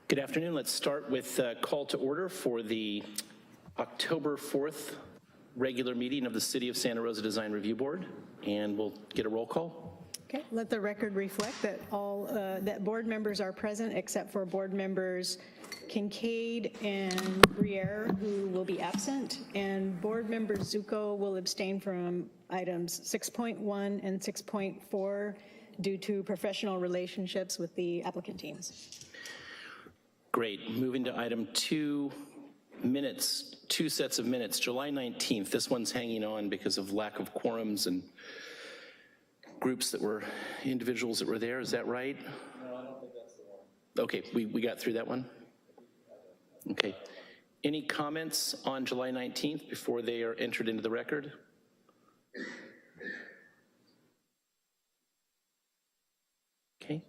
Good afternoon. Let's start with call to order for the October 4th regular meeting of the City of Santa Rosa Design Review Board, and we'll get a roll call. Okay, let the record reflect that all that board members are present except for board members Kincaid and Briere, who will be absent, and board member Zucco will abstain from items 6.1 and 6.4 due to professional relationships with the applicant teams. Great. Moving to item 2, minutes, 2 sets of minutes. July 19th, this one's hanging on because of lack of quorums and groups that were, individuals that were there. Is that right? No, I don't think that's the one. Okay, we got through that one? Okay. Any comments on July 19th before they are entered into the record? Okay.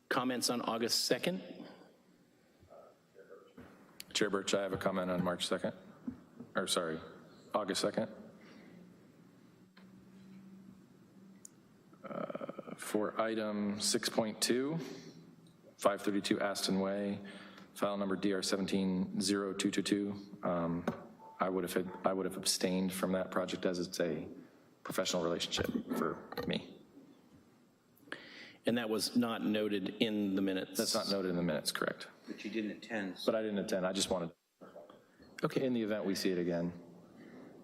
Comments on August 2nd? Chair Birch, I have a comment on March 2nd, or sorry, August 2nd. For item 6.2, 532 Aston Way, file number DR 170222. I would have abstained from that project as it's a professional relationship for me. And that was not noted in the minutes? That's not noted in the minutes, correct. But you didn't attend. But I didn't attend. I just wanted, okay, in the event we see it again,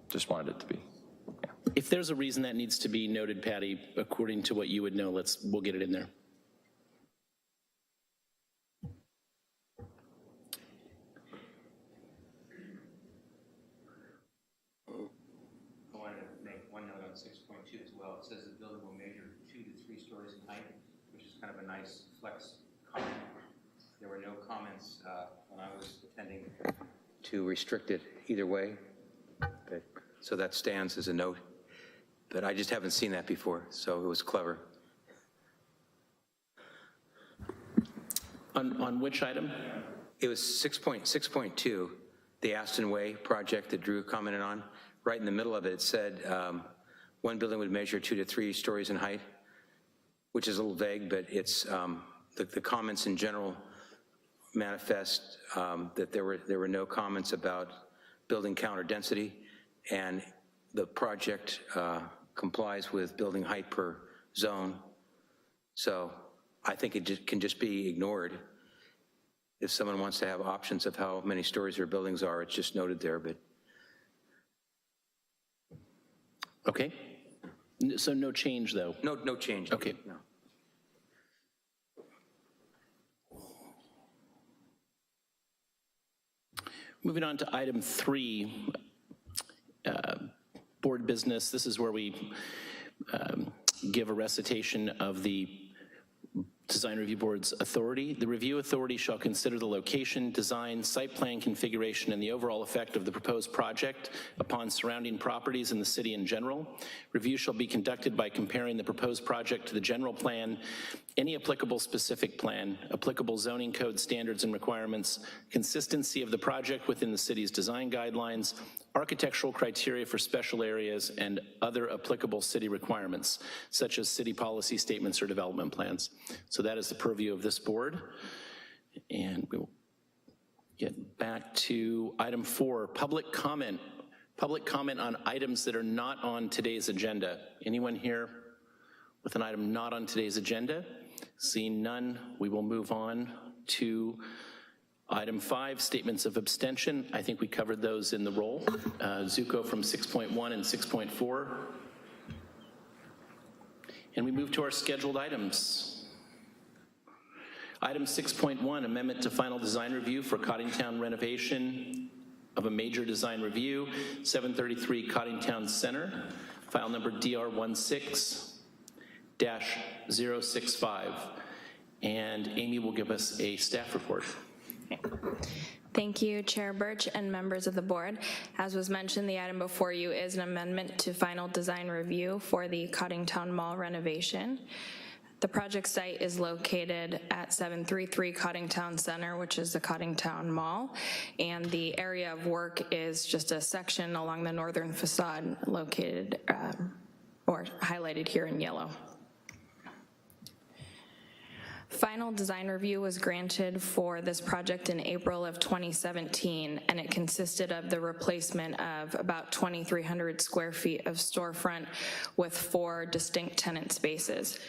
just wanted it to be. Yeah. If there's a reason that needs to be noted, Patty, according to what you would know, we'll get it in there. I wanted to make one note on 6.2 as well. It says the building will measure 2 to 3 stories in height, which is kind of a nice flex comment. There were no comments when I was attending to restrict it either way. But, so that stands as a note. But I just haven't seen that before, so it was clever. On which item? It was 6.2, the Aston Way project that Drew commented on. Right in the middle of it, it said one building would measure 2 to 3 stories in height, which is a little vague, but it's the comments in general manifest that there were no comments about building count or density, and the project complies with building height per zone. So I think it can just be ignored. If someone wants to have options of how many stories their buildings are, it's just noted there, but. Okay. So no change though? No change. Okay. No. Moving on to item 3, board business. This is where we give a recitation of the Design Review Board's authority. The review authority shall consider the location, design, site plan configuration, and the overall effect of the proposed project upon surrounding properties in the city in general. Review shall be conducted by comparing the proposed project to the general plan, any applicable specific plan, applicable zoning code standards and requirements, consistency of the project within the city's design guidelines, architectural criteria for special areas, and other applicable city requirements, such as city policy statements or development plans. So that is the purview of this board. And we will get back to item 4, public comment. Public comment on items that are not on today's agenda. Anyone here with an item not on today's agenda? Seeing none, we will move on to item 5, statements of abstention. I think we covered those in the roll. Zucco from 6.1 and 6.4. And we move to our scheduled items. Item 6.1, amendment to final design review for Coddingtown renovation of a major design review, 733 Coddingtown Center, file number DR16-065. And Amy will give us a staff report. Thank you, Chair Birch and members of the board. As was mentioned, the item before you is an amendment to final design review for the Coddingtown Mall renovation. The project site is located at 733 Coddingtown Center, which is the Coddingtown Mall, and the area of work is just a section along the northern facade located or highlighted here in yellow. Final design review was granted for this project in April of 2017, and it consisted of the replacement of about 2,300 square feet of storefront with 4 distinct tenant spaces.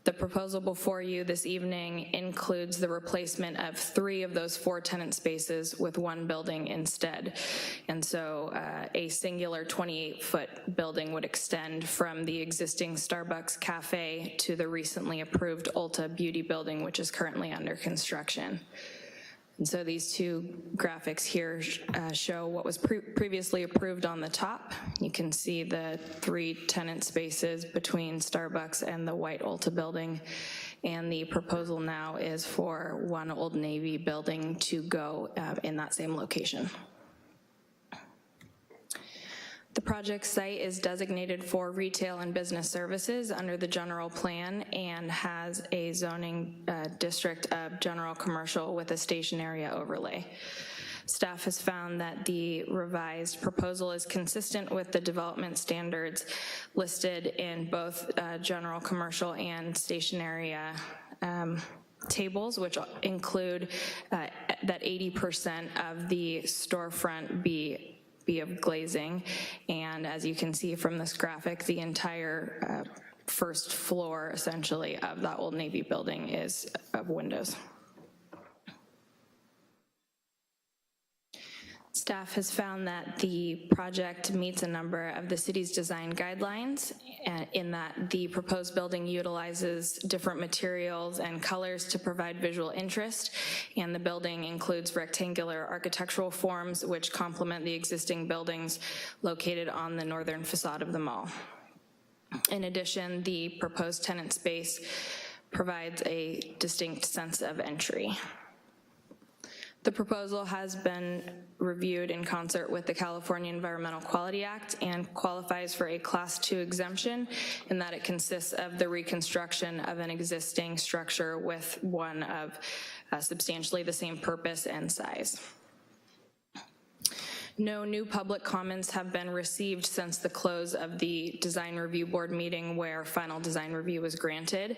The proposal before you this evening includes the replacement of 3 of those 4 tenant spaces with 1 building instead. And so a singular 28-foot building would extend from the existing Starbucks cafe to the recently approved Ulta Beauty building, which is currently under construction. And so these 2 graphics here show what was previously approved on the top. You can see the 3 tenant spaces between Starbucks and the white Ulta building. And the proposal now is for 1 Old Navy building to go in that same location. The project site is designated for retail and business services under the general plan and has a zoning district of general commercial with a station area overlay. Staff has found that the revised proposal is consistent with the development standards listed in both general commercial and station area tables, which include that 80% of the storefront be of glazing, and as you can see from this graphic, the entire first floor essentially of that Old Navy building is of windows. Staff has found that the project meets a number of the city's design guidelines in that the proposed building utilizes different materials and colors to provide visual interest, and the building includes rectangular architectural forms which complement the existing buildings located on the northern facade of the mall. In addition, the proposed tenant space provides a distinct sense of entry. The proposal has been reviewed in concert with the California Environmental Quality Act and qualifies for a Class 2 exemption in that it consists of the reconstruction of an existing structure with one of substantially the same purpose and size. No new public comments have been received since the close of the Design Review Board meeting where final design review was granted,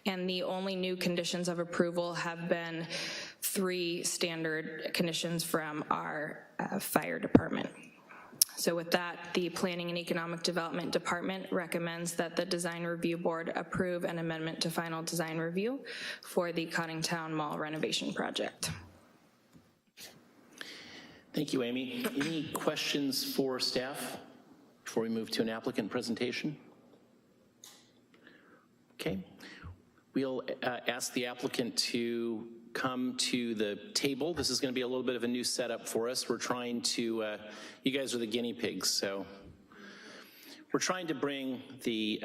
and the only new conditions of approval have been 3 standard conditions from our fire department. So with that, the Planning and Economic Development Department recommends that the Design Review Board approve an amendment to final design review for the Cottingtown Mall renovation project. Thank you, Amy. Any questions for staff before we move to an applicant presentation? Okay. We'll ask the applicant to come to the table. This is going to be a little bit of a new setup for us. We're trying to, you guys are the guinea pigs, so we're trying to bring the,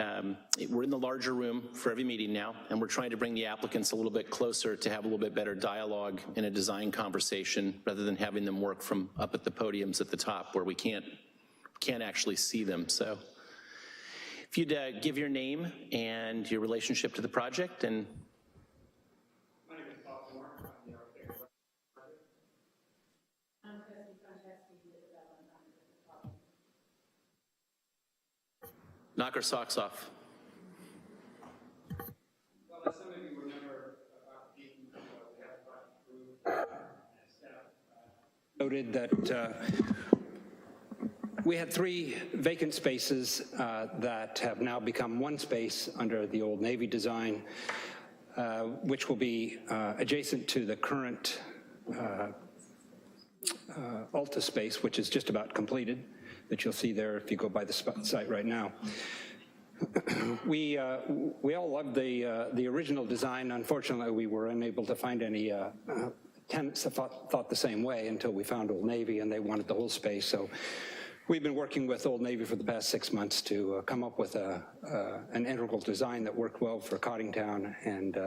we're in the larger room for every meeting now, and we're trying to bring the applicants a little bit closer to have a little bit better dialogue in a design conversation rather than having them work from up at the podiums at the top where we can't actually see them. So if you'd give your name and your relationship to the project. And My name is Bob Moore. I'm the architect of the project. knock our socks off. Well, as some of you remember, we had the project approved, staff noted that we had 3 vacant spaces that have now become 1 space under the Old Navy design, which will be adjacent to the current Ulta space, which is just about completed, that you'll see there if you go by the site right now. We all loved the original design. Unfortunately, we were unable to find any tenants that thought the same way until we found Old Navy, and they wanted the whole space. So we've been working with Old Navy for the past 6 months to come up with an integral design that worked well for Cottingtown and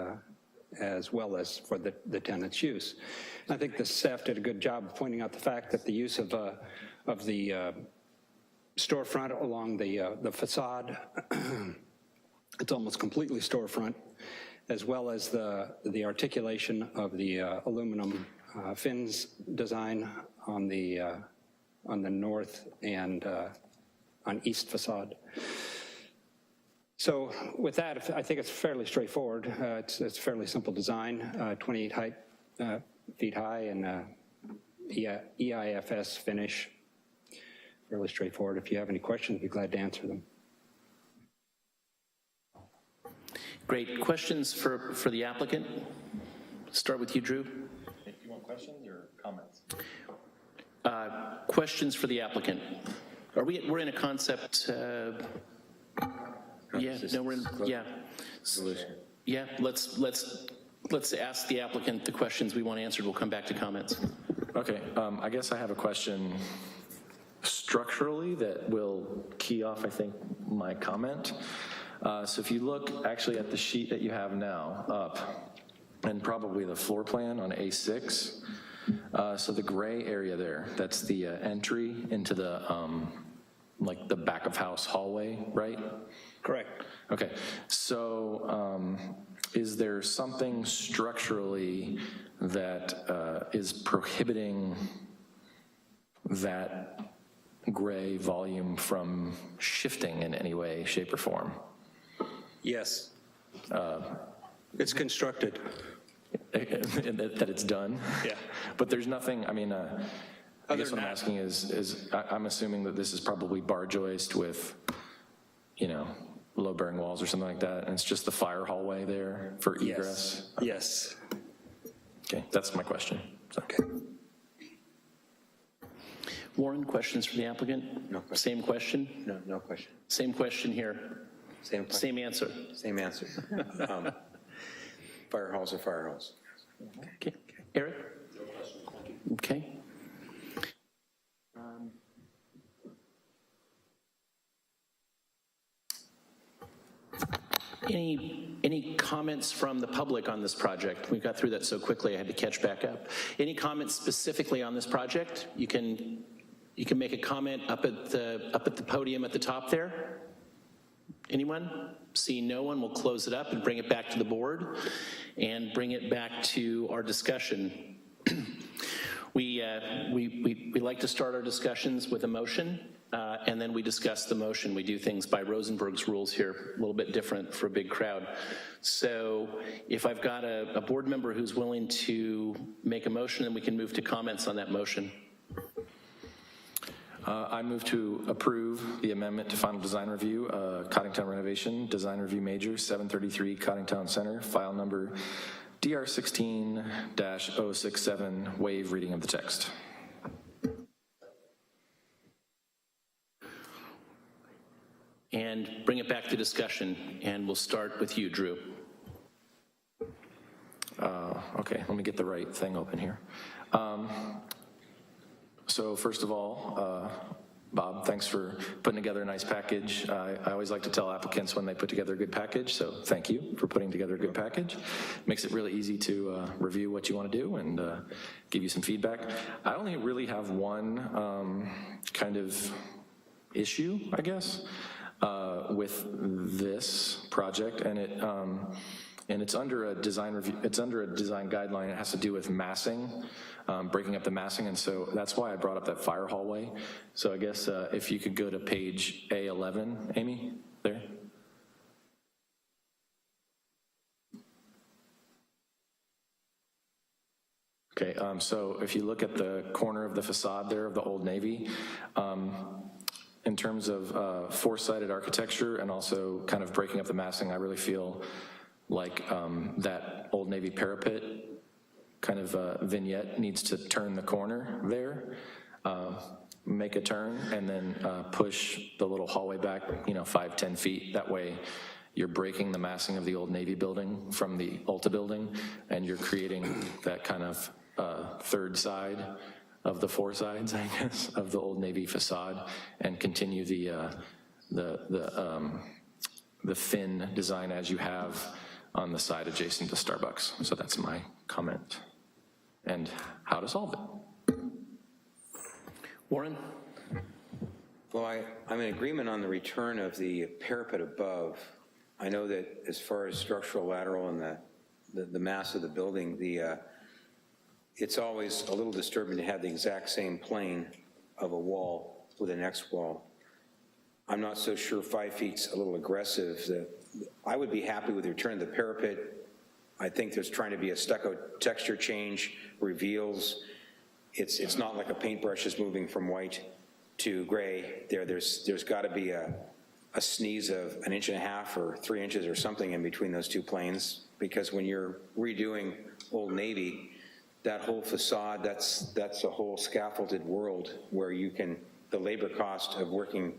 as well as for the tenant's use. And I think the staff did a good job of pointing out the fact that the use of the storefront along the facade, it's almost completely storefront, as well as the articulation of the aluminum fins design on the north and on east facade. So with that, I think it's fairly straightforward. It's a fairly simple design, 28 feet high and EIFS finish. Fairly straightforward. If you have any questions, I'd be glad to answer them. Great. Questions for the applicant? Start with you, Drew. You want questions or comments? Questions for the applicant? We're in a concept, yeah, no, we're in, yeah. Yeah, let's ask the applicant the questions we want answered. We'll come back to comments. Okay, I guess I have a question structurally that will key off, I think, my comment. So if you look actually at the sheet that you have now up, and probably the floor plan on A6, so the gray area there, that's the entry into the, like the back of house hallway, right? Correct. Okay, so is there something structurally that is prohibiting that gray volume from shifting in any way, shape, or form? Yes. It's constructed. That it's done? Yeah. But there's nothing, I mean, I guess what I'm asking is I'm assuming that this is probably bar joist with, you know, low-bearing walls or something like that, and it's just the fire hallway there for egress? Yes. Okay, that's my question. So. Okay. Warren, questions from the applicant? No question. Same question? No question. Same question here. Same question. Same answer. Same answer. Fire halls are fire halls. Okay. Eric? Okay. Any comments from the public on this project? We got through that so quickly I had to catch back up. Any comments specifically on this project? You can make a comment up at the podium at the top there. Anyone? Seeing no one, we'll close it up and bring it back to the board and bring it back to our discussion. We like to start our discussions with a motion, and then we discuss the motion. We do things by Rosenberg's rules here, a little bit different for a big crowd. So if I've got a board member who's willing to make a motion, then we can move to comments on that motion. I move to approve the amendment to final design review, Coddingtown renovation, design review major, 733 Coddingtown Center, file number DR16-067, waive reading of the text. And bring it back to discussion, and we'll start with you, Drew. Okay, let me get the right thing open here. So first of all, Bob, thanks for putting together a nice package. I always like to tell applicants when they put together a good package, so thank you for putting together a good package. Makes it really easy to review what you want to do and give you some feedback. I only really have one kind of issue, I guess, with this project, and it's under a design review. It's under a design guideline. It has to do with massing, breaking up the massing, and so that's why I brought up that fire hallway. So I guess if you could go to page A11, Amy, there. Okay, so if you look at the corner of the facade there of the Old Navy, in terms of four-sided architecture and also kind of breaking up the massing, I really feel like that Old Navy parapet kind of vignette needs to turn the corner there, make a turn, and then push the little hallway back, 5-10 feet. That way you're breaking the massing of the Old Navy building from the Ulta building, and you're creating that kind of third side of the four sides, I guess, of the Old Navy facade, and continue the thin design as you have on the side adjacent to Starbucks. So that's my comment and how to solve it. Warren? Well, I'm in agreement on the return of the parapet above. I know that as far as structural lateral and the mass of the building, it's always a little disturbing to have the exact same plane of a wall with the next wall. I'm not so sure 5 feet's a little aggressive. I would be happy with the return of the parapet. I think there's trying to be a stucco texture change, reveals. It's not like a paintbrush is moving from white to gray. There's got to be a sneeze of 1.5 inches or 3 inches or something in between those two planes, because when you're redoing Old Navy, that whole facade, that's a whole scaffolded world where you can, the labor cost of working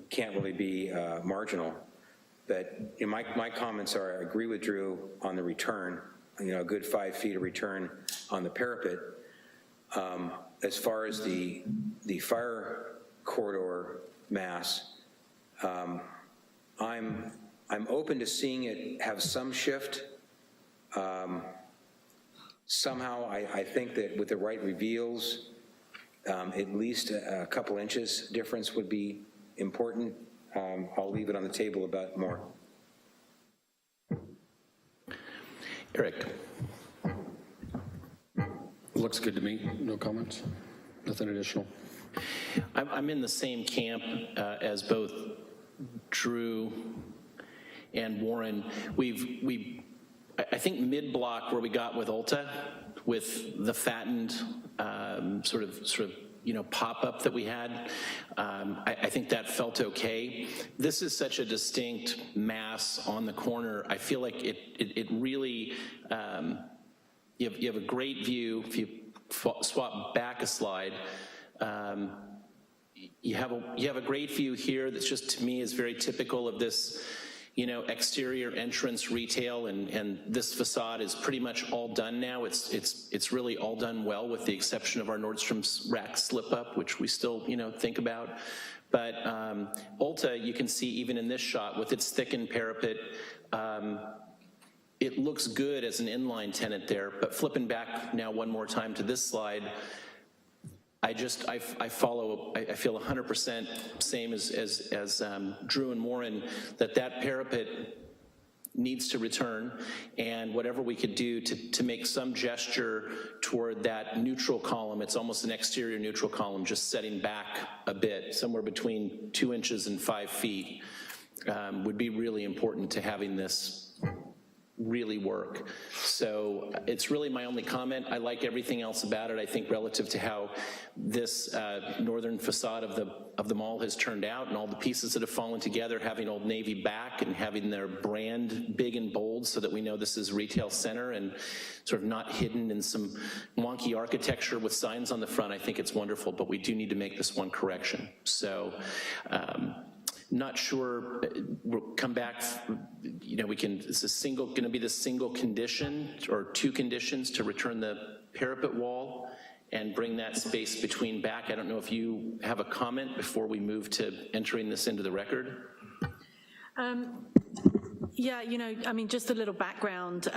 can't really be marginal. But my comments are, I agree with Drew on the return, a good 5 feet of return on the parapet. As far as the fire corridor mass, I'm open to seeing it have some shift. Somehow, I think that with the right reveals, at least a couple inches difference would be important. I'll leave it on the table about more. Eric. Looks good to me. No comments. Nothing additional. I'm in the same camp as both Drew and Warren. I think mid-block where we got with Ulta, with the fattened sort of pop-up that we had, I think that felt okay. This is such a distinct mass on the corner. I feel like it really, you have a great view. If you swap back a slide, you have a great view here that's just, to me, is very typical of this, exterior entrance retail, and this facade is pretty much all done now. It's really all done well, with the exception of our Nordstrom's rack slip up, which we still, think about. But Ulta, you can see even in this shot with its thickened parapet, it looks good as an inline tenant there. But flipping back now one more time to this slide, I feel 100% same as Drew and Warren, that parapet needs to return, and whatever we could do to make some gesture toward that neutral column. It's almost an exterior neutral column, just setting back a bit, somewhere between 2 inches and 5 feet, would be really important to having this really work. So it's really my only comment. I like everything else about it. I think relative to how this northern facade of the mall has turned out, and all the pieces that have fallen together, having Old Navy back and having their brand big and bold so that we know this is retail center and sort of not hidden in some wonky architecture with signs on the front, I think it's wonderful, but we do need to make this one correction. So not sure, we'll come back, is going to be the single condition or 2 conditions to return the parapet wall and bring that space between back. I don't know if you have a comment before we move to entering this into the record. Yeah, just a little background.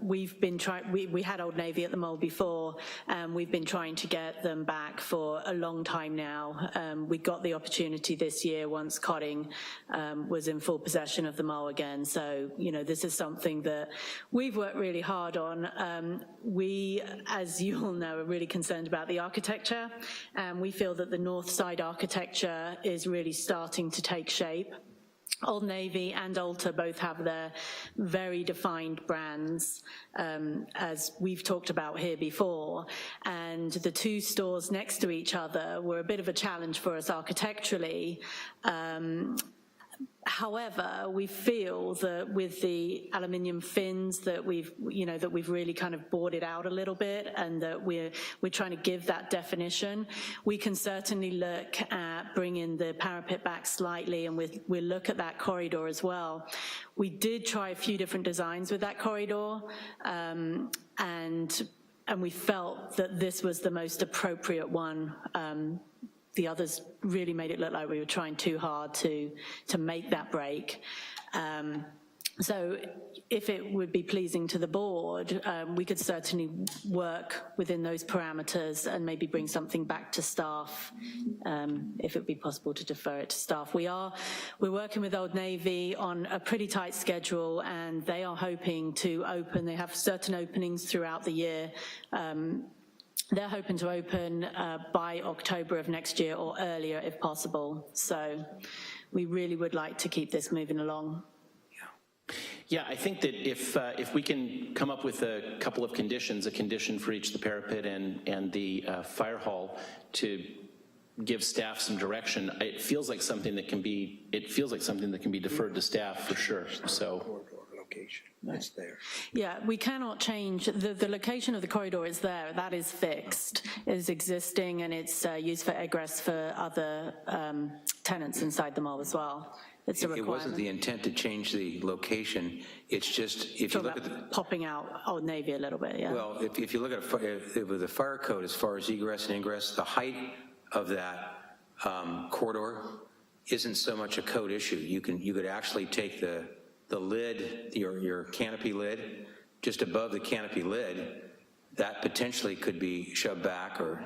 We've been trying, we had Old Navy at the mall before, and we've been trying to get them back for a long time now. We got the opportunity this year once Cotting was in full possession of the mall again. So, this is something that we've worked really hard on. We, as you all know, are really concerned about the architecture, and we feel that the north side architecture is really starting to take shape. Old Navy and Ulta both have their very defined brands, as we've talked about here before, and the 2 stores next to each other were a bit of a challenge for us architecturally. However, we feel that with the aluminium fins that we've really kind of boarded out a little bit, and that we're trying to give that definition. We can certainly look at bringing the parapet back slightly, and we'll look at that corridor as well. We did try a few different designs with that corridor, and we felt that this was the most appropriate one. The others really made it look like we were trying too hard to make that break. So if it would be pleasing to the board, we could certainly work within those parameters and maybe bring something back to staff, if it would be possible to defer it to staff. We're working with Old Navy on a pretty tight schedule, and they are hoping to open. They have certain openings throughout the year, they're hoping to open by October of next year or earlier if possible. So we really would like to keep this moving along. Yeah, I think that if we can come up with a couple of conditions, a condition for each the parapet and the fire hall to give staff some direction, it feels like something that can be deferred to staff for sure. So. Location, it's there. Yeah, we cannot change, the location of the corridor is there, that is fixed, it is existing, and it's used for egress for other tenants inside the mall as well. It's a It requirement. wasn't the intent to change the location, it's just, if you Talk look at about the, popping out Old Navy a little bit, yeah. well, if you look at with the fire code, as far as egress and ingress, the height of that corridor isn't so much a code issue. You could actually take the lid, your canopy lid, just above the canopy lid, that potentially could be shoved back, or,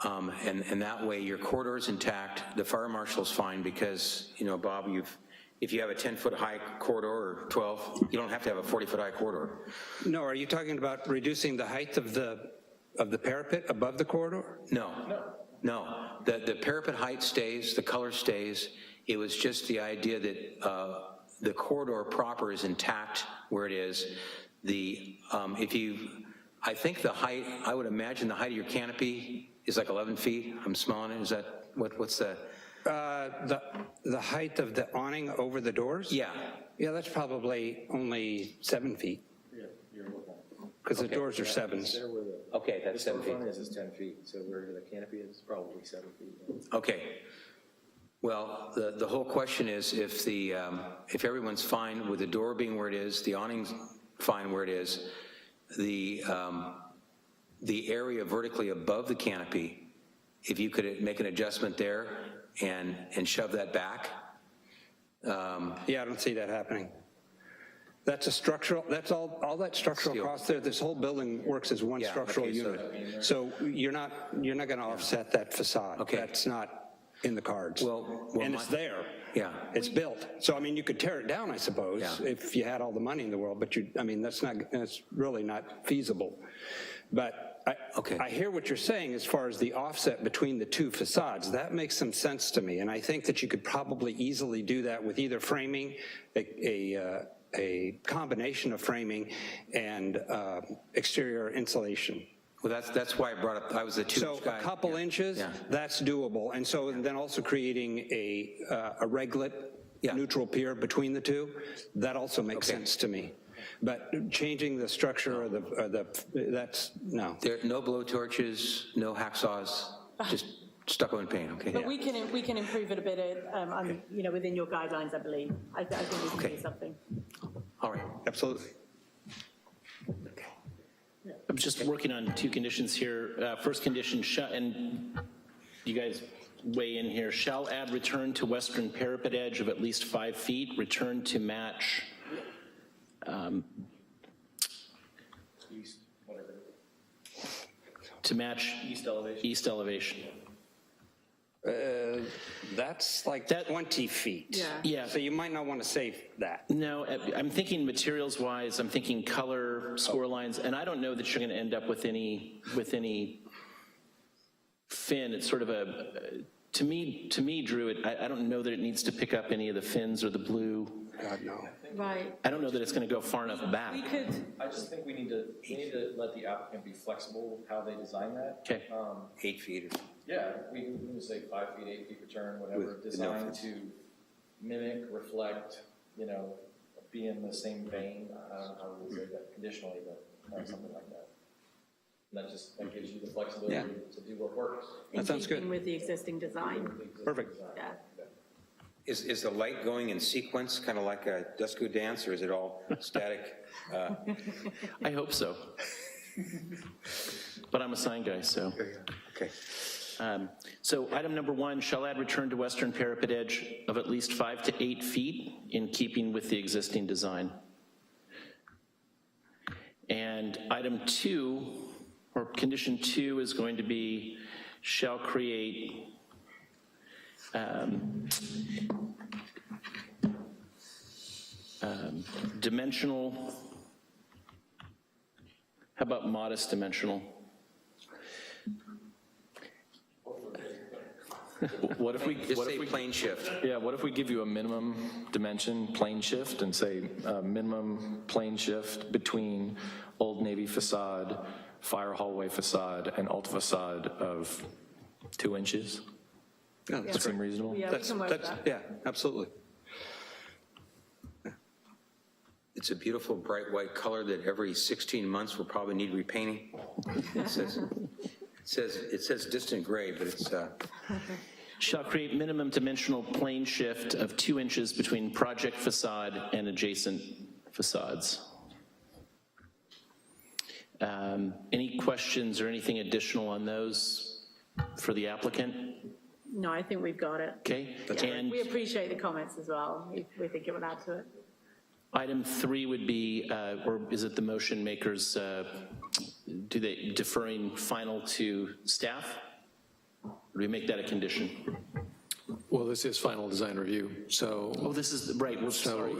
and that way your corridor is intact. The fire marshal's fine because, you know, Bob, if you have a 10-foot high corridor or 12, you don't have to have a 40-foot high corridor. No, are you talking about reducing the height of the parapet above the corridor? No. The parapet height stays, the color stays. It was just the idea that the corridor proper is intact where it is. I think the height, I would imagine the height of your canopy is like 11 feet. I'm small on it. Is that, what's the? The height of the awning over the doors? Yeah. Yeah, that's probably only 7 feet. Because the doors are 7s. Okay, that's 7 feet. is 10 feet, so where the canopy is probably 7 feet. Okay. Well, the whole question is if everyone's fine with the door being where it is, the awning's fine where it is, the area vertically above the canopy, if you could make an adjustment there and shove that back. Yeah, I don't see that happening. That's a structural, that's all that structural Steel. cost there. This whole building works as one Yeah, structural okay, unit. So you're not going to offset that facade. Okay. That's not in the cards. And it's there. Yeah. It's built. So, I mean, you could tear it down, I suppose, Yeah. if you had all the money in the world, but that's really not feasible. But I hear what you're saying as far as the offset between the two facades. That makes some sense to me, and I think that you could probably easily do that with either framing, a combination of framing and exterior insulation. Well, that's why I brought up, I was the 2-inch So guy. a couple inches, Yeah. that's doable. And so then also creating a reglet neutral pier between the two, that also makes sense to me. But changing the structure of that's, no. There, no blow torches, no hacksaws, just stucco and paint, okay? But we can improve it a bit, within your guidelines, I believe. I think we can Okay. do something. All right. Absolutely. I'm just working on two conditions here. First condition, and you guys weigh in here, shall add return to western parapet edge of at least 5 feet, return to match east elevation. That's like That- 20 feet. Yeah. So you might not want to save that. No, I'm thinking materials-wise, I'm thinking color, score lines, and I don't know that you're going to end up with any fin. It's sort of to me, Drew, I don't know that it needs to pick up any of the fins or the blue. God, no. Right. I don't know that it's going to go far enough back. We could, I just think we need to let the applicant be flexible with how they design that. Okay. 8 feet. Yeah, we can say 5 feet, 8 feet return, whatever, With no designed fence. to mimic, reflect, be in the same vein. I don't know how we would say that conditionally, but something like that. And that gives you the flexibility to do what works. in sounds good. keeping with the existing design. Perfect. Yeah. Is the light going in sequence, kind of like a disco dance, or is it all static? I hope so. But I'm a sign guy, so. Okay. So item number 1, shall add return to western parapet edge of at least 5 to 8 feet in keeping with the existing design. And item 2, or condition 2 is going to be, shall create dimensional, how about modest dimensional What if we, Just what say if we, plane shift. yeah, what if we give you a minimum dimension plane shift and say minimum plane shift between Old Navy facade, fire hallway facade, and alt facade of 2 inches? Yeah, Does that that's seem great. reasonable? Yeah, we can work with that. Yeah, absolutely. It's a beautiful, bright white color that every 16 months will probably need repainting. It says distant gray, but it's, Shall create minimum dimensional plane shift of 2 inches between project facade and adjacent facades. Any questions or anything additional on those for the applicant? No, I think we've got it. Okay, and We appreciate the comments as well. We think it will add to it. item 3 would be, or is it the motion makers, do they deferring final to staff? Or do we make that a condition? Well, this is final design review, so. Oh, this is, right, we're sorry.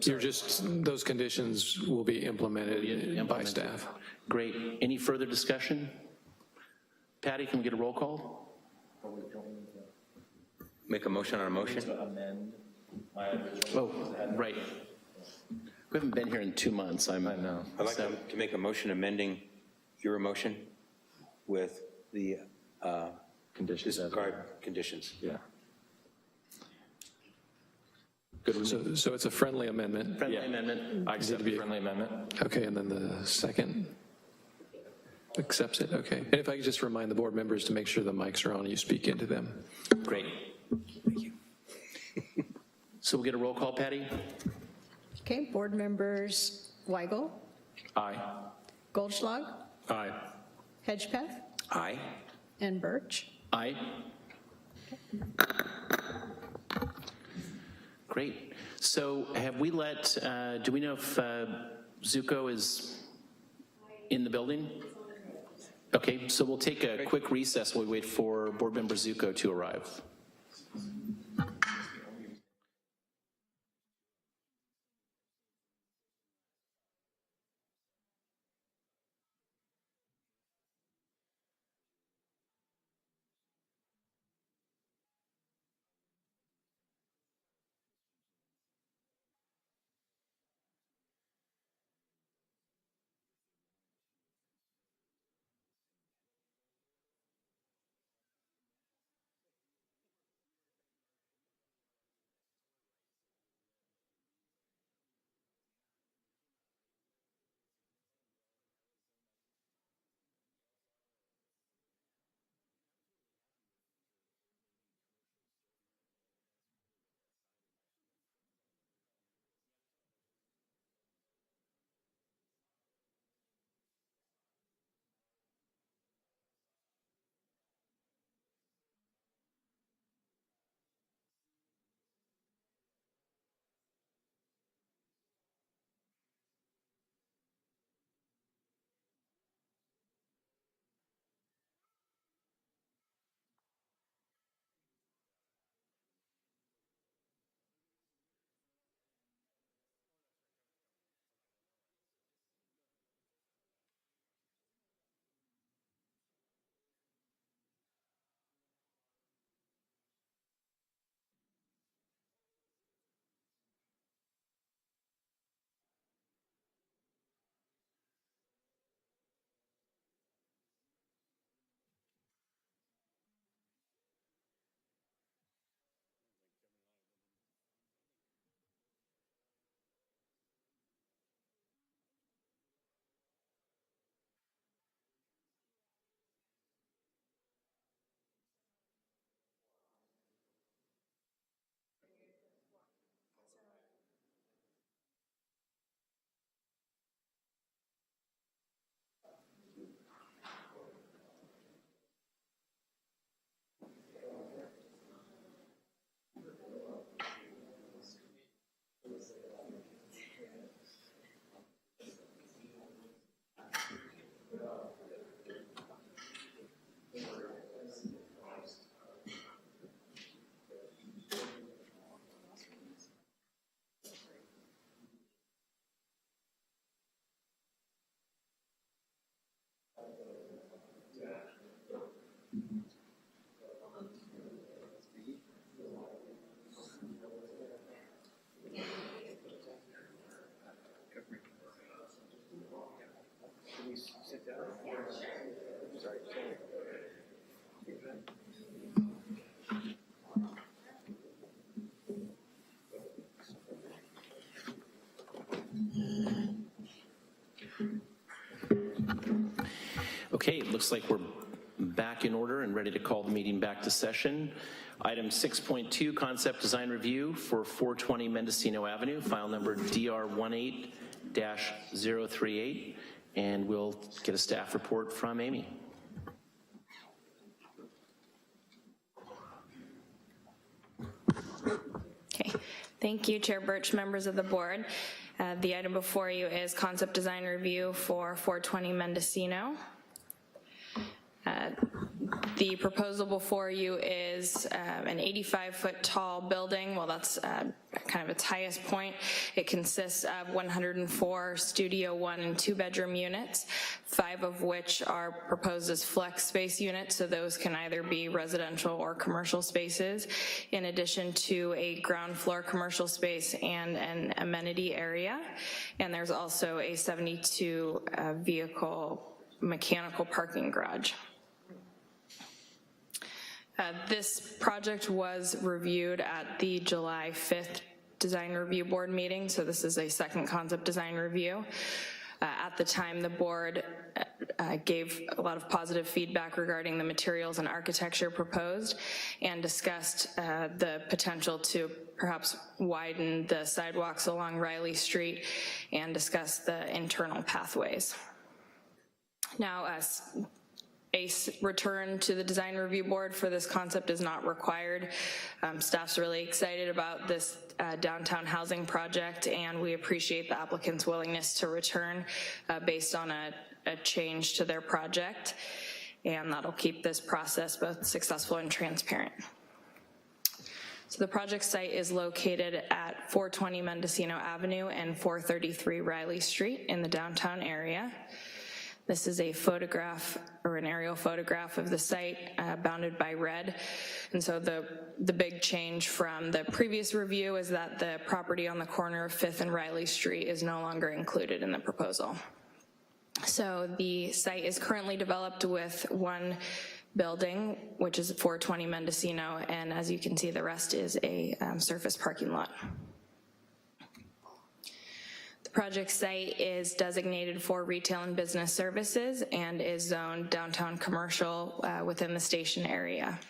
You're just, those conditions will be implemented by implemented. staff. Great. Any further discussion? Patty, can we get a roll call? make a motion on a motion. Oh, right. We haven't been here in 2 months. I know. I'd like to make a motion amending your motion with the Conditions. disregard conditions. Yeah. Good with me. So it's a friendly amendment. Friendly amendment. I accept the friendly amendment. Okay, and then the second accepts it, okay. And if I could just remind the board members to make sure the mics are on and you speak into them. Great. Thank you. So we'll get a roll call, Patty? Okay, board members Weigel, Aye. Goldschlag, Aye. Hedgepeth, Aye. and Birch. Aye. Great. So have we let, do we know if Zuko is in the building? Okay, so we'll take a quick recess while we wait for Board Member Zuko to arrive. Okay, it looks like we're back in order and ready to call the meeting back to session. Item 6.2, concept design review for 420 Mendocino Avenue, file number DR18-038, and we'll get a staff report from Amy. Okay, thank you, Chair Birch, members of the board. The item before you is concept design review for 420 Mendocino. The proposal before you is an 85-foot tall building. Well, that's kind of its highest point. It consists of 104 studio 1 and 2 bedroom units, 5 of which are proposed as flex space units, so those can either be residential or commercial spaces, in addition to a ground floor commercial space and an amenity area. And there's also a 72 vehicle mechanical parking garage. This project was reviewed at the July 5th Design Review Board meeting, so this is a second concept design review. At the time, the board gave a lot of positive feedback regarding the materials and architecture proposed and discussed the potential to perhaps widen the sidewalks along Riley Street and discuss the internal pathways. Now, a return to the design review board for this concept is not required. Staff's really excited about this downtown housing project, and we appreciate the applicant's willingness to return based on a change to their project, and that'll keep this process both successful and transparent. So the project site is located at 420 Mendocino Avenue and 433 Riley Street in the downtown area. This is a photograph or an aerial photograph of the site bounded by red. And so the big change from the previous review is that the property on the corner of 5th and Riley Street is no longer included in the proposal. So the site is currently developed with one building, which is 420 Mendocino, and as you can see, the rest is a surface parking lot. Project site is designated for retail and business services and is zoned downtown commercial within the station area.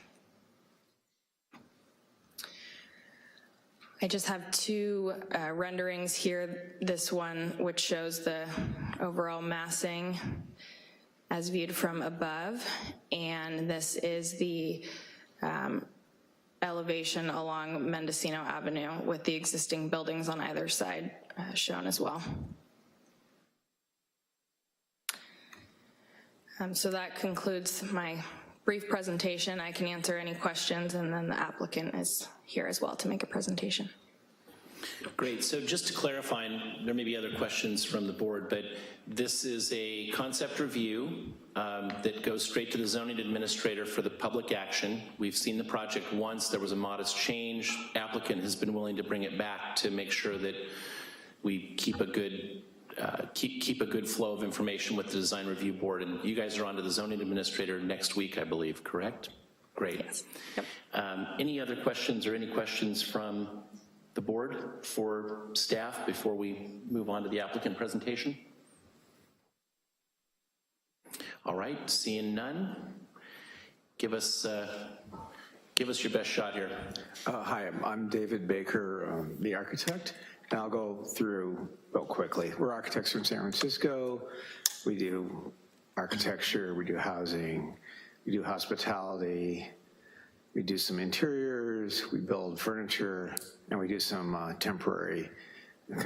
I just have two renderings here. This one, which shows the overall massing as viewed from above, and this is the elevation along Mendocino Avenue with the existing buildings on either side shown as well. So that concludes my brief presentation. I can answer any questions, and then the applicant is here as well to make a presentation. Great, so just to clarify, and there may be other questions from the board, but this is a concept review that goes straight to the zoning administrator for the public action. We've seen the project once, there was a modest change. Applicant has been willing to bring it back to make sure that we keep a good keep a good flow of information with the design review board, and you guys are on to the zoning administrator next week, I believe, correct? Great. Yes. Yep. Any other questions or any questions from the board for staff before we move on to the applicant presentation? All right, seeing none, give us your best shot here. Hi, I'm David Baker, the architect, and I'll go through real quickly. We're architects from San Francisco. We do architecture, we do housing, we do hospitality, we do some interiors, we build furniture, and we do some temporary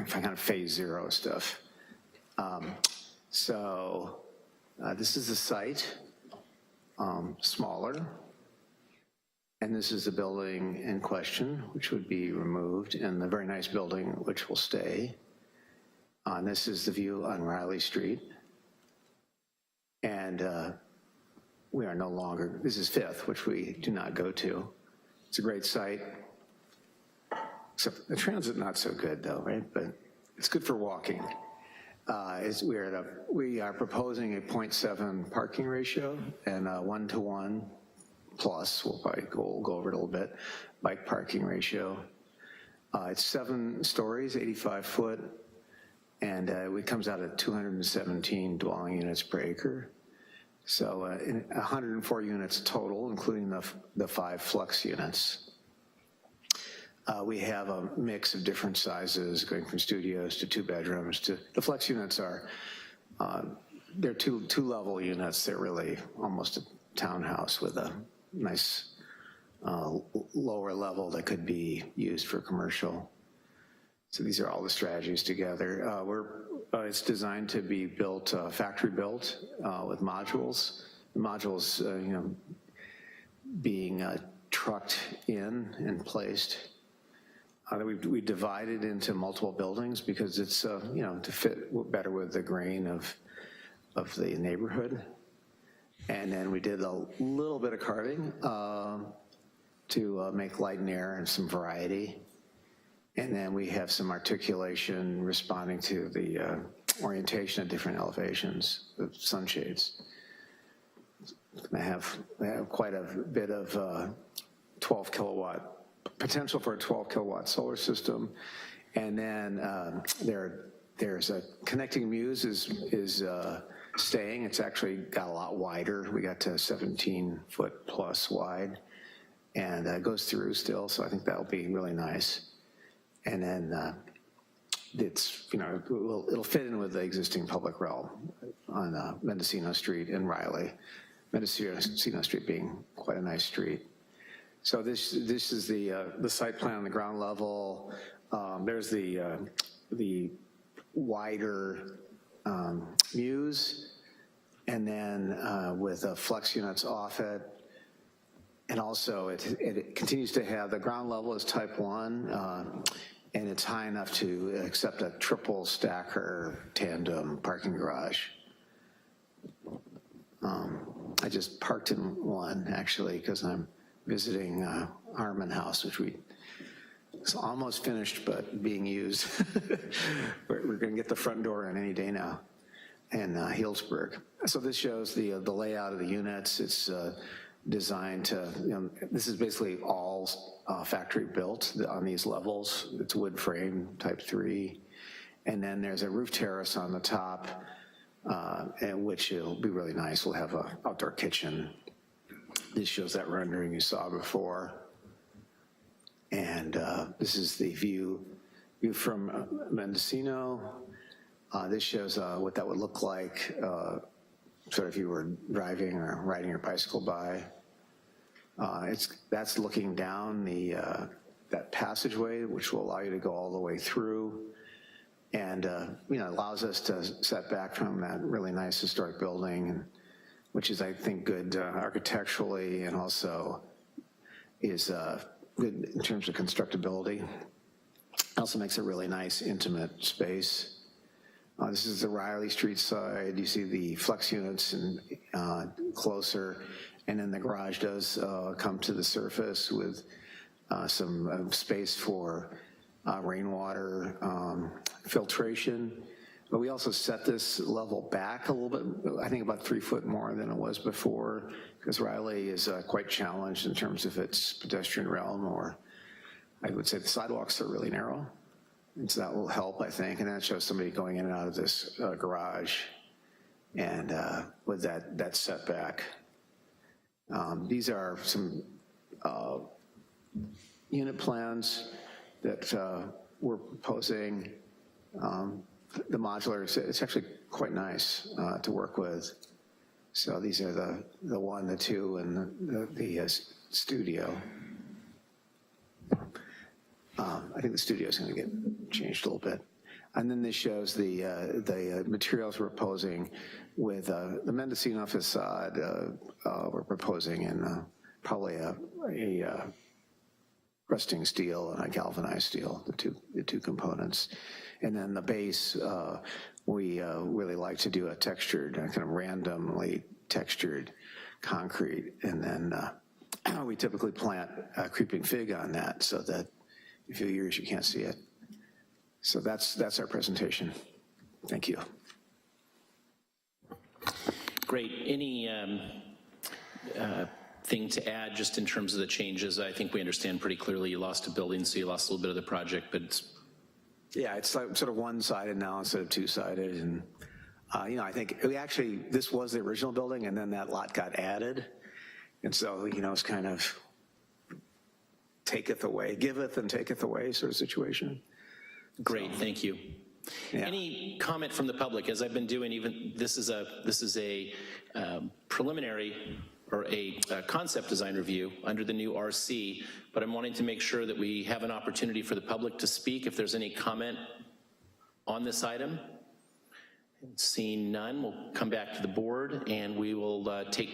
kind of phase 0 stuff. This is the site, smaller, and this is the building in question, which would be removed, and the very nice building, which will stay. This is the view on Riley Street. And we are no longer, this is 5th, which we do not go to. It's a great site. Except the transit not so good though, right? But it's good for walking. We are proposing a 0.7 parking ratio and a 1-to-1 plus, we'll probably go over it a little bit, bike parking ratio. It's 7 stories, 85 foot, and it comes out at 217 dwelling units per acre. So 104 units total, including the 5 flex units. We have a mix of different sizes, going from studios to 2 bedrooms to the flex units are, they're two-level units. They're really almost a townhouse with a nice lower level that could be used for commercial. So these are all the strategies together. It's designed to be built, factory built with modules. The modules, being trucked in and placed. We divided into multiple buildings because it's, to fit better with the grain of the neighborhood. And then we did a little bit of carving to make light and air and some variety. And then we have some articulation responding to the orientation at different elevations of sunshades. I have quite a bit of 12 kilowatt, potential for a 12 kilowatt solar system. And then there's a connecting muse is staying. It's actually got a lot wider. We got to 17 foot plus wide, and it goes through still. So I think that'll be really nice. And then it's, it'll fit in with the existing public realm on Mendocino Street in Riley. Mendocino Street being quite a nice street. So this is the site plan on the ground level. There's the wider muse, and then with flex units off it. And also it continues to have, the ground level is type 1, and it's high enough to accept a triple stacker tandem parking garage. I just parked in one actually because I'm visiting Harmon House, which it's almost finished but being used. We're going to get the front door in any day now in Healdsburg. So this shows the layout of the units. It's designed to, this is basically all factory built on these levels. It's wood frame, type 3. And then there's a roof terrace on the top, which will be really nice. We'll have an outdoor kitchen. This shows that rendering you saw before. And this is the view from Mendocino. This shows what that would look like sort of if you were driving or riding your bicycle by. That's looking down that passageway, which will allow you to go all the way through, and allows us to set back from that really nice historic building, which is, I think, good architecturally, and also is good in terms of constructability. Also makes a really nice, intimate space. This is the Riley Street side. You see the flex units and closer, and then the garage does come to the surface with some space for rainwater filtration. But we also set this level back a little bit, I think about 3 foot more than it was before, because Riley is quite challenged in terms of its pedestrian realm, or I would say the sidewalks are really narrow. And so that will help, I think. And that shows somebody going in and out of this garage, and with that setback. These are some unit plans that we're proposing. The modular, it's actually quite nice to work with. So these are the 1, the 2, and the studio. I think the studio is going to get changed a little bit. And then this shows the materials we're proposing with the Mendocino facade. We're proposing in probably a rusting steel and a galvanized steel, the two components. And then the base, we really like to do a textured, kind of randomly textured concrete. And then we typically plant a creeping fig on that so that in a few years you can't see it. So that's our presentation. Thank you. Great. Any thing to add just in terms of the changes? I think we understand pretty clearly you lost a building, so you lost a little bit of the project, but it's... Yeah, it's like sort of one-sided now instead of two-sided, and I think this was the original building, and then that lot got added. And so, it's kind of taketh away, giveth and taketh away sort of situation. Great, thank you. Yeah. Any comment from the public? As I've been doing, even this is a preliminary or a concept design review under the new RC, but I'm wanting to make sure that we have an opportunity for the public to speak if there's any comment on this item. Seeing none, we'll come back to the board and we will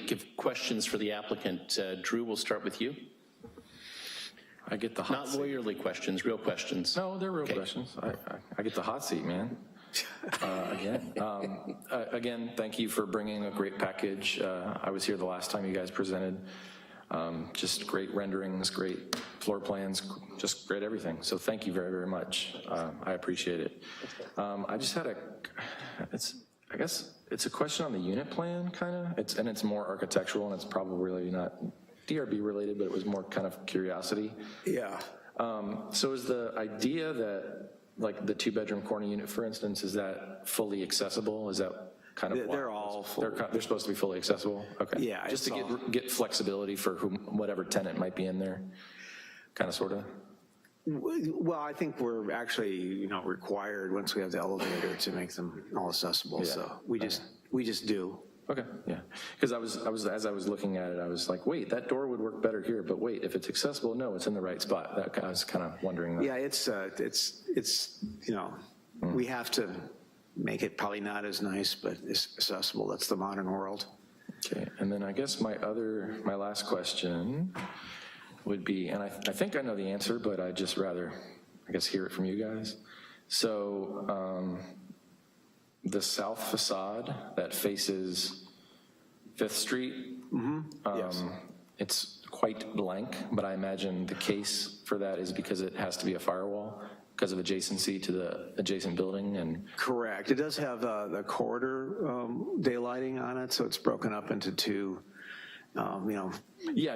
give questions for the applicant. Drew, we'll start with you. I get the hot Not seat. lawyerly questions, real questions. No, they're real questions. I get the hot seat, man. Again, thank you for bringing a great package. I was here the last time you guys presented. Just great renderings, great floor plans, just great everything. So thank you very, very much. I appreciate it. I just had I guess it's a question on the unit plan, kind of. It's more architectural, and it's probably really not DRB related, but it was more kind of curiosity. Yeah. So is the idea that, like the 2-bedroom corner unit, for instance, is that fully accessible? Is that kind of They're all full. They're supposed to be fully accessible? Okay. Yeah, Just to it's get flexibility for whatever tenant might be in there, kind of, sort of? Well, I think we're actually, required once we have the elevator to make them all accessible. Yeah. So we just do. Okay, yeah. Because as I was looking at it, I was like, wait, that door would work better here, but wait, if it's accessible, no, it's in the right spot. I was kind of wondering that. Yeah, it's we have to make it probably not as nice, but it's accessible. That's the modern world. Okay, and then I guess my last question would be, and I think I know the answer, but I'd just rather, I guess, hear it from you guys. So the south facade that faces 5th Street, Yes. it's quite blank, but I imagine the case for that is because it has to be a firewall because of adjacency to the adjacent building. And Correct. It does have the corridor daylighting on it, so it's broken up into two, yeah,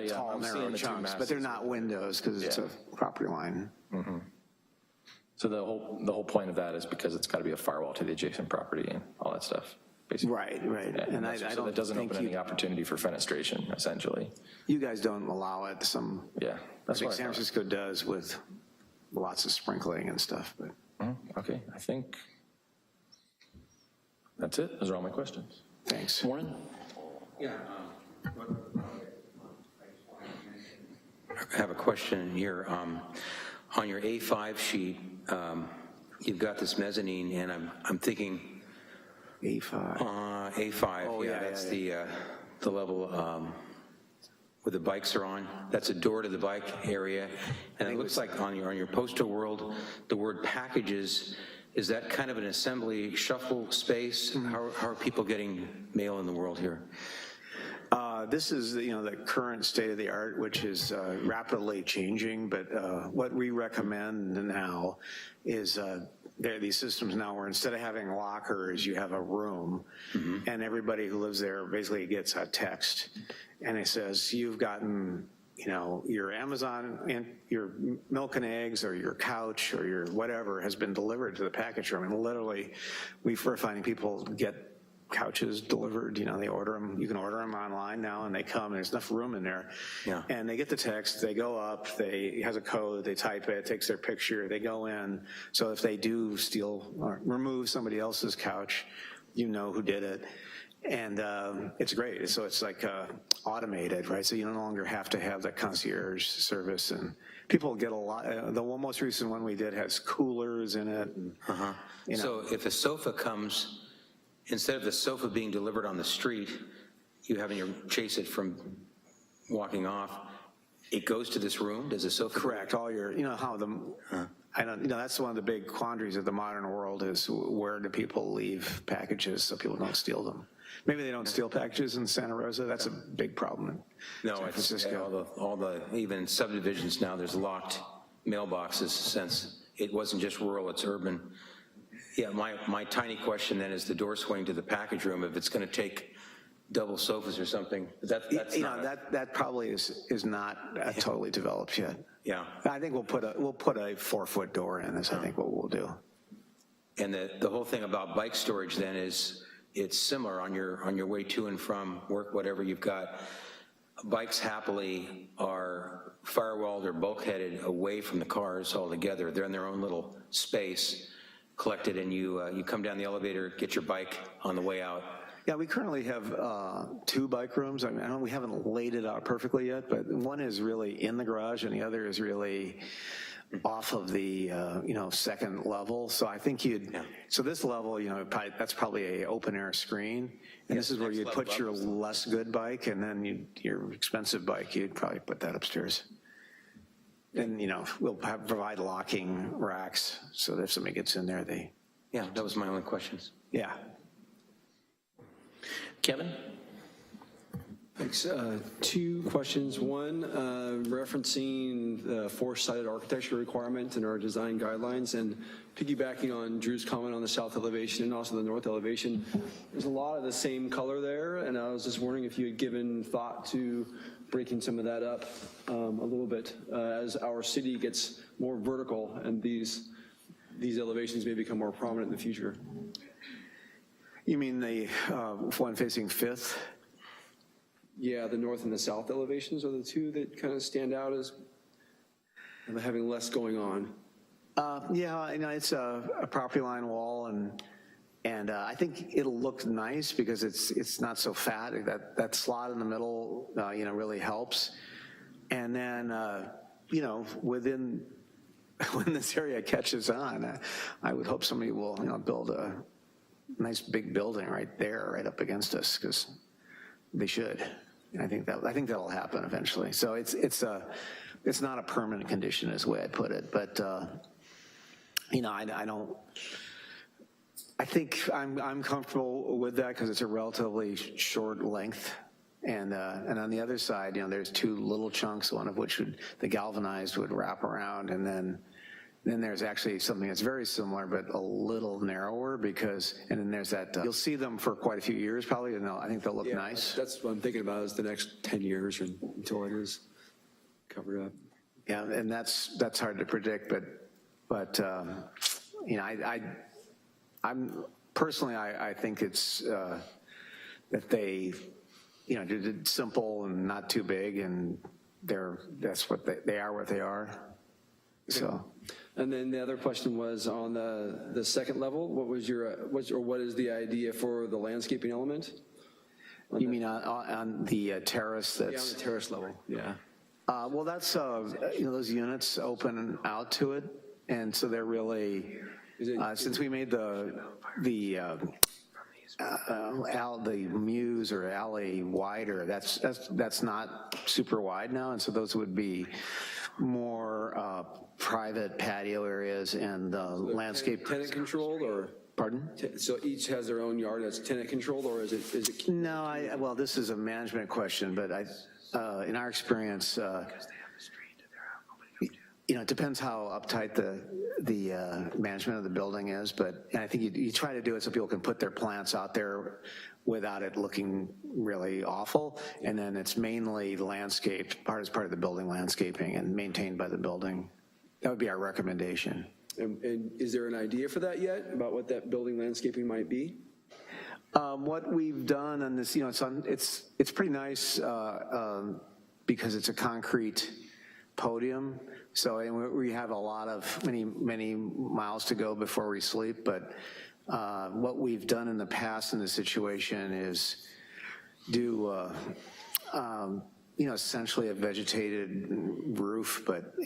tall, I'm seeing narrow the two chunks, but masses. they're not windows because it's a property line. So the whole point of that is because it's got to be a firewall to the adjacent property and all that stuff, basically. Right. Yeah, And I so don't that doesn't think open any opportunity for fenestration, essentially. you guys don't allow it. Yeah, I that's think what I San thought. Francisco does with lots of sprinkling and stuff, but. Okay, I think that's it. Those are all my questions. Thanks. Warren? I have a question here. On your A5 sheet, you've got this mezzanine, and I'm thinking A5. A5. Oh, yeah, that's yeah. the level where the bikes are on. That's a door to the bike area, and it looks like on your postal world, the word packages. Is that kind of an assembly shuffle space? How are people getting mail in the world here? This is, the current state of the art, which is rapidly changing, but what we recommend now is there are these systems now where instead of having lockers, you have a room, and everybody who lives there basically gets a text, and it says, you've gotten, your Amazon and your milk and eggs or your couch or your whatever has been delivered to the package room. And literally, we're finding people get couches delivered, they order them, you can order them online now, and they come, and there's enough room in there. Yeah. And they get the text, they go up, it has a code, they type it, takes their picture, they go in. So if they do steal or remove somebody else's couch, you know who did it. And it's great. So it's like automated, right? So you no longer have to have that concierge service, and people get a lot. The most recent one we did has coolers in it. And, So if a sofa comes, instead of the sofa being delivered on the street, you having to chase it from walking off, it goes to this room? Does the sofa? Correct. All your, how I don't, that's one of the big quandaries of the modern world is where do people leave packages so people don't steal them? Maybe they don't steal packages in Santa Rosa. That's a big problem in No, San it's Francisco. all the even subdivisions now, there's locked mailboxes since it wasn't just rural, it's urban. Yeah, my tiny question then is the door swing to the package room, if it's going to take double sofas or something, that's not that probably is not totally developed yet. yeah. I think we'll put a 4-foot door in. Is I think what we'll do. And the whole thing about bike storage then is it's similar on your way to and from work, whatever you've got. Bikes happily are firewalled or bulkheaded away from the cars altogether. They're in their own little space, collected, and you come down the elevator, get your bike on the way out. Yeah, we currently have 2 bike rooms. I mean, I know we haven't laid it out perfectly yet, but one is really in the garage and the other is really off of the, second level. So I think so this level, that's probably a open air screen. And this is where you'd put your less good bike, and then your expensive bike, you'd probably put that upstairs. And, we'll provide locking racks so that if somebody gets in there, Yeah, that was my only questions. yeah. Kevin? Thanks. 2 questions. One, referencing the 4-sided architecture requirement in our design guidelines, and piggybacking on Drew's comment on the south elevation and also the north elevation, there's a lot of the same color there, and I was just wondering if you had given thought to breaking some of that up a little bit as our city gets more vertical and these elevations may become more prominent in the future. You mean the one facing Fifth? Yeah, the north and the south elevations are the 2 that kind of stand out as having less going on. Yeah, it's a property line wall, and I think it'll look nice because it's not so fat. That slot in the middle, really helps. And then, when this area catches on, I would hope somebody will, build a nice big building right there, right up against us, because they should. And I think that'll happen eventually. So it's not a permanent condition, is the way I'd put it. But I think I'm comfortable with that because it's a relatively short length. And on the other side, there's 2 little chunks, one of which the galvanized would wrap around, and then there's actually something that's very similar but a little narrower and then there's that, you'll see them for quite a few years probably, and I think they'll look nice. That's what I'm thinking about is the next 10 years until it is covered up. Yeah, and that's hard to predict, but I'm personally, I think it's that they, did it simple and not too big, and that's what they are, what they are. So. And then the other question was on the second level. What was what is the idea for the landscaping element? You mean on the terrace? That's on the terrace level. Yeah. Well, that's those units open out to it, and so they're really since we made the mews or alley wider, that's not super wide now, and so those would be more private patio areas and landscape. Tenant controlled, or? Pardon? So each has their own yard that's tenant controlled, or is it? No, well, this is a management question, but in our experience, it depends how uptight the management of the building is, but I think you try to do it so people can put their plants out there without it looking really awful, and then it's mainly landscaped, as part of the building landscaping and maintained by the building. That would be our recommendation. And is there an idea for that yet, about what that building landscaping might be? What we've done on this, it's pretty nice because it's a concrete podium. So we have many miles to go before we sleep. But what we've done in the past in this situation is do, essentially a vegetated roof, but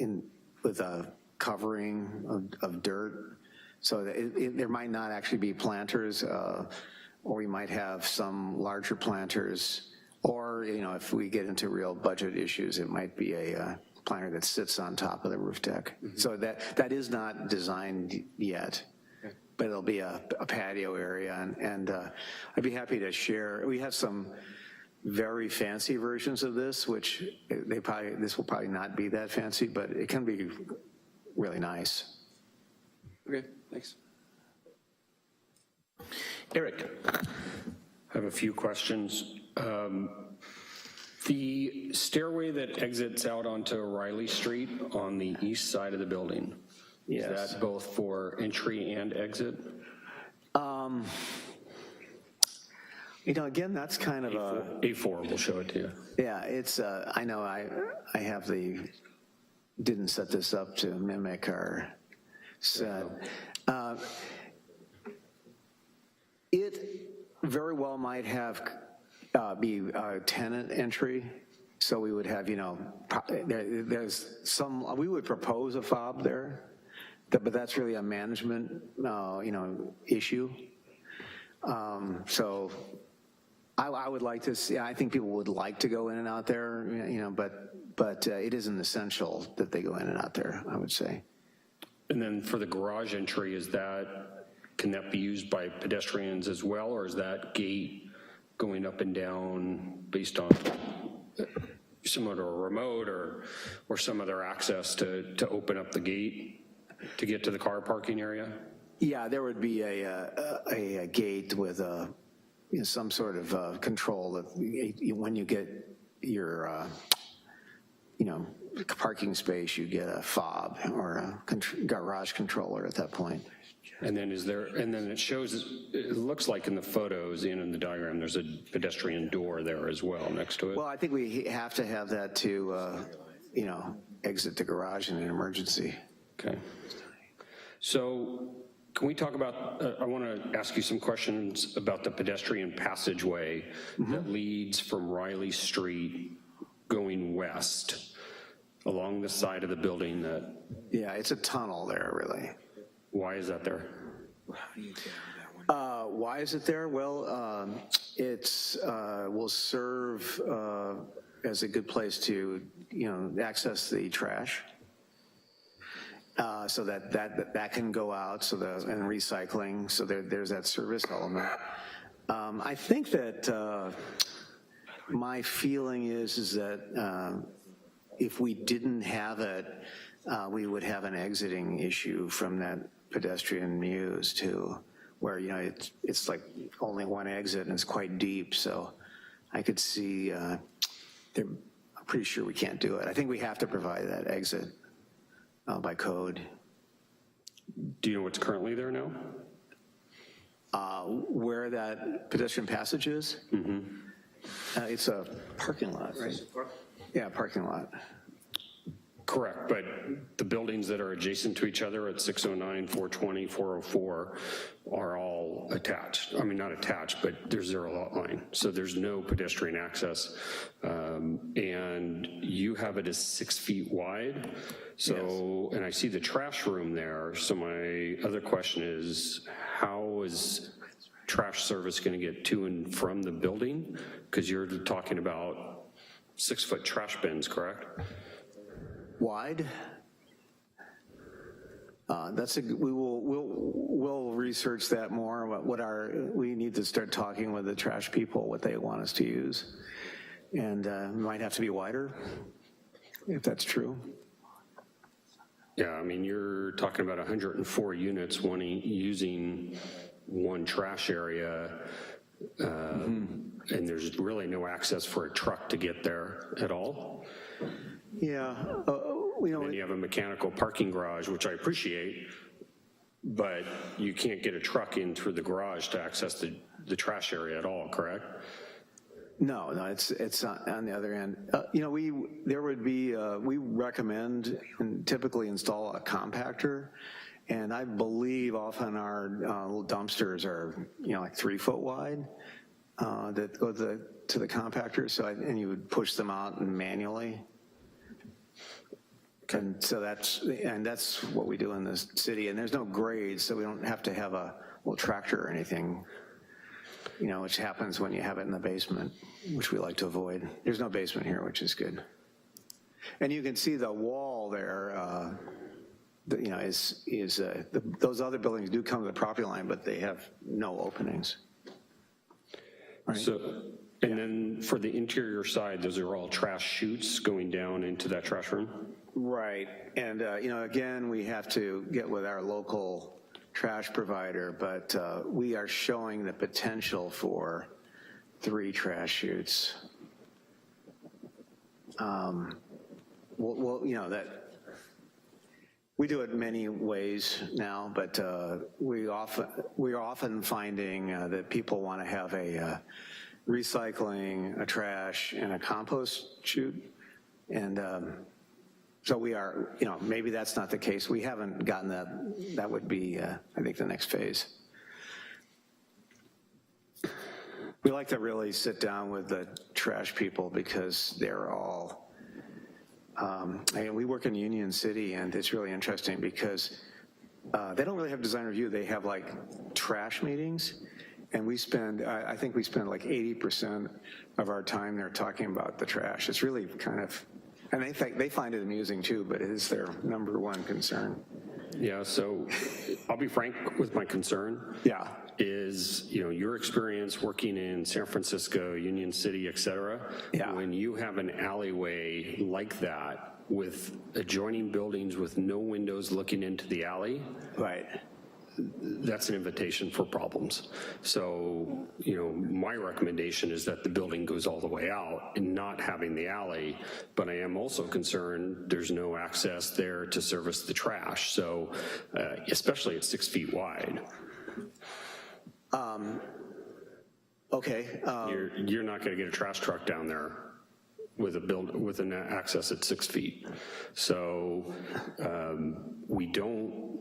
with a covering of dirt. So there might not actually be planters, or we might have some larger planters, or if we get into real budget issues, it might be a planter that sits on top of the roof deck. Mm-hmm. So that is not designed yet, okay. But it'll be a patio area, and I'd be happy to share. We have some very fancy versions of this, which this will probably not be that fancy, but it can be really nice. Okay, thanks. Eric. I have a few questions. The stairway that exits out onto Riley Street on the east side of the building, yes. Is that both for entry and exit? You know, again, that's kind of a, A4 will show it to you. yeah, it's, I know I have didn't set this up to mimic our set. It very well might have, be tenant entry. So we would have, you know, there's some, we would propose a fob there, but that's really a management, you know, issue. So I would like to see, I think people would like to go in and out there, you know, but it isn't essential that they go in and out there, I would say. And then for the garage entry, can that be used by pedestrians as well, or is that gate going up and down based on similar to a remote or some other access to open up the gate to get to the car parking area? Yeah, there would be a gate with you know, some sort of control that when you get your you know, parking space, you get a fob or a garage controller at that point. And then it shows, it looks like in the photos and in the diagram, there's a pedestrian door there as well next to it. Well, I think we have to have that to, you know, exit the garage in an emergency. Okay. So can we talk about, I want to ask you some questions about the pedestrian passageway that leads from Riley Street going west along the side of the building that. Yeah, it's a tunnel there, really. Why is that there? Why is it there? Well, it's will serve as a good place to, you know, access the trash. So that can go out, and recycling, so there's that service element. I think that my feeling is that if we didn't have it, we would have an exiting issue from that pedestrian mews too, where, you know, it's like only one exit and it's quite deep, so I could see, I'm pretty sure we can't do it. I think we have to provide that exit by code. Do you know what's currently there now? Where that pedestrian passage is? Mm-hmm. It's a parking lot, right? Yeah, parking lot. Correct, but the buildings that are adjacent to each other at 609, 420, 404 are all attached. I mean, not attached, but there's zero lot line. So there's no pedestrian access. And you have it as 6 feet wide. So, yes. And I see the trash room there. So my other question is, how is trash service going to get to and from the building? Because you're talking about 6-foot trash bins, correct? Wide? We'll research that more. We need to start talking with the trash people, what they want us to use. And it might have to be wider, if that's true. Yeah, I mean, you're talking about 104 units using one trash area, and there's really no access for a truck to get there at all. Yeah, and you have a mechanical parking garage, which I appreciate, but you can't get a truck in through the garage to access the trash area at all, correct? No, it's on the other end. You know, we recommend and typically install a compactor, and I believe often our little dumpsters are, you know, like 3 foot wide that go to the compactor. So and you would push them out manually. And so that's what we do in this city. And there's no grades, so we don't have to have a little tractor or anything, you know, which happens when you have it in the basement, which we like to avoid. There's no basement here, which is good. And you can see the wall there, you know, those other buildings do come to the property line, but they have no openings. Right. So, and then for the interior side, those are all trash chutes going down into that trash room? Right, and you know, again, we have to get with our local trash provider, but we are showing the potential for 3 trash chutes. Well, you know, that We do it many ways now, but we're often finding that people want to have a recycling, a trash, and a compost chute. And so we are, maybe that's not the case. We haven't gotten that. That would be, I think, the next phase. We like to really sit down with the trash people because they're all, we work in Union City, and it's really interesting because they don't really have design review. They have like trash meetings, and we spend, I think we spend like 80% of our time there talking about the trash. It's really kind of, and they find it amusing too, but it is their number one concern. Yeah, so I'll be frank with my concern. Yeah. Is, your experience working in San Francisco, Union City, et cetera, yeah. When you have an alleyway like that with adjoining buildings with no windows looking into the alley, right, that's an invitation for problems. So, my recommendation is that the building goes all the way out and not having the alley, but I am also concerned there's no access there to service the trash, so especially at 6 feet wide. Okay. You're not going to get a trash truck down there with an access at 6 feet. So we don't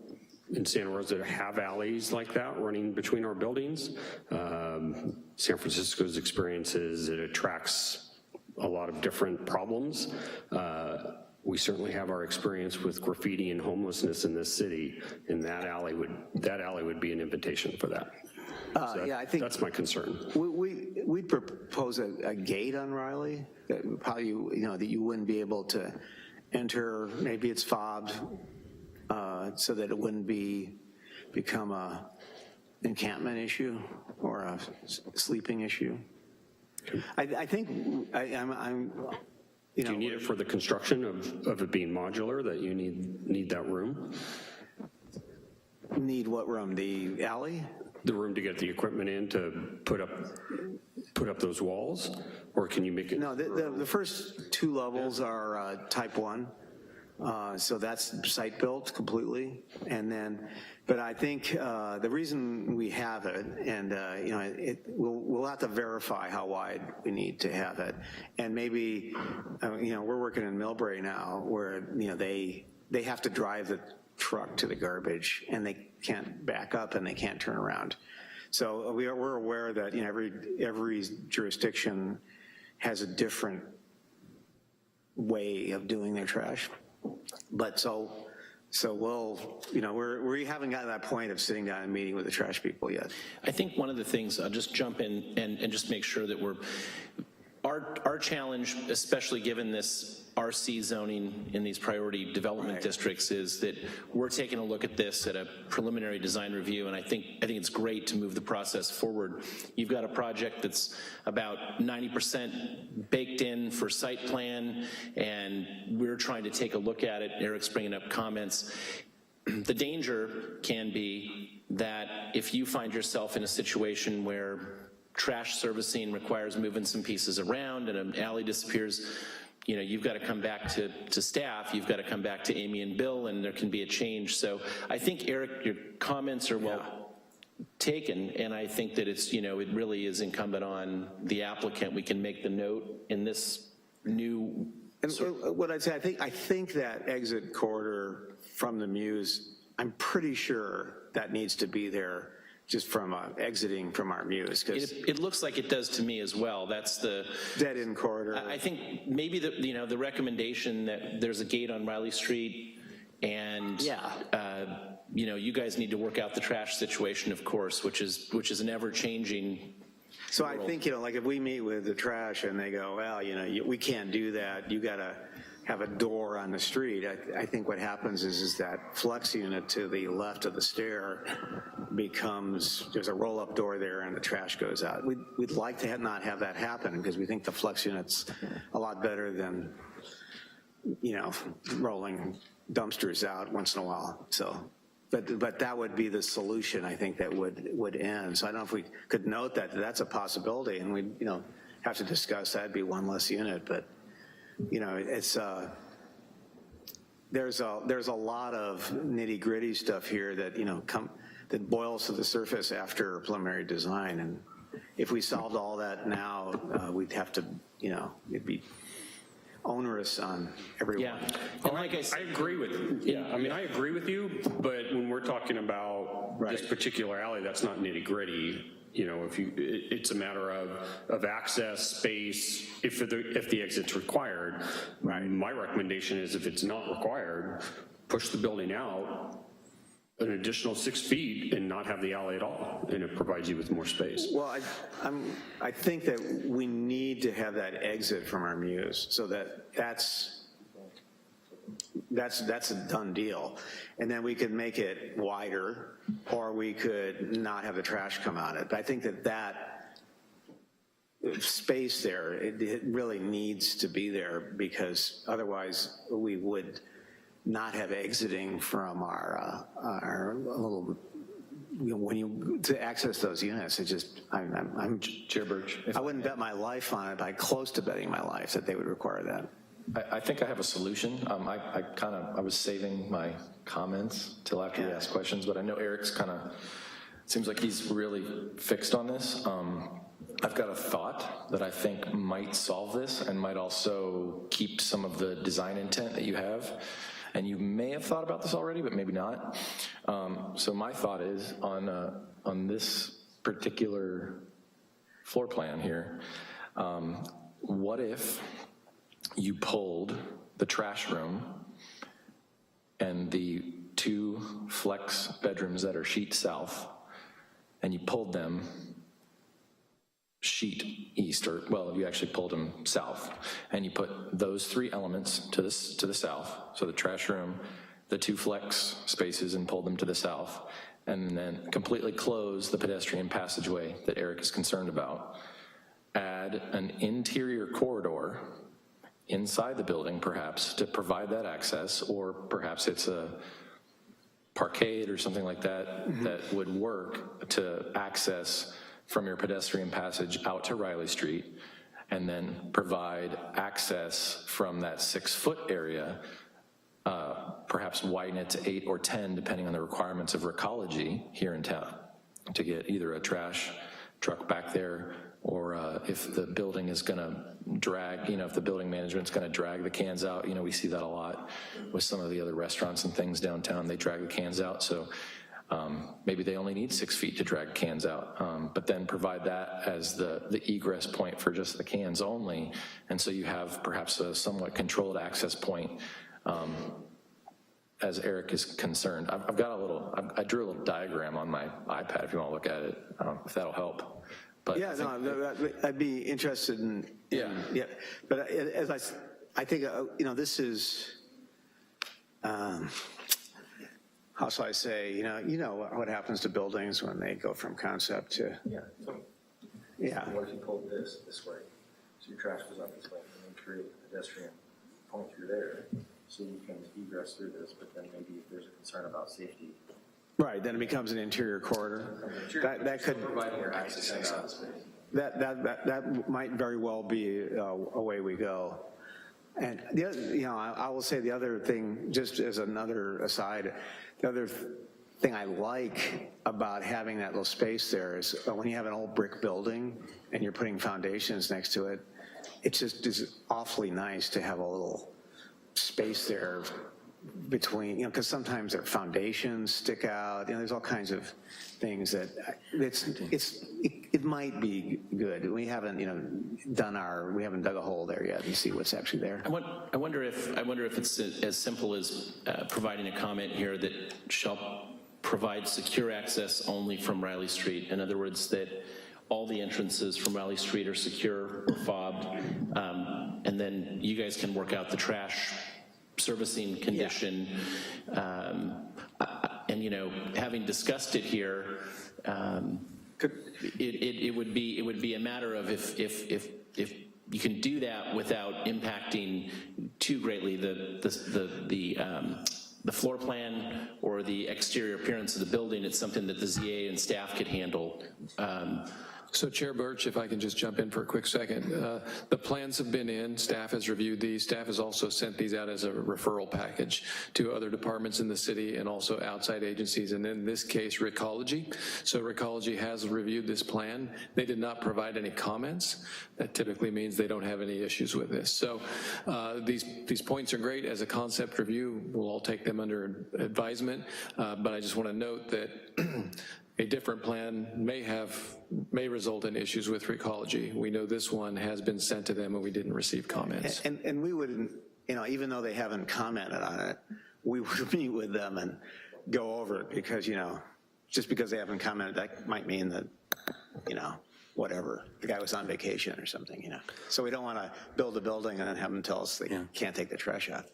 in Santa Rosa have alleys like that running between our buildings. San Francisco's experience is it attracts a lot of different problems. We certainly have our experience with graffiti and homelessness in this city, and that alley would be an invitation for that. So yeah, I think that's my concern. We'd propose a gate on Riley that probably that you wouldn't be able to enter. Maybe it's fobbed so that it wouldn't become a encampment issue or a sleeping issue. I think I'm. Do you need it for the construction of it being modular? That you need that room? Need what room? The alley? The room to get the equipment in to put up those walls, or can you make it? No, the first 2 levels are type 1, so that's site built completely, and then. But I think the reason we have it, and we'll have to verify how wide we need to have it, and maybe we're working in Millbrae now, where they have to drive the truck to the garbage, and they can't back up and they can't turn around. So we're aware that every jurisdiction has a different way of doing their trash, but so we'll, we haven't gotten to that point of sitting down and meeting with the trash people yet. I think one of the things, I'll just jump in and just make sure that our challenge, especially given this RC zoning in these priority development districts, is that we're taking a look at this at a preliminary design review, and I think it's great to move the process forward. You've got a project that's about 90% baked in for site plan, and we're trying to take a look at it. Eric's bringing up comments. The danger can be that if you find yourself in a situation where trash servicing requires moving some pieces around and an alley disappears, you've got to come back to staff, you've got to come back to Amy and Bill, and there can be a change. So I think, Eric, your comments are well taken, and I think that it's, it really is incumbent on the applicant. We can make the note in this new. And what I'd say, I think that exit corridor from the Muse, I'm pretty sure that needs to be there just from exiting from our Muse. It looks like it does to me as well. That's the dead end corridor. I think maybe the recommendation that there's a gate on Riley Street, and you guys need to work out the trash situation, of course, which is an ever-changing. So world. I think like if we meet with the trash and they go, well, we can't do that. You got to have a door on the street. I think what happens is that flex unit to the left of the stair there's a roll-up door there and the trash goes out. We'd like to not have that happen because we think the flex unit's a lot better than, rolling dumpsters out once in a while. So, but that would be the solution, I think, that would end. So I don't know if we could note that's a possibility, and we'd, have to discuss that'd be one less unit, but it's there's a lot of nitty-gritty stuff here that, that boils to the surface after preliminary design. And if we solved all that now, we'd have to, it'd be onerous on everyone. Yeah, and like I said, I agree with you. Yeah, I mean, I agree with you, but when we're talking about this particular alley, that's not nitty gritty. It's a matter of access, space, if the exit's required. Right. My recommendation is if it's not required, push the building out an additional 6 feet and not have the alley at all, and it provides you with more space. Well, I think that we need to have that exit from our muse, so that's a done deal. And then we could make it wider, or we could not have the trash come out of it. But I think that space there, it really needs to be there, because otherwise we would not have exiting from our little, to access those units. It just, I'm Chair Birch. I wouldn't bet my life on it, but I'm close to betting my life that they would require that. I think I have a solution. I was saving my comments till after we ask questions, but I know Eric's seems like he's really fixed on this. I've got a thought that I think might solve this and might also keep some of the design intent that you have. And you may have thought about this already, but maybe not. So my thought is on this particular floor plan here, what if you pulled the trash room and the 2 flex bedrooms that are sheet south, and you pulled them sheet east, or, well, you actually pulled them south, and you put those 3 elements to the south, so the trash room, the 2 flex spaces, and pulled them to the south, and then completely close the pedestrian passageway that Eric is concerned about. Add an interior corridor inside the building, perhaps, to provide that access, or perhaps it's a parkade or something like that that would work to access from your pedestrian passage out to Riley Street, and then provide access from that 6-foot area, perhaps widen it to 8 or 10, depending on the requirements of recology here in town, to get either a trash truck back there, or if the building is gonna drag, if the building management's gonna drag the cans out, we see that a lot with some of the other restaurants and things downtown, they drag the cans out, so maybe they only need 6 feet to drag cans out, but then provide that as the egress point for just the cans only, and so you have perhaps a somewhat controlled access point, as Eric is concerned. I've got I drew a little diagram on my iPad if you want to look at it, if that'll help. But yeah, I'd be interested in, but as I think, this is, how shall I say, you know what happens to buildings when they go from concept to, What if you pulled this way, so your trash goes up this way, and then create a pedestrian point through there, so you can egress through this, but then maybe if there's a concern about safety. Right, then it becomes an interior corridor. That could provide more access inside the space. That might very well be a way we go. And the other, I will say the other thing, just as another aside, the other thing I like about having that little space there is when you have an old brick building and you're putting foundations next to it, it just is awfully nice to have a little space there between, because sometimes their foundations stick out, there's all kinds of things that it might be good. We haven't, we haven't dug a hole there yet and see what's actually there. I wonder if it's as simple as providing a comment here that shall provide secure access only from Riley Street. In other words, that all the entrances from Riley Street are secure or fobbed, and then you guys can work out the trash servicing condition. And having discussed it here, it would be a matter of if you can do that without impacting too greatly the floor plan or the exterior appearance of the building. It's something that the ZA and staff could handle. So Chair Birch, if I can just jump in for a quick second. The plans have been in, staff has reviewed these. Staff has also sent these out as a referral package to other departments in the city and also outside agencies, and in this case, Recology. So Recology has reviewed this plan. They did not provide any comments. That typically means they don't have any issues with this. So these points are great as a concept review. We'll all take them under advisement, but I just want to note that a different plan may result in issues with Recology. We know this one has been sent to them and we didn't receive comments. And we would, even though they haven't commented on it, we would meet with them and go over it because, just because they haven't commented, that might mean that, whatever, the guy was on vacation or something, So we don't want to build a building and then have them tell us they can't take the trash out.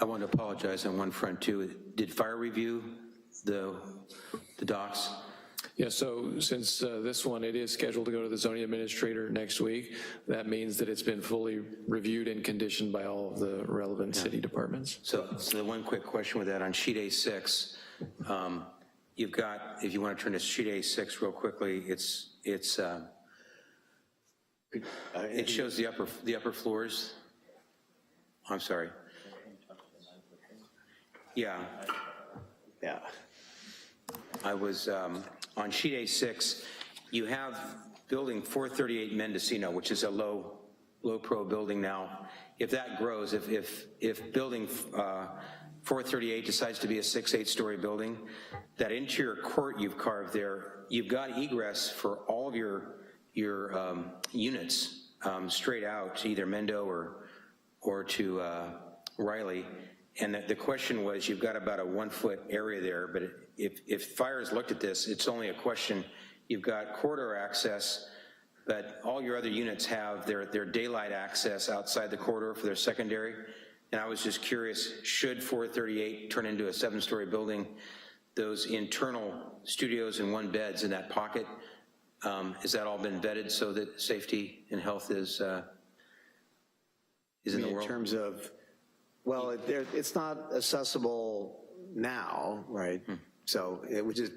I want to apologize on one front too. Did fire review the docks? Yeah, so since this one, it is scheduled to go to the zoning administrator next week. That means that it's been fully reviewed and conditioned by all of the relevant city departments. So the one quick question with that on sheet A6, you've got, if you want to turn to sheet A6 real quickly, it shows the upper floors. I'm sorry. Yeah. I was, on sheet A6, you have building 438 Mendocino, which is a low pro building now. If that grows, if building 438 decides to be a 6-8 story building, that interior court you've carved there, you've got egress for all of your units straight out to either Mendo or to Riley. And the question was, you've got about a 1 foot area there, but if fires looked at this, it's only a question. You've got corridor access, but all your other units have their daylight access outside the corridor for their secondary. And I was just curious, should 438 turn into a 7-story building, those internal studios and 1 beds in that pocket, has that all been vetted so that safety and health is in the world? In terms of, well, it's not accessible now, right? So it would just,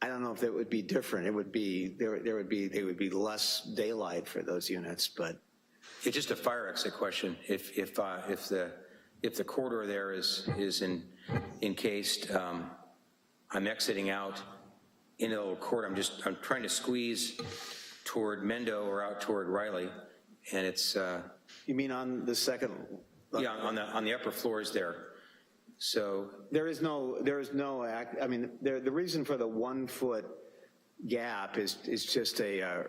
I don't know if it would be different. It would be, there would be less daylight for those units, but. It's just a fire exit question. If the corridor there is encased, I'm exiting out into the little corridor. I'm trying to squeeze toward Mendo or out toward Riley, and it's. You mean on the second? Yeah, on the upper floors there. So there is no, I mean, the reason for the 1 foot gap is just a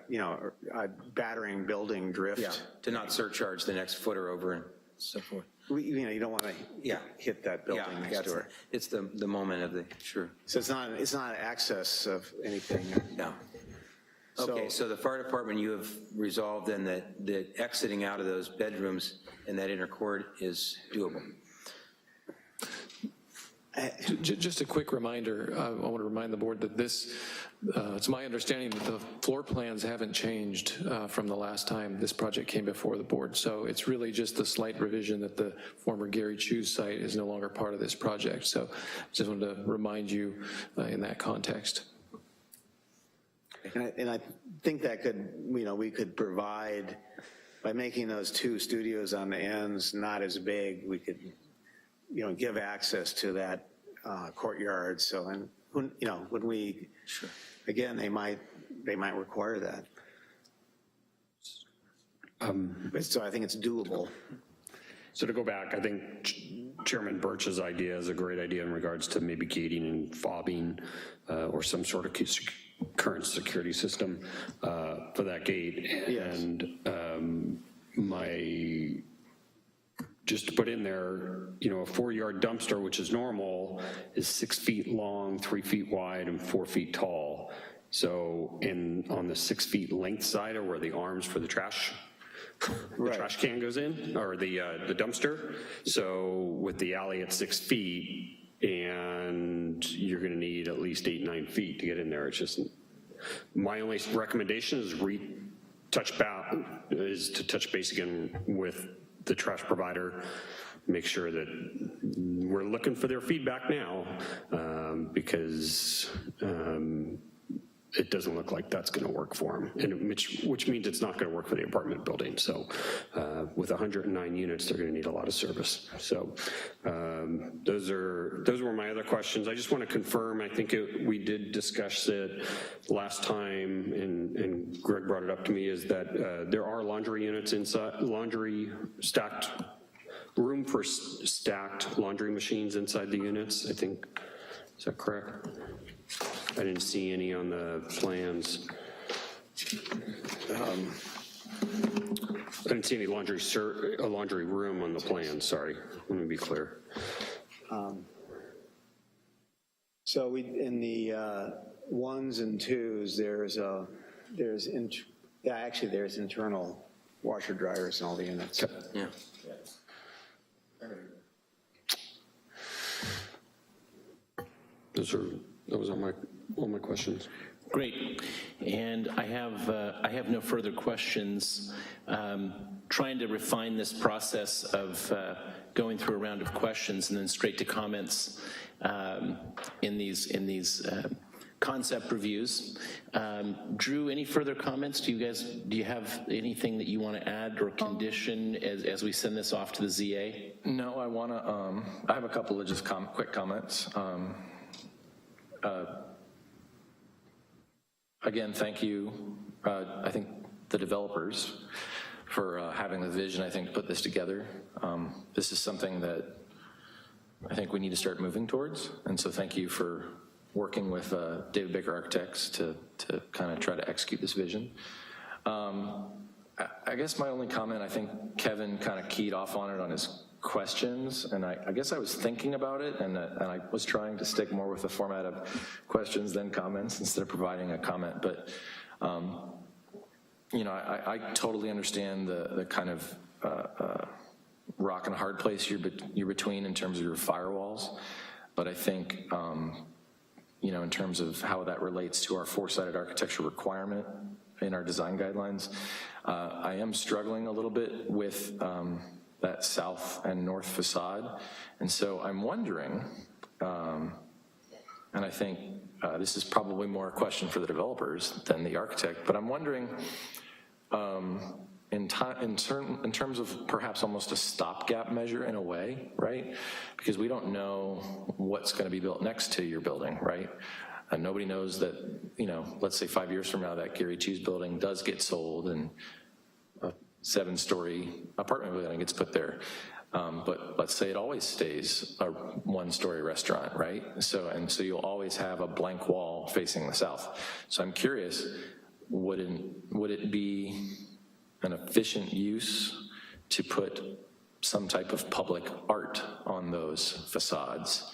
battering building drift. Yeah, to not surcharge the next footer over and so forth. You don't want to hit that building next door. It's the moment of the, sure. So it's not access of anything. No. Okay, so the fire department, you have resolved then that exiting out of those bedrooms and that inner court is doable. Just a quick reminder, I want to remind the board that it's my understanding that the floor plans haven't changed from the last time this project came before the board. So it's really just a slight revision that the former Gary Chu's site is no longer part of this project. So just wanted to remind you in that context. And I think that could, we could provide, by making those 2 studios on the ends not as big, we could, give access to that courtyard. So, and when we, sure. Again, they might require that. So I think it's doable. So to go back, I think Chairman Birch's idea is a great idea in regards to maybe gating and fobbing or some sort of current security system for that gate. Yes. And just to put in there, a 4-yard dumpster, which is normal, is 6 feet long, 3 feet wide, and 4 feet tall. So on the 6 feet length side are where the arms for the trash, the trash can goes in, or the dumpster. So with the alley at 6 feet, and you're gonna need at least 8-9 feet to get in there. It's just, my only recommendation is to touch base again with the trash provider, make sure that we're looking for their feedback now, because it doesn't look like that's going to work for them, and which means it's not going to work for the apartment building. So with 109 units, they're going to need a lot of service. So those were my other questions. I just want to confirm, I think we did discuss it last time, and Greg brought it up to me, is that there are laundry units inside, room for stacked laundry machines inside the units, I think. Is that correct? I didn't see any on the plans. I didn't see any laundry room on the plan, sorry. Let me be clear. So in the ones and twos, there's internal washer dryers in all the units. Yeah. Those are all my questions. Great, and I have no further questions. Trying to refine this process of going through a round of questions and then straight to comments in these concept reviews. Drew, any further comments? Do you have anything that you want to add or condition as we send this off to the ZA? No, I have a couple of just quick comments. Again, thank you, I think, the developers for having the vision, I think, to put this together. This is something that I think we need to start moving towards, and so thank you for working with David Baker Architects to kind of try to execute this vision. I guess my only comment, I think Kevin kind of keyed off on it on his questions, and I guess I was thinking about it, and I was trying to stick more with the format of questions than comments instead of providing a comment, but you know, I totally understand the kind of rock and a hard place you're between in terms of your firewalls, but I think you know, in terms of how that relates to our four-sided architecture requirement in our design guidelines, I am struggling a little bit with that south and north facade. And so I'm wondering, and I think this is probably more a question for the developers than the architect, but I'm wondering in terms of perhaps almost a stopgap measure in a way, right? Because we don't know what's going to be built next to your building, right? And nobody knows that, you know, let's say 5 years from now that Gary Chu's building does get sold and a 7-story apartment building gets put there. But let's say it always stays a 1-story restaurant, right? So you'll always have a blank wall facing the south. So I'm curious, would it be an efficient use to put some type of public art on those facades?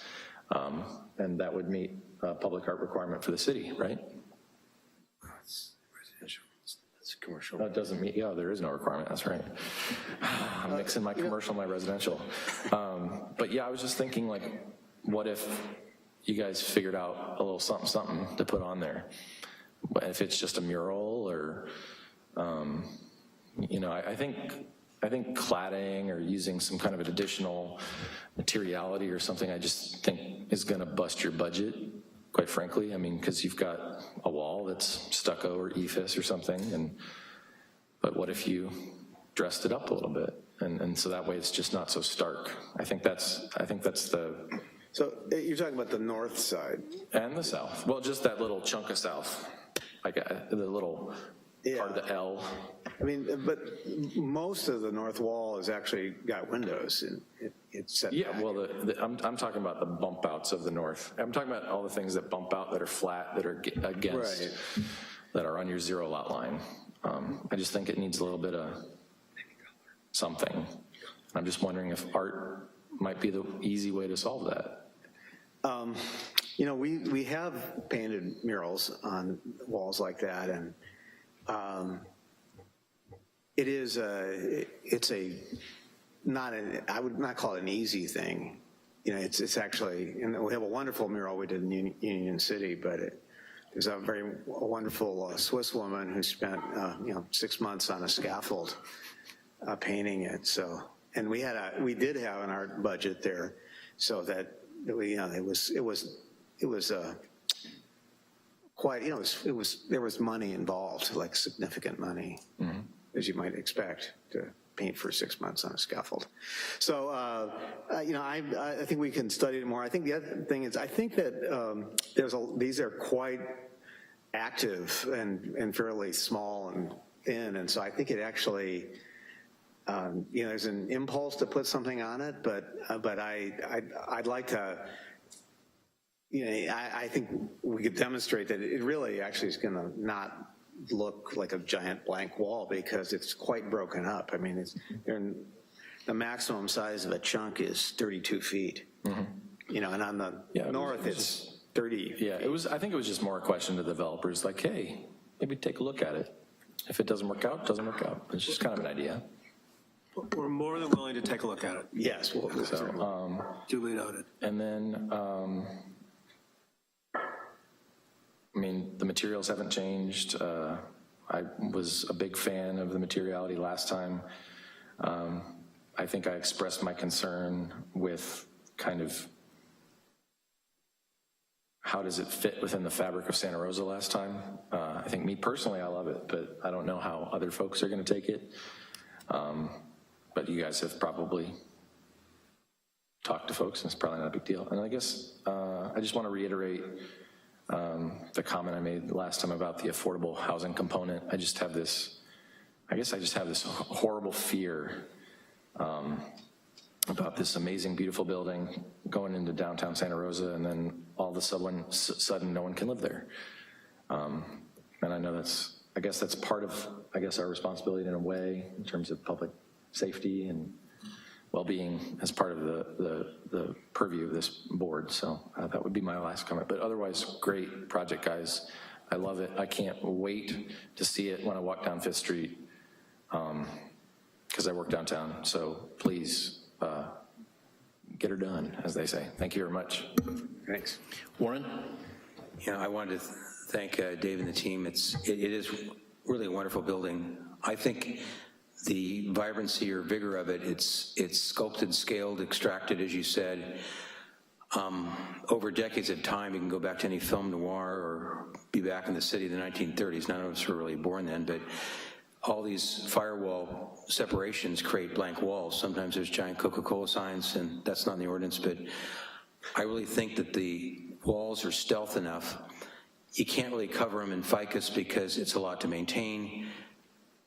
And that would meet a public art requirement for the city, right? It's commercial. That doesn't meet, yeah, there is no requirement, that's right. I'm mixing my commercial and my residential. But yeah, I was just thinking, like, what if you guys figured out a little something to put on there? If it's just a mural or, you know, I think cladding or using some kind of an additional materiality or something, I just think is gonna bust your budget, quite frankly. I mean, because you've got a wall that's stucco or ephes or something, but what if you dressed it up a little bit? And so that way it's just not so stark. I think that's the... So you're talking about the north side? And the south. Well, just that little chunk of south, like the little part of the L. I mean, but most of the north wall has actually got windows. It's set Yeah, back. well, I'm talking about the bump outs of the north. I'm talking about all the things that bump out that are flat, that are against, Right. that are on your 0 lot line. I just think it needs a little bit of something. I'm just wondering if art might be the easy way to solve that. You know, we have painted murals on walls like that, and I would not call it an easy thing. You know, it's actually, and we have a wonderful mural we did in Union City, but there's a wonderful Swiss woman who spent 6 months on a scaffold painting it. So, and we did have an art budget there, so that it was quite, you know, there was money involved, like significant money, as you might expect, to paint for 6 months on a scaffold. So, you know, I think we can study it more. I think the other thing is, I think that these are quite active and fairly small and thin, and so I think it actually, you know, there's an impulse to put something on it, but I'd like to, you know, I think we could demonstrate that it really actually is going to not look like a giant blank wall because it's quite broken up. I mean, the maximum size of a chunk is 32 feet, you know, and on the north it's 30. Yeah, I think it was just more a question to the developers, like, hey, maybe take a look at it. If it doesn't work out, it doesn't work out. It's just kind of an idea. We're more than willing to take a look at it. Yes. Duly noted. And then, I mean, the materials haven't changed. I was a big fan of the materiality last time. I think I expressed my concern with kind of how does it fit within the fabric of Santa Rosa last time. I think me personally, I love it, but I don't know how other folks are going to take it. But you guys have probably talked to folks, and it's probably not a big deal. And I guess I just want to reiterate the comment I made last time about the affordable housing component. I just have this, I guess I just have this horrible fear about this amazing, beautiful building going into downtown Santa Rosa, and then all of a sudden no one can live there. And I know I guess that's part of, our responsibility in a way, in terms of public safety and well-being as part of the purview of this board. So that would be my last comment. But otherwise, great project, guys. I love it. I can't wait to see it when I walk down 5th Street, because I work downtown. So please get her done, as they say. Thank you very much. Thanks. Warren? Yeah, I wanted to thank Dave and the team. It is really a wonderful building. I think the vibrancy or vigor of it, it's sculpted, scaled, extracted, as you said. Over decades of time, you can go back to any film noir or be back in the city of the 1930s. None of us were really born then, but all these firewall separations create blank walls. Sometimes there's giant Coca-Cola signs, and that's not in the ordinance, but I really think that the walls are stealth enough. You can't really cover them in ficus because it's a lot to maintain.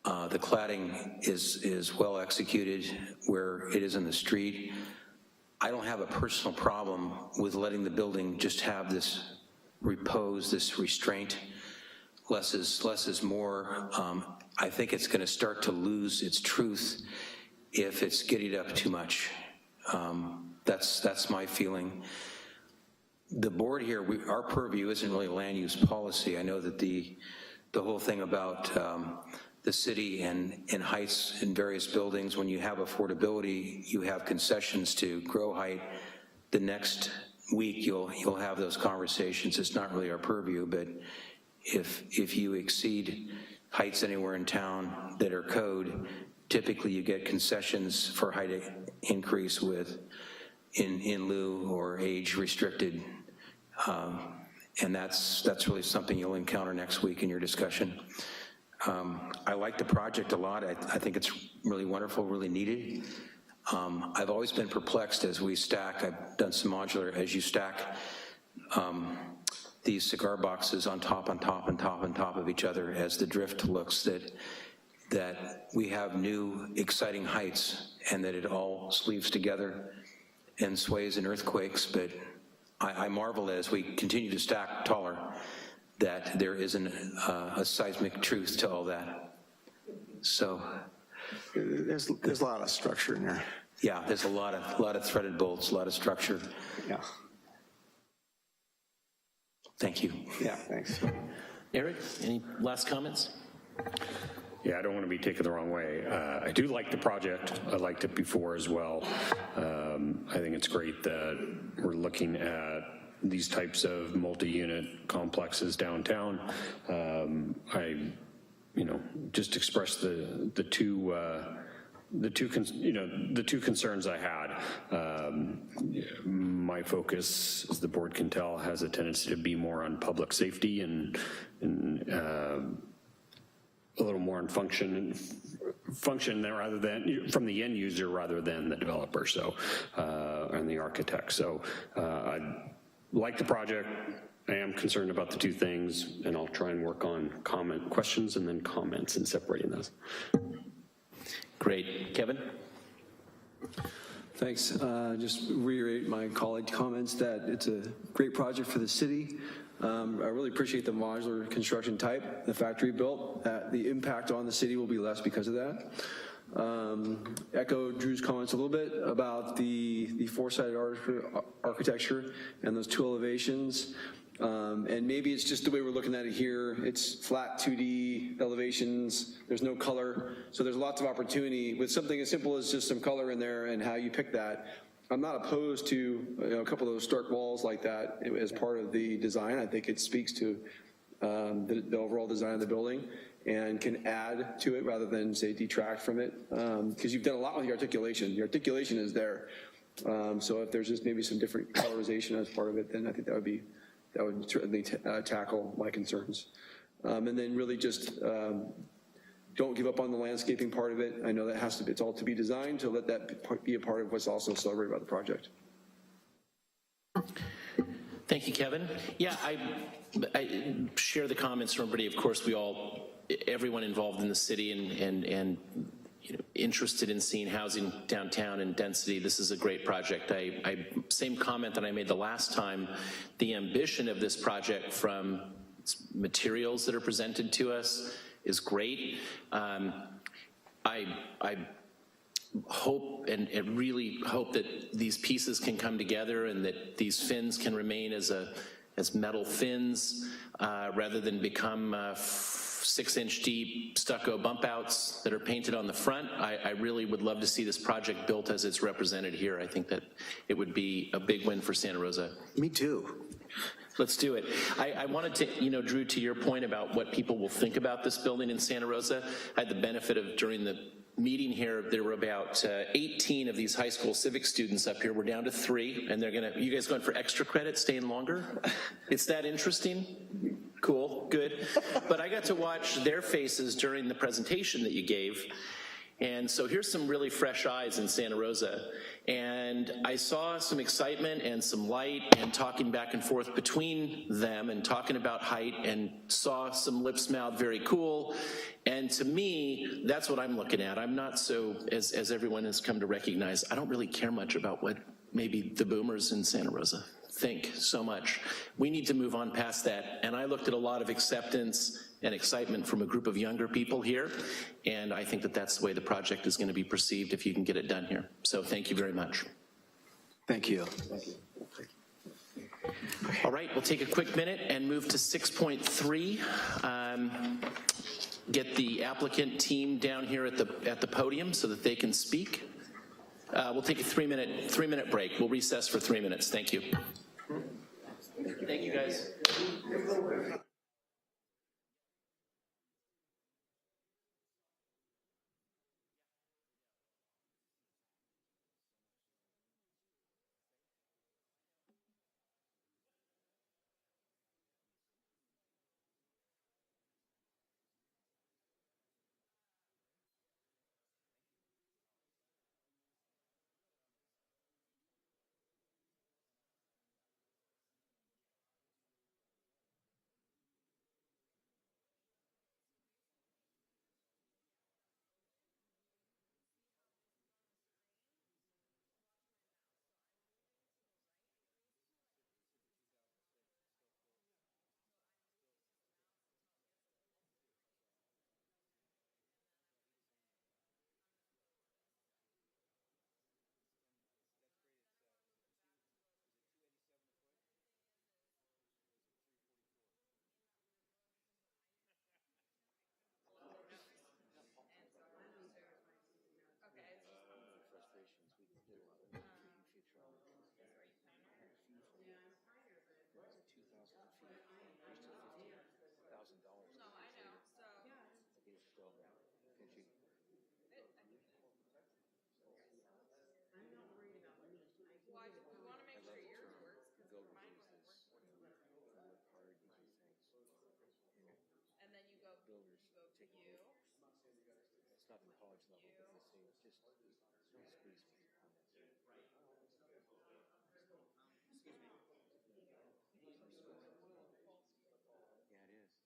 The cladding is well executed where it is in the street. I don't have a personal problem with letting the building just have this repose, this restraint. Less is more. I think it's going to start to lose its truth if it's giddied up too much. That's my feeling. The board here, our purview isn't really land use policy. I know that the whole thing about the city and heights in various buildings, when you have affordability, you have concessions to grow height. The next week you'll have those conversations. It's not really our purview, but if you exceed heights anywhere in town that are code, typically you get concessions for height increase with in lieu or age restricted. And that's really something you'll encounter next week in your discussion. I like the project a lot. I think it's really wonderful, really needed. I've always been perplexed as we stack. I've done some modular, as you stack these cigar boxes on top of each other, as the drift looks, that we have new exciting heights and that it all sleeves together and sways in earthquakes. But I marvel as we continue to stack taller that there isn't a seismic truth to all that. So there's a lot of structure in there. Yeah, there's a lot of threaded bolts, a lot of structure. Yeah. Thank you. Yeah, thanks. Eric, any last comments? Yeah, I don't want to be taken the wrong way. I do like the project. I liked it before as well. I think it's great that we're looking at these types of multi-unit complexes downtown. I, just express the two the two concerns I had, my focus, as the board can tell, has a tendency to be more on public safety and a little more on function rather than from the end user rather than the developer, so and the architect. So I like the project. I am concerned about the two things, and I'll try and work on questions and then comments and separating those. Great. Kevin? Thanks. Just reiterate my colleague comments that it's a great project for the city. I really appreciate the modular construction type, the factory built. The impact on the city will be less because of that. Echo Drew's comments a little bit about the four-sided architecture and those two elevations. And maybe it's just the way we're looking at it here. It's flat 2D elevations. There's no color. So there's lots of opportunity with something as simple as just some color in there and how you pick that. I'm not opposed to a couple of those stark walls like that as part of the design. I think it speaks to the overall design of the building and can add to it rather than, say, detract from it. Because you've done a lot with the articulation. The articulation is there. So if there's just maybe some different colorization as part of it, then I think that would certainly tackle my concerns. And then really just don't give up on the landscaping part of it. I know that it's all to be designed, to let that be a part of what's also celebrated about the project. Thank you, Kevin. Yeah, I share the comments from everybody. Of course, everyone involved in the city and interested in seeing housing downtown and density. This is a great project. Same comment that I made the last time. The ambition of this project from materials that are presented to us is great. I hope and really hope that these pieces can come together and that these fins can remain as metal fins rather than become 6-inch deep stucco bump outs that are painted on the front. I really would love to see this project built as it's represented here. I think that it would be a big win for Santa Rosa. Me too. Let's do it. I wanted to, Drew, to your point about what people will think about this building in Santa Rosa, I had the benefit of, during the meeting here, there were about 18 of these high school civic students up here. We're down to 3, and you guys going for extra credit, staying longer? It's that interesting? Cool, good. But I got to watch their faces during the presentation that you gave. And so here's some really fresh eyes in Santa Rosa. And I saw some excitement and some light and talking back and forth between them and talking about height, and saw some lips mouthed very cool. And to me, that's what I'm looking at. I'm not so, as everyone has come to recognize, I don't really care much about what maybe the boomers in Santa Rosa think so much. We need to move on past that. And I looked at a lot of acceptance and excitement from a group of younger people here, and I think that that's the way the project is going to be perceived if you can get it done here. So thank you very much. Thank you. All right, we'll take a quick minute and move to 6.3. Get the applicant team down here at the podium so that they can speak. We'll take a 3-minute break. We'll recess for 3 minutes. Thank you. Thank you, guys. Well, we want to make sure yours works, because mine won't work. And then you go to you. It's not in college level, but the same, just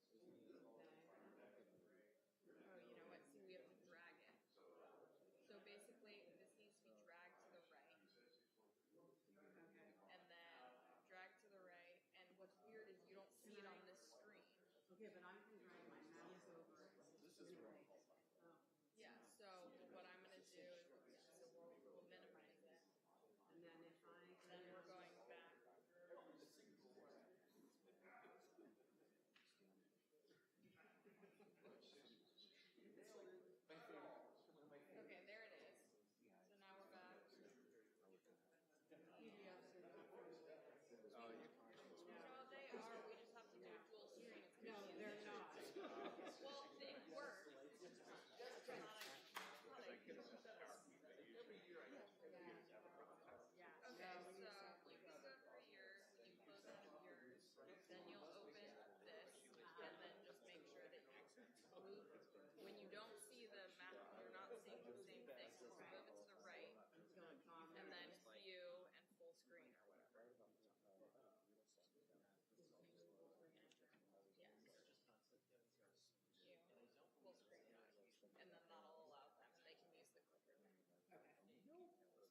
squeeze me on this. Yeah, it is. Oh, you know what? See, we have to drag it. So basically, this needs to be dragged to the right. And then drag to the right. And what's weird is you don't see it on this screen. Okay, but I can drag my mouse over. Yeah, so what I'm going to do is we'll minimize it. And then if I. Then we're going back. Okay, there it is. So now we're back. No, they are. We just have to do dual screen. No, they're not. Well, it works. Yeah. Okay, so you can go through yours, when you close out of yours, then you'll open this, and then just make sure that you move. When you don't see the map, you're not seeing the same thing, so move it to the right, and then view and full screen or whatever. Yes. View, full screen, and then that'll allow them, and they can use the clicker then. Okay.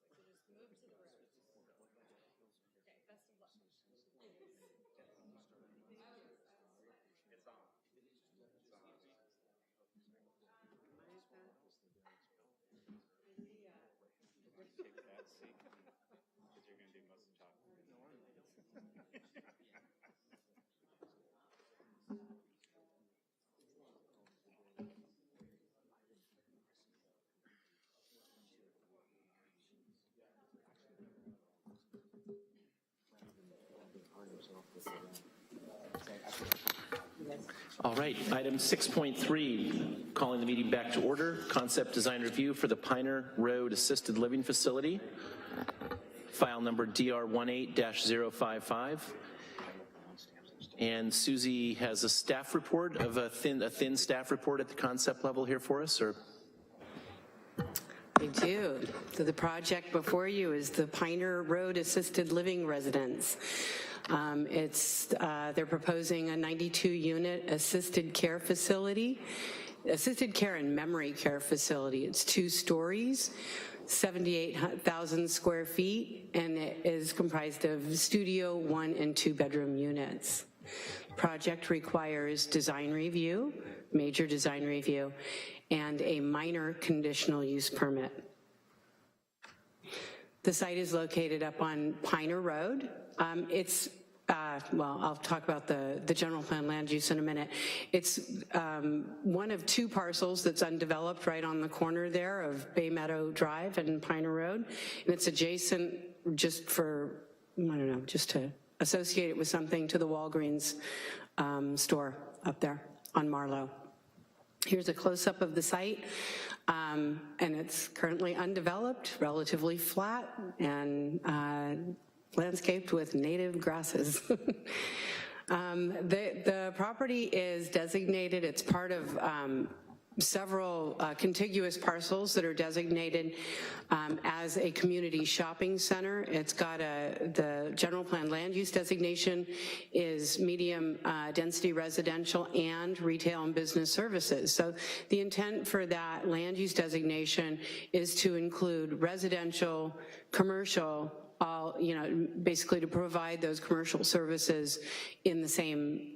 So just move to the right. Okay, best of luck. It's on. Take that seat, because you're going to do most of the talking. All right, item 6.3, calling the meeting back to order, concept design review for the Piner Road Assisted Living Facility, file number DR18-055. And Susie has a staff report of a thin staff report at the concept level here for us, or? I do. So the project before you is the Piner Road Assisted Living Residence. They're proposing a 92-unit assisted care facility, assisted care and memory care facility. It's 2 stories, 78,000 square feet, and it is comprised of studio, 1 and 2 bedroom units. Project requires design review, major design review, and a minor conditional use permit. The site is located up on Piner Road. Well, I'll talk about the general plan land use in a minute. It's one of 2 parcels that's undeveloped right on the corner there of Bay Meadow Drive and Piner Road. And it's adjacent just for, I don't know, just to associate it with something to the Walgreens store up there on Marlowe. Here's a close-up of the site, and it's currently undeveloped, relatively flat, and landscaped with native grasses. The property is designated, it's part of several contiguous parcels that are designated as a community shopping center. It's got the general plan land use designation is medium density residential and retail and business services. So the intent for that land use designation is to include residential, commercial, all, basically to provide those commercial services in the same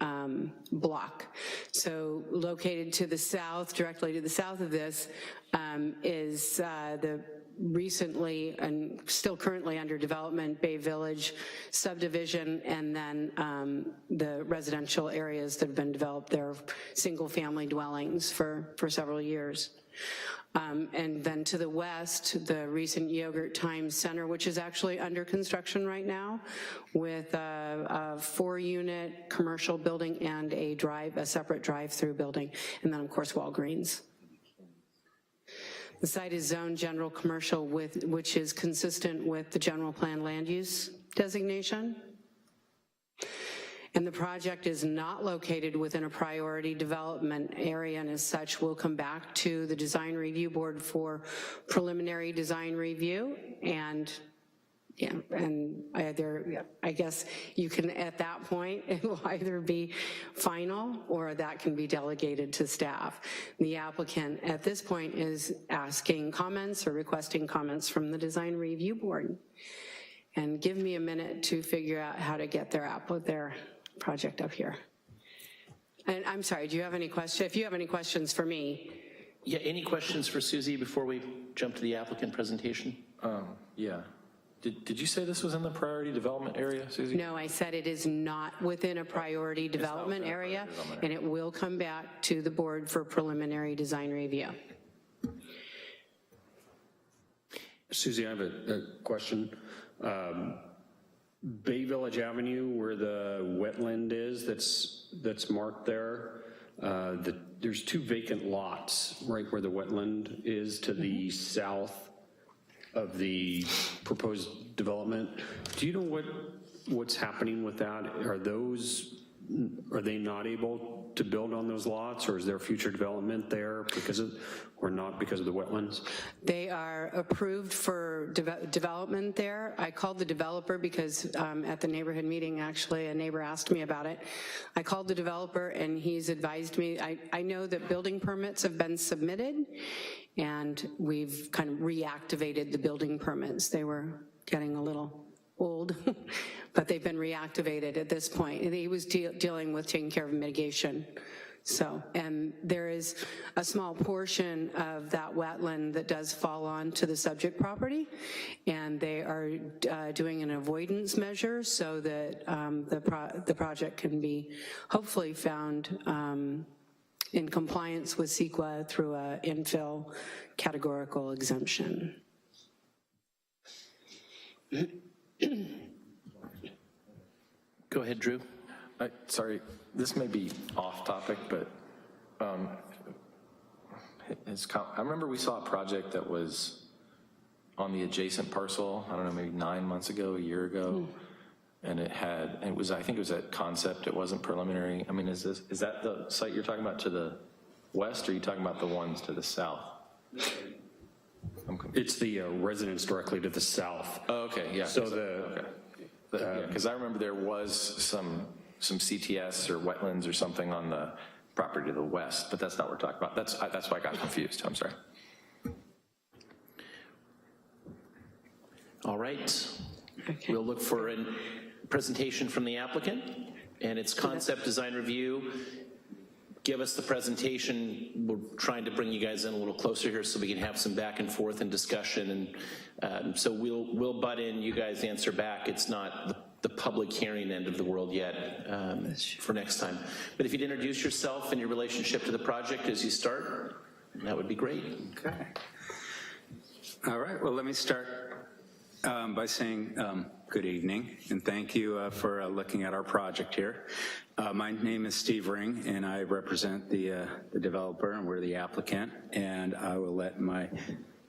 block. So located to the south, directly to the south of this, is the recently and still currently under development Bay Village subdivision, and then the residential areas that have been developed there, single family dwellings for several years. And then to the west, the recent Yogurt Time Center, which is actually under construction right now, with a 4-unit commercial building and a separate drive-through building, and then of course Walgreens. The site is zoned general commercial, which is consistent with the general plan land use designation. And the project is not located within a priority development area, and as such will come back to the Design Review Board for preliminary design review. And yeah, and I guess you can, at that point, it will either be final or that can be delegated to staff. The applicant at this point is asking comments or requesting comments from the Design Review Board. And give me a minute to figure out how to get their project up here. And I'm sorry, do you have any questions? If you have any questions for me. Yeah, any questions for Susie before we jump to the applicant presentation? Yeah. Did you say this was in the priority development area, Susie? No, I said it is not within a priority development area, and it will come back to the board for preliminary design review. Susie, I have a question. Bay Village Avenue, where the wetland is that's marked there, there's 2 vacant lots right where the wetland is to the south of the proposed development. Do you know what's happening with that? Are they not able to build on those lots, or is there future development there or not because of the wetlands? They are approved for development there. I called the developer because at the neighborhood meeting, actually, a neighbor asked me about it. I called the developer and he's advised me. I know that building permits have been submitted and we've kind of reactivated the building permits. They were getting a little old, but they've been reactivated at this point. And he was dealing with taking care of mitigation. So, and there is a small portion of that wetland that does fall onto the subject property, and they are doing an avoidance measure so that the project can be hopefully found in compliance with CEQA through an infill categorical exemption. Go ahead, Drew. Sorry, this may be off topic, but I remember we saw a project that was on the adjacent parcel, I don't know, maybe 9 months ago, a year ago, and I think it was at concept, it wasn't preliminary. I mean, is that the site you're talking about to the west, or are you talking about the ones to the south? It's the residence directly to the south. Oh, okay, yeah. So because I remember there was some CTS or wetlands or something on the property to the west, but that's not what we're talking about. That's why I got confused. I'm sorry. All right. Okay. We'll look for a presentation from the applicant and its concept design review. Give us the presentation. We're trying to bring you guys in a little closer here so we can have some back and forth and discussion. And so we'll butt in, you guys answer back. It's not the public hearing end of the world yet for next time. But if you'd introduce yourself and your relationship to the project as you start, that would be great. Okay. All right, well, let me start by saying good evening, and thank you for looking at our project here. My name is Steve Ring, and I represent the developer, and we're the applicant, and I will let my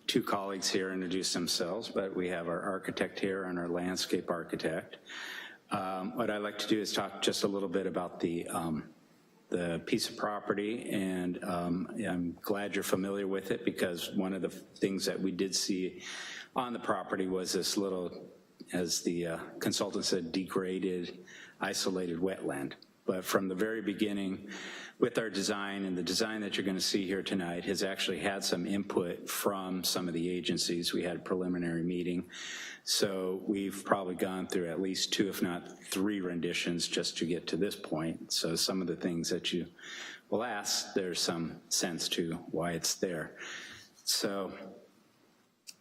2 colleagues here introduce themselves, but we have our architect here and our landscape architect. What I'd like to do is talk just a little bit about the piece of property, and I'm glad you're familiar with it, because one of the things that we did see on the property was this little, as the consultant said, degraded, isolated wetland. But from the very beginning, with our design, and the design that you're going to see here tonight has actually had some input from some of the agencies. We had a preliminary meeting, so we've probably gone through at least 2, if not 3 renditions just to get to this point. So some of the things that you will ask, there's some sense to why it's there. So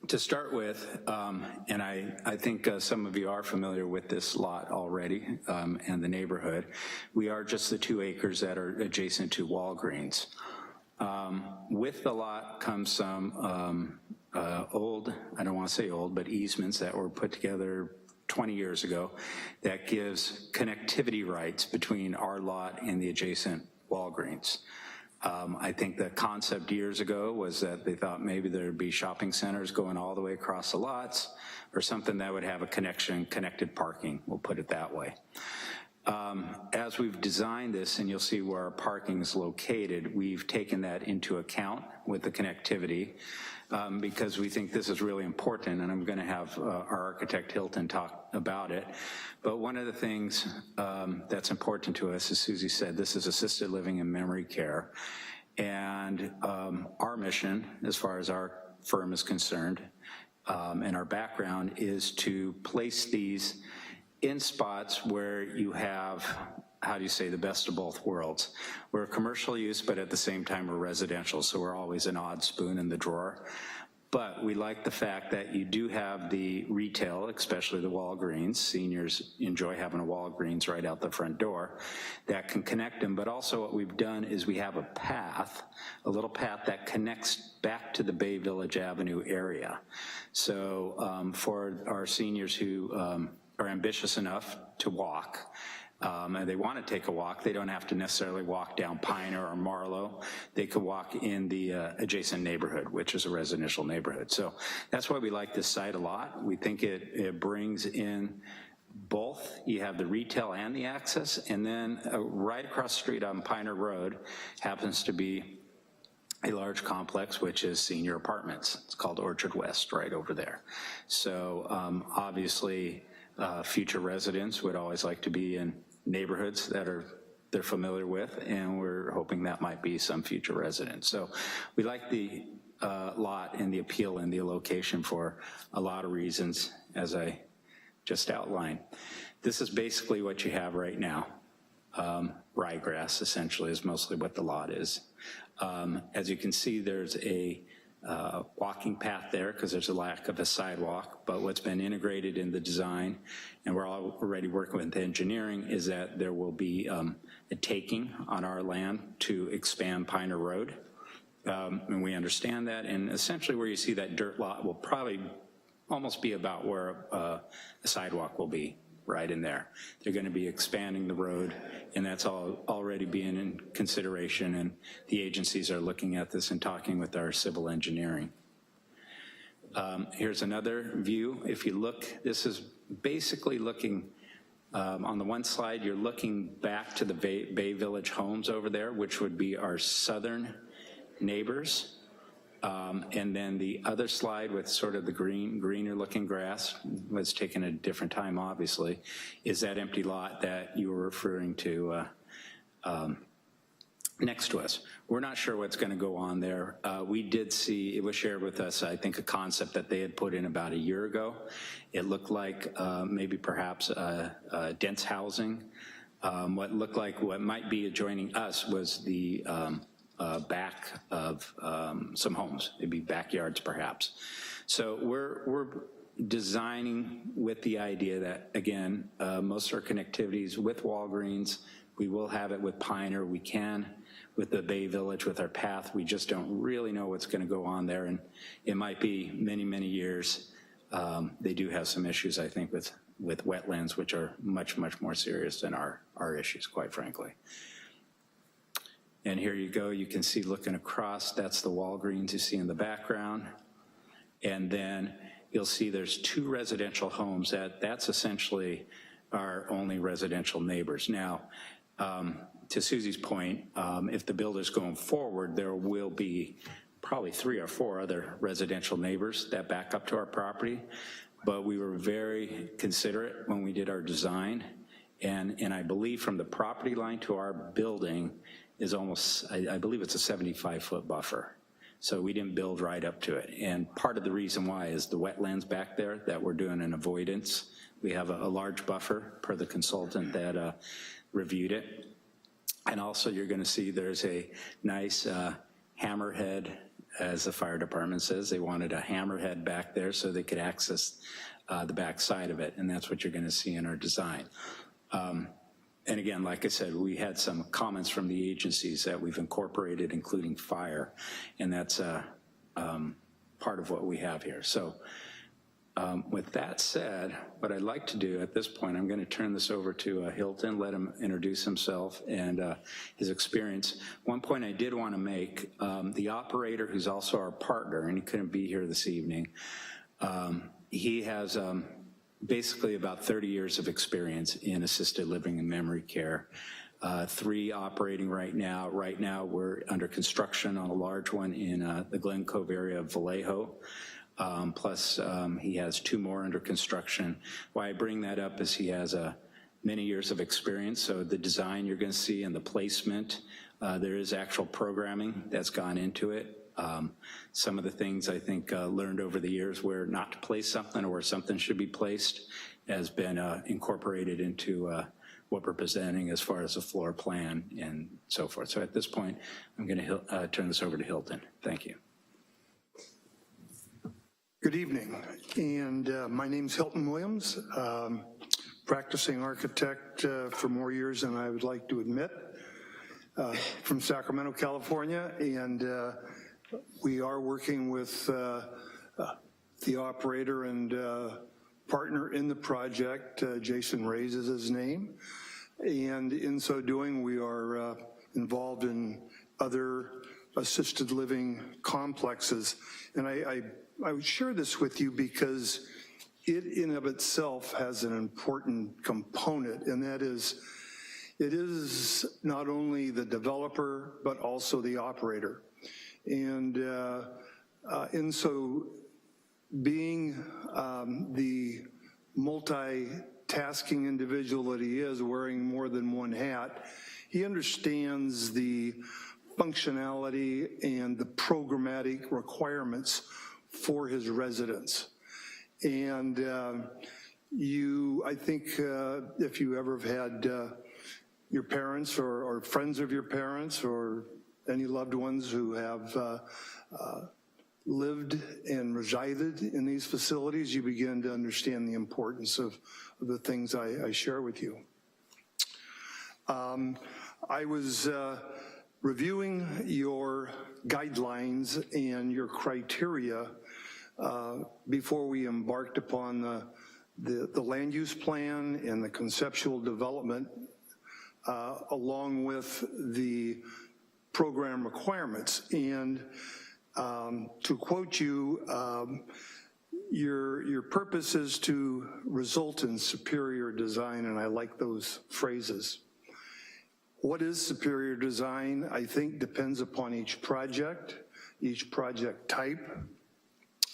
to start with, and I think some of you are familiar with this lot already and the neighborhood, we are just the 2 acres that are adjacent to Walgreens. With the lot comes some old, I don't want to say old, but easements that were put together 20 years ago that gives connectivity rights between our lot and the adjacent Walgreens. I think the concept years ago was that they thought maybe there'd be shopping centers going all the way across the lots or something that would have a connected parking, we'll put it that way. As we've designed this, and you'll see where our parking is located, we've taken that into account with the connectivity because we think this is really important, and I'm gonna have our architect Hilton talk about it. But one of the things that's important to us, as Susie said, this is assisted living and memory care. And our mission, as far as our firm is concerned, and our background is to place these in spots where you have, how do you say, the best of both worlds. We're a commercial use, but at the same time we're residential, so we're always an odd spoon in the drawer. But we like the fact that you do have the retail, especially the Walgreens. Seniors enjoy having a Walgreens right out the front door that can connect them. But also what we've done is we have a path, a little path that connects back to the Bay Village Avenue area. So for our seniors who are ambitious enough to walk, and they want to take a walk, they don't have to necessarily walk down Piner or Marlow. They could walk in the adjacent neighborhood, which is a residential neighborhood. So that's why we like this site a lot. We think it brings in both. You have the retail and the access, and then right across the street on Piner Road happens to be a large complex, which is senior apartments. It's called Orchard West, right over there. So obviously, future residents would always like to be in neighborhoods that they're familiar with, and we're hoping that might be some future residents. So we like the lot and the appeal and the location for a lot of reasons, as I just outlined. This is basically what you have right now. Ryegrass, essentially, is mostly what the lot is. As you can see, there's a walking path there because there's a lack of a sidewalk, but what's been integrated in the design, and we're already working with engineering, is that there will be a taking on our land to expand Piner Road, and we understand that, and essentially where you see that dirt lot will probably almost be about where a sidewalk will be, right in there. They're going to be expanding the road, and that's all already being in consideration, and the agencies are looking at this and talking with our civil engineering. Here's another view. If you look, this is basically looking, on the one slide, you're looking back to the Bay Village homes over there, which would be our southern neighbors. And then the other slide with sort of the greener looking grass was taken at a different time, obviously, is that empty lot that you were referring to next to us. We're not sure what's going to go on there. We did see, it was shared with us, I think, a concept that they had put in about a year ago. It looked like maybe perhaps dense housing. What looked like what might be adjoining us was the back of some homes. It'd be backyards perhaps. So we're designing with the idea that, again, most of our connectivities with Walgreens, we will have it with Piner, we can with the Bay Village, with our path. We just don't really know what's gonna go on there, and it might be many, many years. They do have some issues, I think, with wetlands, which are much, much more serious than our issues, quite frankly. And here you go, you can see looking across, that's the Walgreens you see in the background. And then you'll see there's two residential homes. That's essentially our only residential neighbors. Now, to Susie's point, if the builder's going forward, there will be probably 3 or 4 other residential neighbors that back up to our property. But we were very considerate when we did our design. And I believe from the property line to our building is almost, I believe it's a 75-foot buffer. So we didn't build right up to it. And part of the reason why is the wetlands back there that we're doing an avoidance. We have a large buffer per the consultant that reviewed it. And also you're gonna see there's a nice hammerhead, as the fire department says. They wanted a hammerhead back there so they could access the back side of it. And that's what you're gonna see in our design. And again, like I said, we had some comments from the agencies that we've incorporated, including fire, and that's part of what we have here. So With that said, what I'd like to do at this point, I'm going to turn this over to Hilton, let him introduce himself and his experience. One point I did want to make, the operator who's also our partner, and he couldn't be here this evening, he has basically about 30 years of experience in assisted living and memory care. 3 operating right now. Right now we're under construction on a large one in the Glen Cove area of Vallejo. Plus he has 2 more under construction. Why I bring that up is he has many years of experience, so the design you're going to see and the placement, there is actual programming that's gone into it. Some of the things I think learned over the years where not to place something or where something should be placed has been incorporated into what we're presenting as far as a floor plan and so forth. So at this point, I'm going to turn this over to Hilton. Thank you. Good evening, and my name's Hilton Williams, practicing architect for more years than I would like to admit, from Sacramento, California, and we are working with the operator and partner in the project. Jason Reyes is his name, and in so doing we are involved in other assisted living complexes, and I would share this with you because it in of itself has an important component, and that is it is not only the developer but also the operator. And so being the multitasking individual that he is, wearing more than one hat, he understands the functionality and the programmatic requirements for his residents. And I think if you ever have had your parents or friends of your parents or any loved ones who have lived and resided in these facilities, you begin to understand the importance of the things I share with you. I was reviewing your guidelines and your criteria before we embarked upon the land use plan and the conceptual development, along with the program requirements. And to quote you, your purpose is to result in superior design, and I like those phrases. What is superior design, I think, depends upon each project type,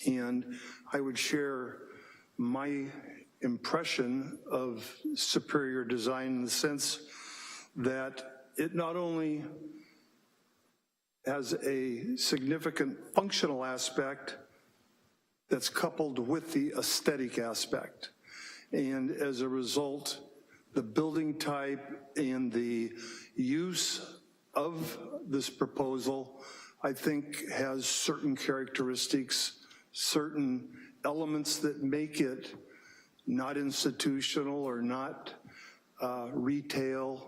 and I would share my impression of superior design in the sense that it not only has a significant functional aspect that's coupled with the aesthetic aspect. And as a result, the building type and the use of this proposal, I think, has certain characteristics, certain elements that make it not institutional or not retail,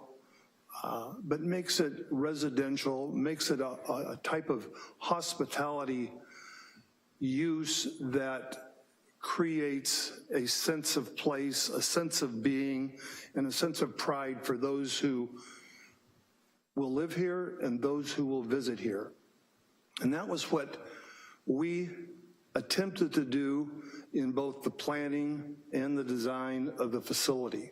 but makes it residential, makes it a type of hospitality use that creates a sense of place, a sense of being, and a sense of pride for those who will live here and those who will visit here. And that was what we attempted to do in both the planning and the design of the facility.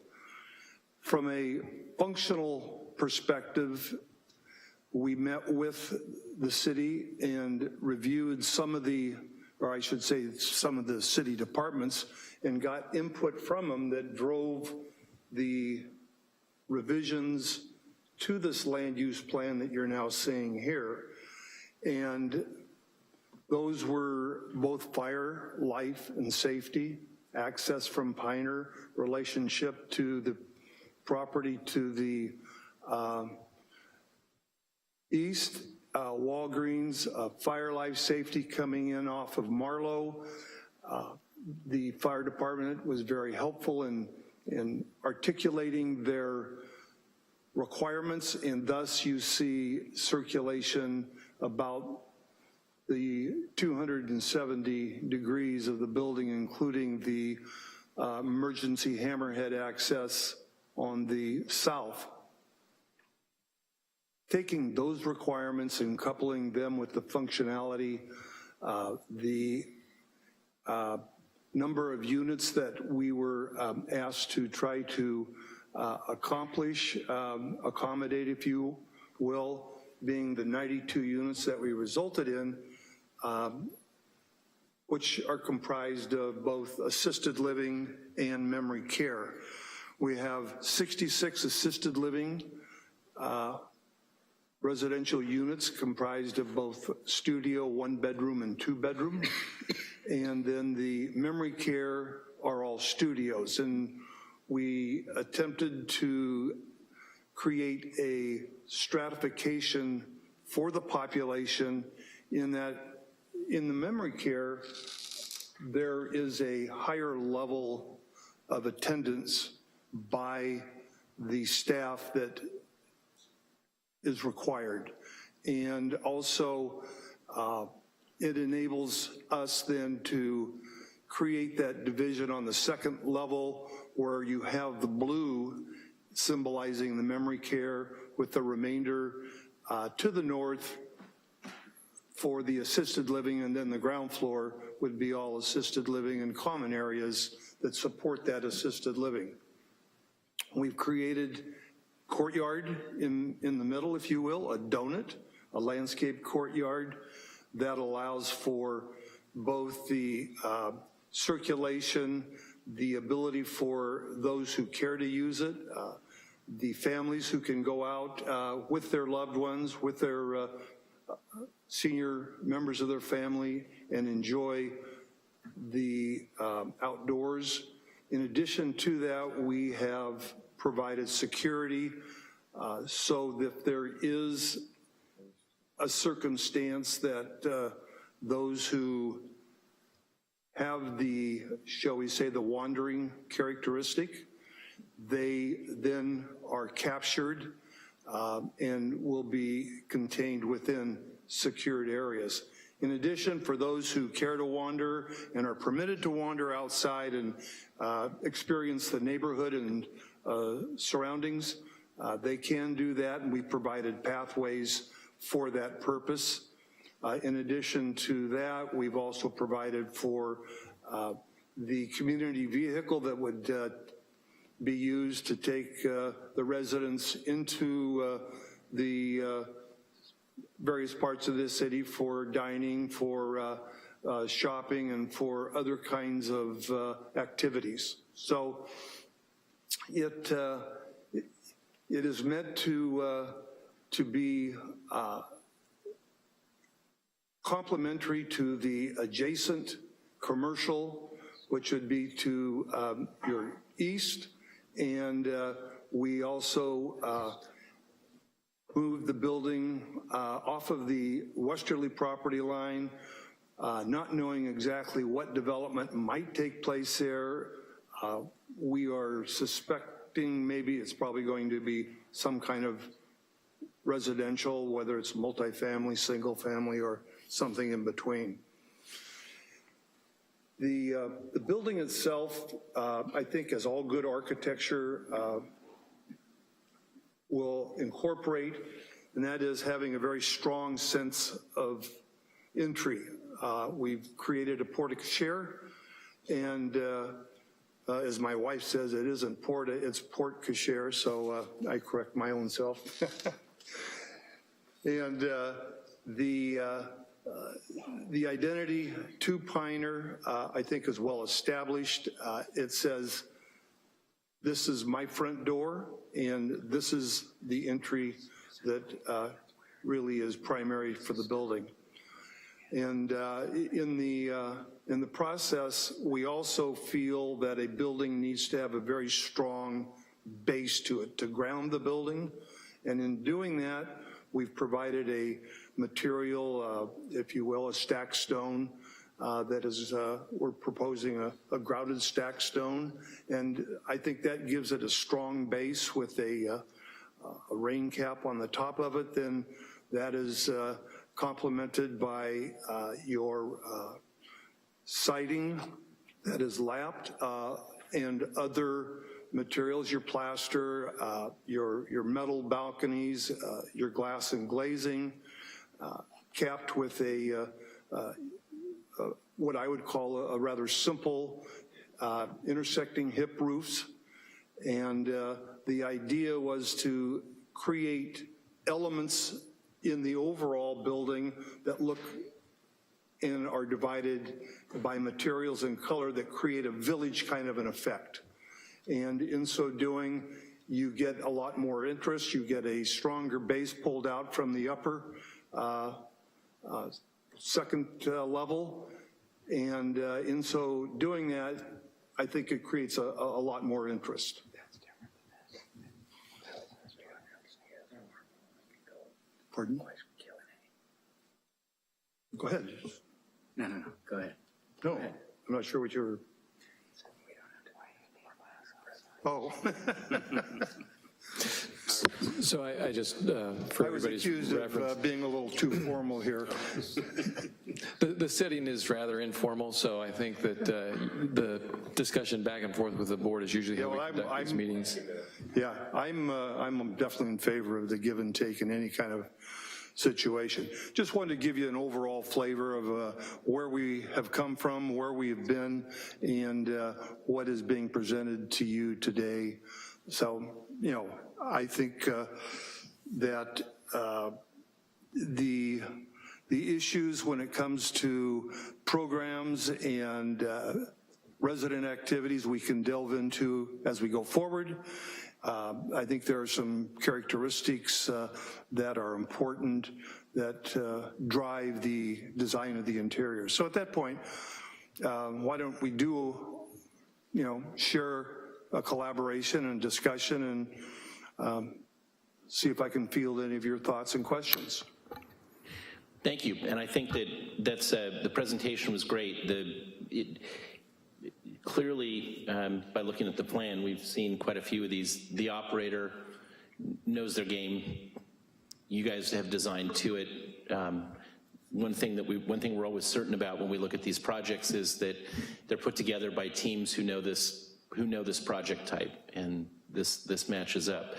From a functional perspective, we met with the city and reviewed some of the, or I should say some of the city departments, and got input from them that drove the revisions to this land use plan that you're now seeing here. And those were both fire, life, and safety, access from Piner, relationship to the property to the east, Walgreens, fire, life, safety coming in off of Marlowe. The fire department was very helpful in articulating their requirements, and thus you see circulation about the 270 degrees of the building, including the emergency hammerhead access on the south. Taking those requirements and coupling them with the functionality, the number of units that we were asked to try to accommodate, if you will, being the 92 units that we resulted in, which are comprised of both assisted living and memory care. We have 66 assisted living residential units comprised of both studio, 1 bedroom and 2 bedroom. And then the memory care are all studios. And we attempted to create a stratification for the population in that in the memory care, there is a higher level of attendance by the staff that is required. And also, it enables us then to create that division on the second level where you have the blue symbolizing the memory care with the remainder to the north for the assisted living, and then the ground floor would be all assisted living and common areas that support that assisted living. We've created courtyard in the middle, if you will, a donut, a landscape courtyard that allows for both the circulation, the ability for those who care to use it, the families who can go out with their loved ones, with their senior members of their family, and enjoy the outdoors. In addition to that, we have provided security so that there is a circumstance that those who have the, shall we say, the wandering characteristic, they then are captured and will be contained within secured areas. In addition, for those who care to wander and are permitted to wander outside and experience the neighborhood and surroundings, they can do that, and we provided pathways for that purpose. In addition to that, we've also provided for the community vehicle that would be used to take the residents into the various parts of the city for dining, for shopping, and for other kinds of activities. So it is meant to be complementary to the adjacent commercial, which would be to your east, and we also moved the building off of the westerly property line, not knowing exactly what development might take place there. We are suspecting maybe it's probably going to be some kind of residential, whether it's multifamily, single family, or something in between. The building itself, I think, as all good architecture will incorporate, and that is having a very strong sense of entry. We've created a porte-cochere, and as my wife says, it isn't porta, it's porte-cochere, so I correct my own self. And the identity to Pioneer, I think, is well established. It says, this is my front door, and this is the entry that really is primary for the building. And in the process, we also feel that a building needs to have a very strong base to it, to ground the building. And in doing that, we've provided a material, if you will, a stack stone that is, we're proposing a grouted stack stone. And I think that gives it a strong base with a rain cap on the top of it. Then that is complemented by your siding that is lapped and other materials, your plaster, your metal balconies, your glass and glazing, capped with a what I would call a rather simple intersecting hip roofs. And the idea was to create elements in the overall building that look and are divided by materials and color that create a village kind of an effect. And in so doing, you get a lot more interest, you get a stronger base pulled out from the upper second level, and in so doing that, I think it creates a lot more interest. Pardon? Go ahead. No, go ahead. No, I'm not sure what you're... Oh. So I just, for everybody's accused reference, of being a little too formal here. the setting is rather informal, so I think that the discussion back and forth with the board is usually how we conduct these meetings. Yeah, I'm definitely in favor of the give and take in any kind of situation. Just wanted to give you an overall flavor of where we have come from, where we have been, and what is being presented to you today. So, you know, I think that the issues when it comes to programs and resident activities we can delve into as we go forward. I think there are some characteristics that are important that drive the design of the interior. So at that point, why don't we do, you know, share a collaboration and discussion and see if I can field any of your thoughts and questions. Thank you, and I think that's the presentation was great. Clearly, by looking at the plan, we've seen quite a few of these. The operator knows their game. You guys have designed to it. One thing we're always certain about when we look at these projects is that they're put together by teams who know this project type, and this matches up.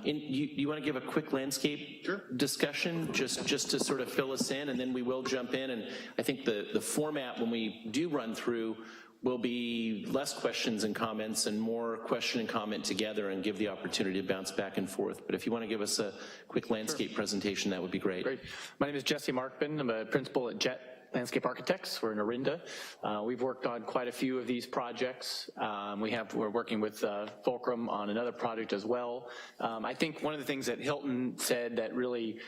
You want to give a quick landscape discussion just to sort of fill us in, and then we will jump in. And I think the format when we do run through will be less questions and comments and more question and comment together and give the opportunity to bounce back and forth. But if you want to give us a quick landscape presentation, that would be great. Great. My name is Jesse Markman. I'm a principal at Jet Landscape Architects. We're in Orinda. We've worked on quite a few of these projects. We're working with Fulcrum on another project as well. I think one of the things that Hilton said that really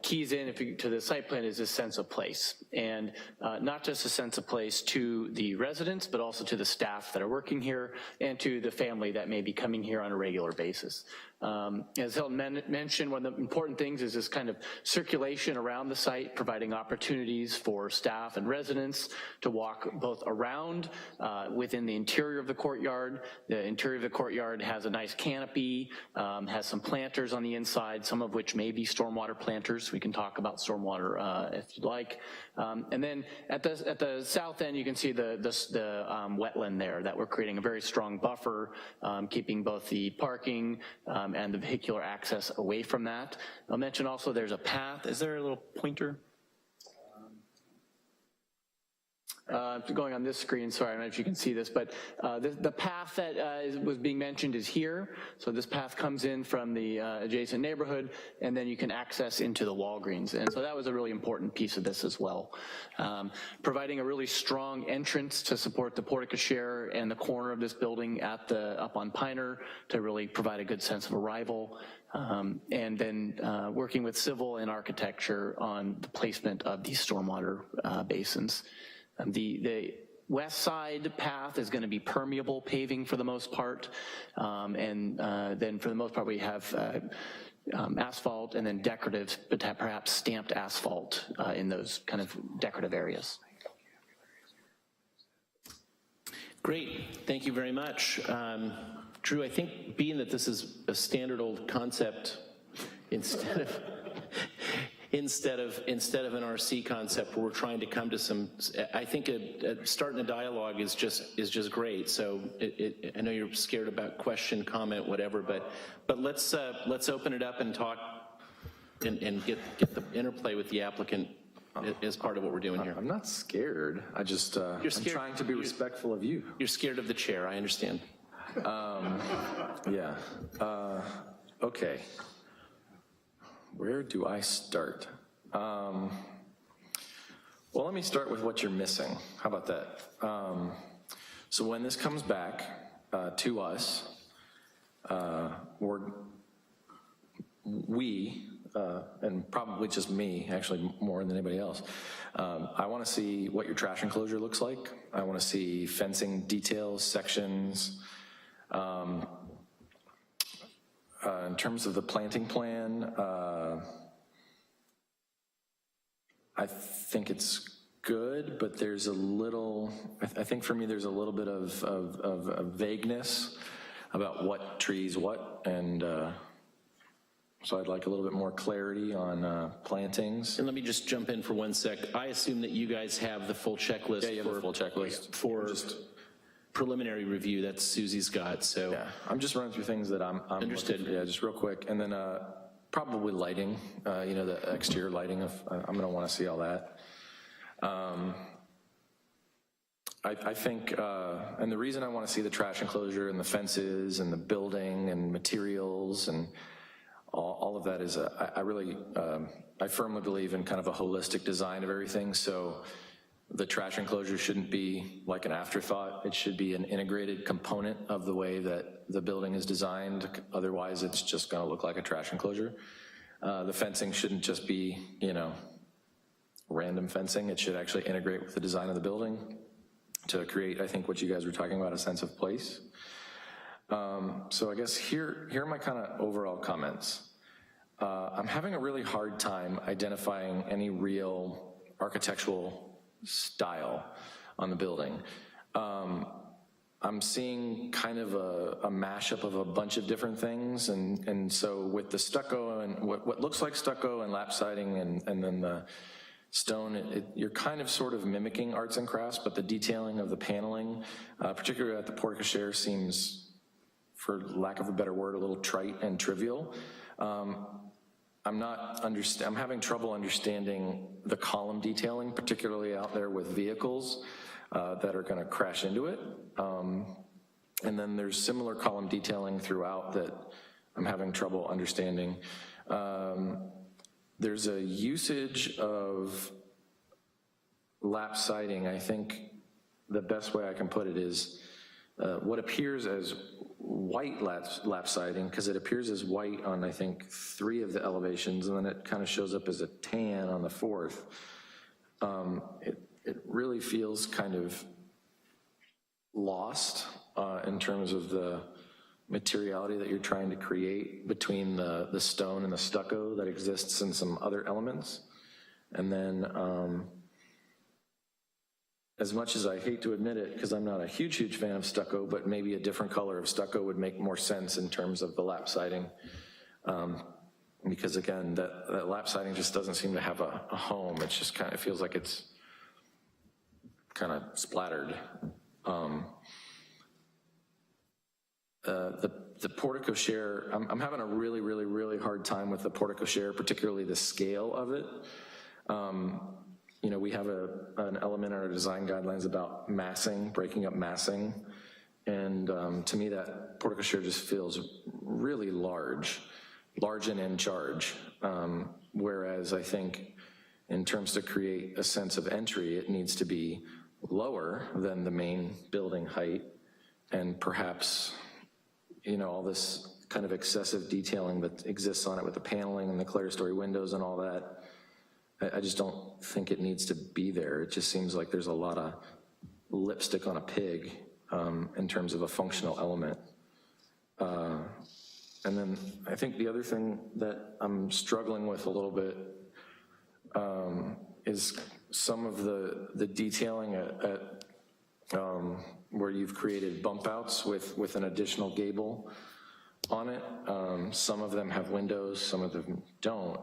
keys in to the site plan is this sense of place, and not just a sense of place to the residents, but also to the staff that are working here and to the family that may be coming here on a regular basis. As Hilton mentioned, one of the important things is this kind of circulation around the site, providing opportunities for staff and residents to walk both around within the interior of the courtyard. The interior of the courtyard has a nice canopy, has some planters on the inside, some of which may be stormwater planters. We can talk about stormwater if you'd like. And then at the south end, you can see the wetland there that we're creating a very strong buffer, keeping both the parking and the vehicular access away from that. I'll mention also there's a path. Is there a little pointer? Going on this screen, sorry, I don't know if you can see this, but the path that was being mentioned is here. So this path comes in from the adjacent neighborhood, and then you can access into the Walgreens. And so that was a really important piece of this as well. Providing a really strong entrance to support the porte-cochere and the corner of this building up on Piner to really provide a good sense of arrival. And then working with civil and architecture on the placement of these stormwater basins. The west side path is going to be permeable paving for the most part, and then for the most part we have asphalt and then decorative, but perhaps stamped asphalt in those kind of decorative areas. Great, thank you very much. Drew, I think being that this is a standard old concept, instead instead of an RC concept where we're trying to come to some, I think starting a dialogue is just great. So I know you're scared about question, comment, whatever, but let's open it up and talk and get the interplay with the applicant as part of what we're doing here. I'm not scared. I'm trying to be respectful of you. You're scared of the chair, I understand. Yeah. Okay. Where do I start? Well, let me start with what you're missing. How about that? So when this comes back to us, and probably just me, actually more than anybody else, I want to see what your trash enclosure looks like. I want to see fencing details, sections. In terms of the planting plan, I think it's good, but there's a little, I think for me there's a little bit of vagueness about what trees what, and so I'd like a little bit more clarity on plantings. And let me just jump in for 1 sec. I assume that you guys have the full checklist. Yeah, you have the full checklist. For preliminary review that Susie's got, so. Yeah, I'm just running through things that I'm understood. Yeah, just real quick. And then probably lighting, the exterior lighting I'm gonna wanna see all that. I think, and the reason I wanna see the trash enclosure and the fences and the building and materials and all of that is, I firmly believe in kind of a holistic design of everything. So the trash enclosure shouldn't be like an afterthought. It should be an integrated component of the way that the building is designed. Otherwise, it's just gonna look like a trash enclosure. The fencing shouldn't just be, random fencing. It should actually integrate with the design of the building to create, I think, what you guys were talking about, a sense of place. So I guess here are my kind of overall comments. I'm having a really hard time identifying any real architectural style on the building. I'm seeing kind of a mashup of a bunch of different things, and so with the stucco and what looks like stucco and lap siding and then the stone, you're kind of sort of mimicking arts and crafts, but the detailing of the paneling, particularly at the porte cochere, seems, for lack of a better word, a little trite and trivial. I'm having trouble understanding the column detailing, particularly out there with vehicles that are gonna crash into it. And then there's similar column detailing throughout that I'm having trouble understanding. There's a usage of lap siding. I think the best way I can put it is what appears as white lap siding, because it appears as white on, I think, 3 of the elevations, and then it kind of shows up as a tan on the 4th. It really feels kind of lost in terms of the materiality that you're trying to create between the stone and the stucco that exists in some other elements. And then, as much as I hate to admit it, because I'm not a huge fan of stucco, but maybe a different color of stucco would make more sense in terms of the lap siding. Because again, that lap siding just doesn't seem to have a home. It just kind of feels like it's kind of splattered. The porte cochere, I'm having a really hard time with the porte cochere, particularly the scale of it. We have an element in our design guidelines about massing, breaking up massing. And to me, that porte cochere just feels really large and in charge. Whereas I think in terms to create a sense of entry, it needs to be lower than the main building height, and perhaps, all this kind of excessive detailing that exists on it with the paneling and the clerestory windows and all that. I just don't think it needs to be there. It just seems like there's a lot of lipstick on a pig in terms of a functional element. And then I think the other thing that I'm struggling with a little bit is some of the detailing at where you've created bump outs with an additional gable on it. Some of them have windows, some of them don't.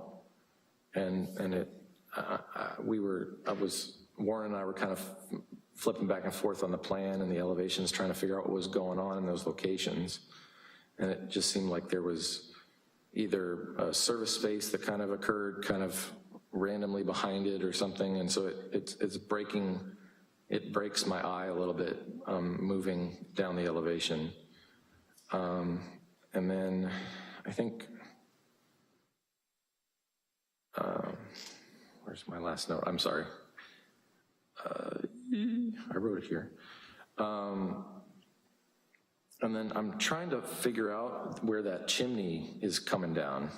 And Warren and I were kind of flipping back and forth on the plan and the elevations, trying to figure out what was going on in those locations. And it just seemed like there was either a service space that kind of occurred kind of randomly behind it or something. And so it breaks my eye a little bit moving down the elevation. And then I think, where's my last note? I'm sorry. I wrote it here. And then I'm trying to figure out where that chimney is coming down.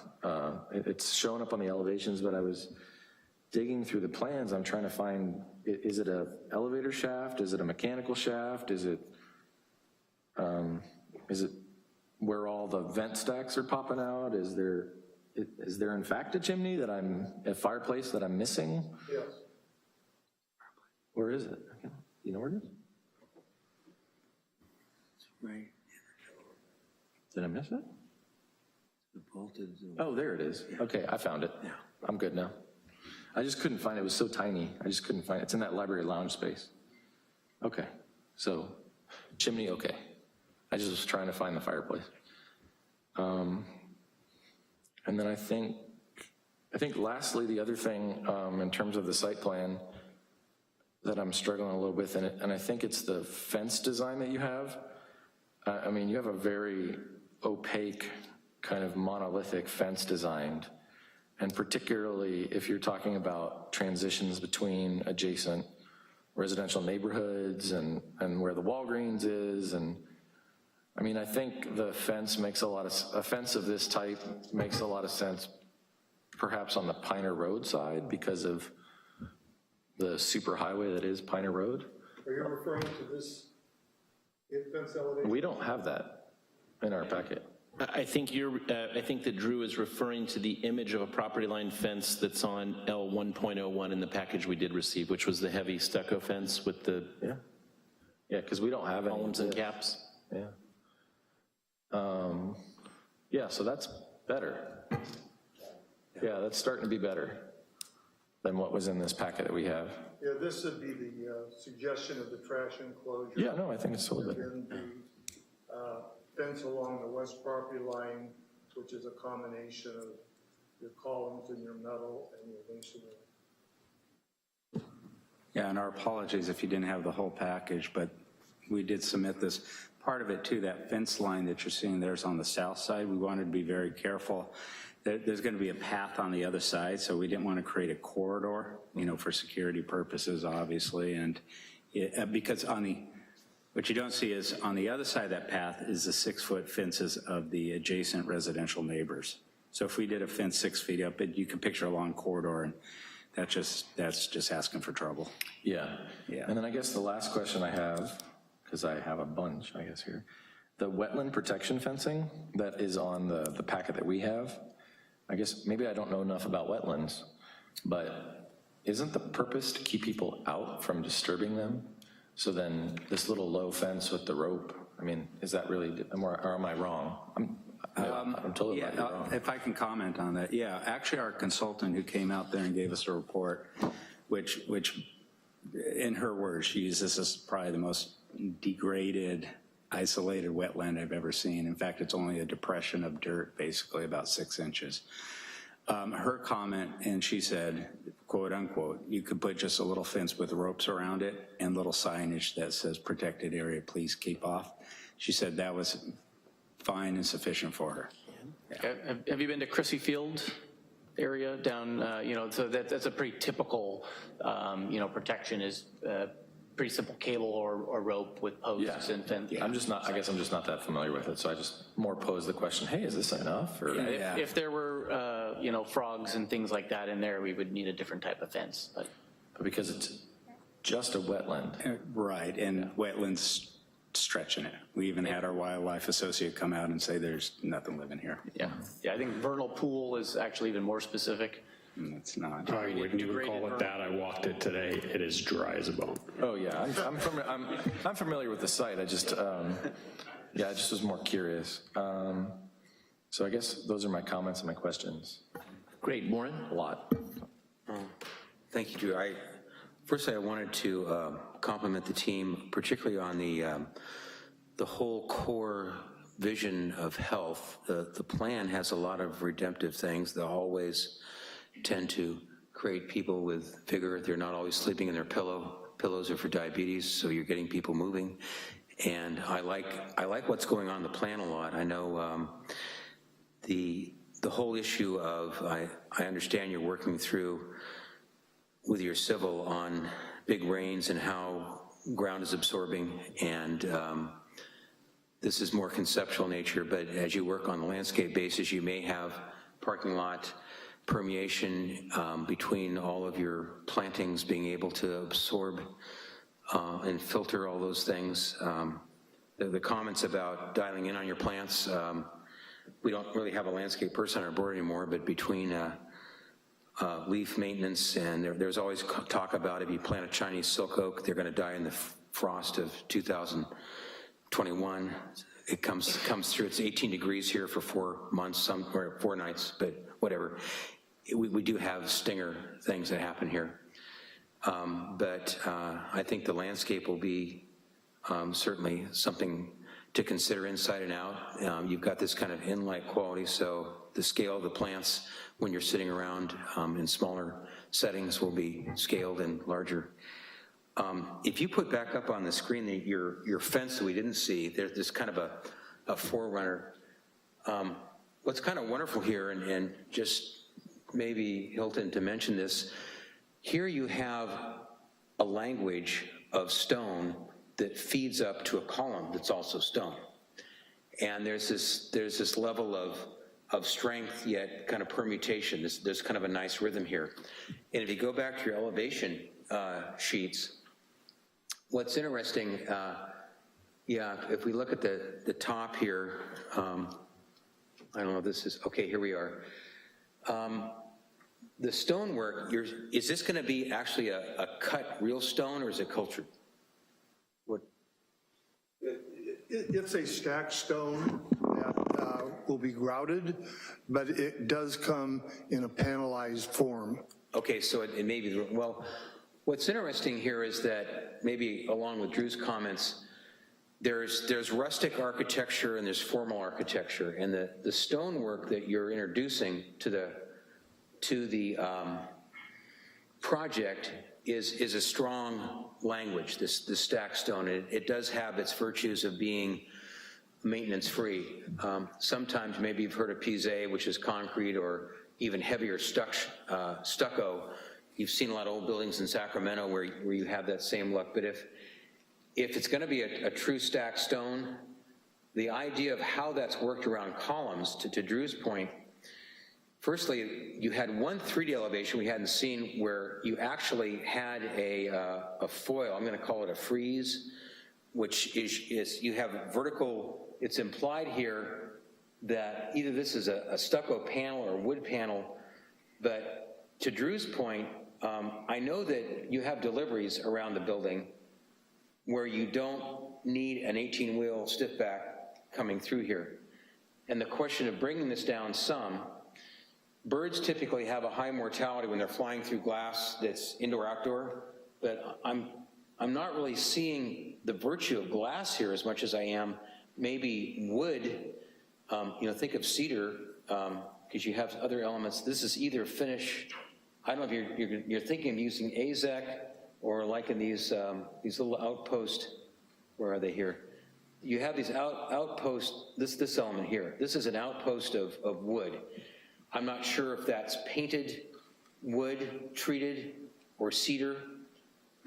It's showing up on the elevations, but I was digging through the plans. I'm trying to find, is it an elevator shaft? Is it a mechanical shaft? Is it where all the vent stacks are popping out? Is there in fact a chimney a fireplace that I'm missing? Yes. Where is it? You know where it is? Right. Did I miss it? Oh, there it is. Okay, I found it. Yeah. I'm good now. I just couldn't find it. It was so tiny. I just couldn't find it. It's in that library lounge space. Okay, so chimney, okay. I just was trying to find the fireplace. And then I think lastly, the other thing in terms of the site plan that I'm struggling a little with, and I think it's the fence design that you have. I mean, you have a very opaque kind of monolithic fence designed, and particularly if you're talking about transitions between adjacent residential neighborhoods and where the Walgreens is, and I mean, I think the fence makes a fence of this type makes a lot of sense perhaps on the Piner Road side because of the super highway that is Piner Road. Are you referring to this fence elevation? We don't have that in our packet. I think that Drew is referring to the image of a property line fence that's on L 1.01 in the package we did receive, which was the heavy stucco fence with the because we don't have any columns and caps. Yeah, so that's better. Yeah, that's starting to be better than what was in this packet that we have. Yeah, this would be the suggestion of the trash enclosure. Yeah, no, I think it's a little better. And then the fence along the west property line, which is a combination of your columns and your metal and your masonry. Yeah, and our apologies if you didn't have the whole package, but we did submit this. Part of it too, that fence line that you're seeing there is on the south side. We wanted to be very careful. There's going to be a path on the other side, so we didn't want to create a corridor, for security purposes, obviously. And because what you don't see is on the other side of that path is the 6-foot fences of the adjacent residential neighbors. So if we did a fence 6 feet up, you can picture a long corridor, and that's just asking for trouble. Yeah. And then I guess the last question I have, because I have a bunch, I guess, here. The wetland protection fencing that is on the packet that we have, I guess maybe I don't know enough about wetlands, but isn't the purpose to keep people out from disturbing them? So then this little low fence with the rope, I mean, is that really, or am I wrong? I'm totally wrong. If I can comment on that. Yeah, actually our consultant who came out there and gave us a report, which in her words, she used this as probably the most degraded, isolated wetland I've ever seen. In fact, it's only a depression of dirt, basically about 6 inches. Her comment, and she said, quote unquote, you could put just a little fence with ropes around it and little signage that says protected area, please keep off. She said that was fine and sufficient for her. Yeah. Have you been to Crissy Field area down, so that's a pretty typical, protection is pretty simple cable or rope with posts and fence. I guess I'm just not that familiar with it, so I just more pose the question, hey, is this enough? Or if there were, frogs and things like that in there, we would need a different type of fence. But because it's just a wetland. Right, and wetlands stretching it. We even had our wildlife associate come out and say there's nothing living here. Yeah, I think vernal pool is actually even more specific. It's not. I wouldn't even call it that. I walked it today. It is dry as a bone. Oh yeah, I'm familiar with the site. I just, I just was more curious. So I guess those are my comments and my questions. Great, Warren, a lot. Thank you, Drew. Firstly, I wanted to compliment the team, particularly on the whole core vision of health. The plan has a lot of redemptive things. They always tend to create people with vigor. They're not always sleeping in their pillows are for diabetes, so you're getting people moving. And I like what's going on in the plan a lot. I know the whole issue of, I understand you're working through with your civil on big rains and how ground is absorbing, and this is more conceptual nature, but as you work on the landscape basis, you may have parking lot permeation between all of your plantings being able to absorb and filter all those things. The comments about dialing in on your plants, we don't really have a landscape person on our board anymore, but between leaf maintenance and there's always talk about if you plant a Chinese silk oak, they're gonna die in the frost of 2021. It comes through, it's 18 degrees here for 4 months, or 4 nights, but whatever. We do have stinger things that happen here. But I think the landscape will be certainly something to consider inside and out. You've got this kind of in-light quality, so the scale of the plants when you're sitting around in smaller settings will be scaled and larger. If you put back up on the screen your fence that we didn't see, there's this kind of a forerunner. What's kind of wonderful here, and just maybe Hilton to mention this, here you have a language of stone that feeds up to a column that's also stone. And there's this level of strength, yet kind of permutation. There's kind of a nice rhythm here. And if you go back to your elevation sheets, what's interesting, if we look at the top here, I don't know if this is, okay, here we are. The stonework, is this gonna be actually a cut real stone, or is it cultured? What? It's a stacked stone that will be grouted, but it does come in a panelized form. Okay, so it may be, well, what's interesting here is that, maybe along with Drew's comments, there's rustic architecture and there's formal architecture, and the stonework that you're introducing to the project is a strong language, this stacked stone. It does have its virtues of being maintenance-free. Sometimes maybe you've heard of Pise, which is concrete, or even heavier stucco. You've seen a lot of old buildings in Sacramento where you have that same look, but if it's gonna be a true stacked stone, the idea of how that's worked around columns, to Drew's point, firstly, you had one 3D elevation we hadn't seen where you actually had a foil, I'm gonna call it a frieze, which is you have vertical, it's implied here that either this is a stucco panel or a wood panel, but to Drew's point, I know that you have deliveries around the building where you don't need an 18-wheel stiff back coming through here. And the question of bringing this down some, birds typically have a high mortality when they're flying through glass that's indoor-outdoor, but I'm not really seeing the virtue of glass here as much as I am maybe wood. Think of cedar, because you have other elements. This is either finish, I don't know if you're thinking of using AZEC or like in these little outposts, where are they here? You have these outposts, this element here. This is an outpost of wood. I'm not sure if that's painted wood, treated, or cedar,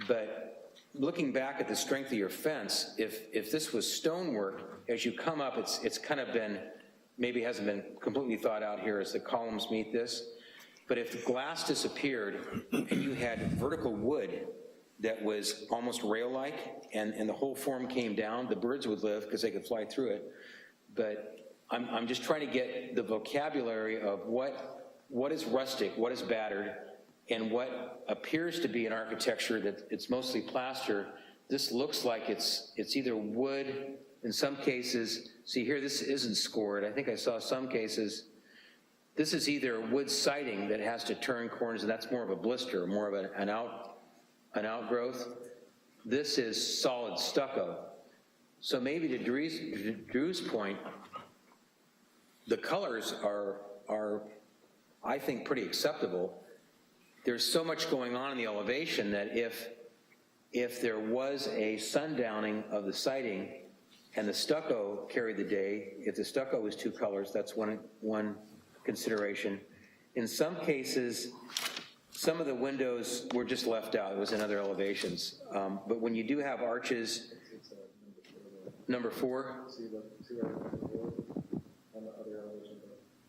but looking back at the strength of your fence, if this was stonework, as you come up, it's kind of been, maybe hasn't been completely thought out here as the columns meet this, but if glass disappeared and you had vertical wood that was almost rail-like and the whole form came down, the birds would live because they could fly through it, but I'm just trying to get the vocabulary of what is rustic, what is battered, and what appears to be an architecture that it's mostly plaster. This looks like it's either wood, in some cases, see here, this isn't scored. I think I saw some cases This is either wood siding that has to turn corners, and that's more of a blister, more of an outgrowth. This is solid stucco. So maybe to Drew's point, the colors are, I think, pretty acceptable. There's so much going on in the elevation that if there was a sundowning of the siding and the stucco carried the day, if the stucco was two colors, that's one consideration. In some cases, some of the windows were just left out. It was in other elevations. But when you do have arches, number 4?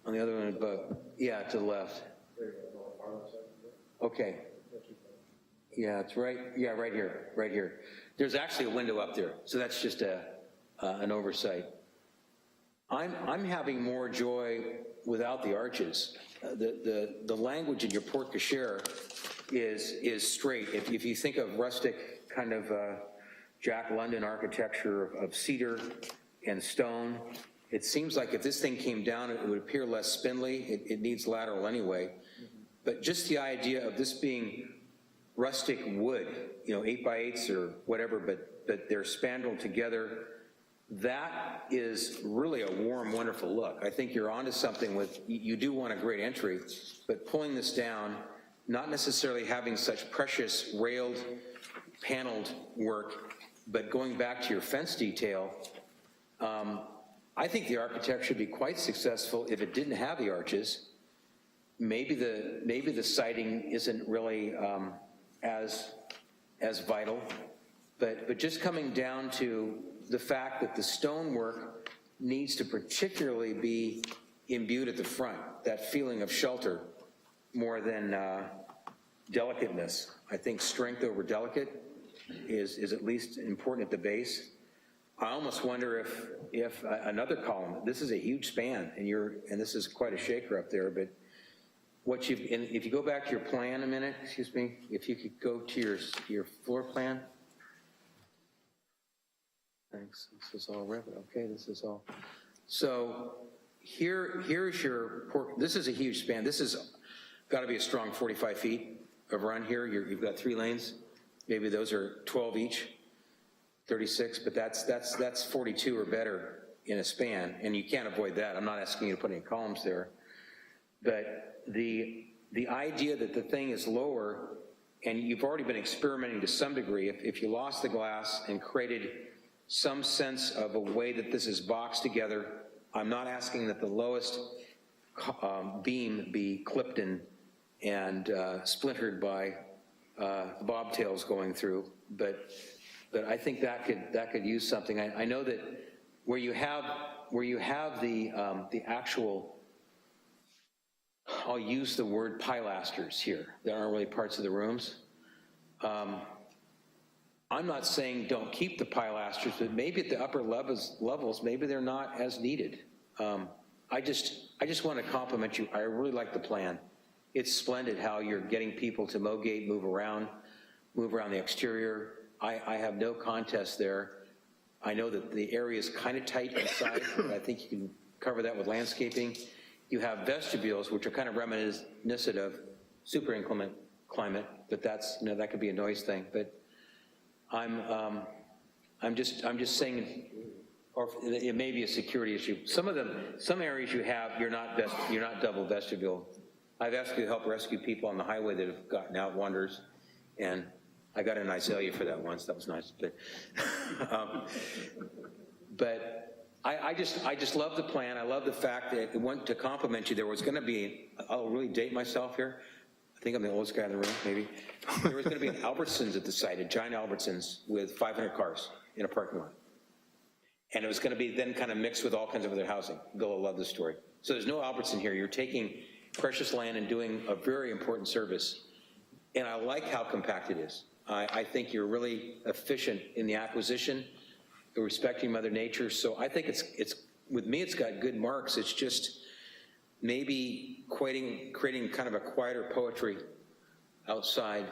On the other one above. Yeah, to the left. Okay. Yeah, it's right. Yeah, right here. Right here. There's actually a window up there, so that's just an oversight. I'm having more joy without the arches. The language in your porte cochere is straight. If you think of rustic kind of Jack London architecture of cedar and stone, it seems like if this thing came down, it would appear less spindly. It needs lateral anyway. But just the idea of this being rustic wood, 8x8s or whatever, but they're spandreled together, that is really a warm, wonderful look. I think you're onto something with, you do want a great entry, but pulling this down, not necessarily having such precious railed, paneled work, but going back to your fence detail, I think the architect should be quite successful if it didn't have the arches. Maybe the siding isn't really as vital, but just coming down to the fact that the stonework needs to particularly be imbued at the front, that feeling of shelter more than delicateness. I think strength over delicate is at least important at the base. I almost wonder if another column, this is a huge span, and this is quite a shaker up there, but if you go back to your plan a minute, excuse me, if you could go to your floor plan. Thanks, this is all revenue, okay, this is all. So here's your, this is a huge span. This has got to be a strong 45 feet of run here. You've got 3 lanes. Maybe those are 12 each, 36, but that's 42 or better in a span, and you can't avoid that. I'm not asking you to put any columns there, but the idea that the thing is lower, and you've already been experimenting to some degree, if you lost the glass and created some sense of a way that this is boxed together, I'm not asking that the lowest beam be clipped and splintered by bobtails going through, but I think that could use something. I know that where you have the actual, I'll use the word pilasters here. There aren't really parts of the rooms. I'm not saying don't keep the pilasters, but maybe at the upper levels, maybe they're not as needed. I just want to compliment you. I really like the plan. It's splendid how you're getting people to mow-gate, move around the exterior. I have no contest there. I know that the area is kind of tight inside, but I think you can cover that with landscaping. You have vestibules, which are kind of reminiscent of super inclement climate, but that's, that could be a noise thing. But I'm just saying, or it may be a security issue. Some areas you have, you're not double vestibule. I've asked you to help rescue people on the highway that have gotten out wanders, and I got an azalea for that once. That was nice. But I just love the plan. I love the fact that it went to compliment you. There was going to be, I'll really date myself here. I think I'm the oldest guy in the room, maybe. There was going to be an Albertsons at the site, a giant Albertsons with 500 cars in a parking lot. And it was going to be then kind of mixed with all kinds of other housing. Bill will love this story. So there's no Albertson here. You're taking precious land and doing a very important service. And I like how compact it is. I think you're really efficient in the acquisition, respecting Mother Nature. So I think it's with me, it's got good marks. It's just maybe creating kind of a quieter poetry outside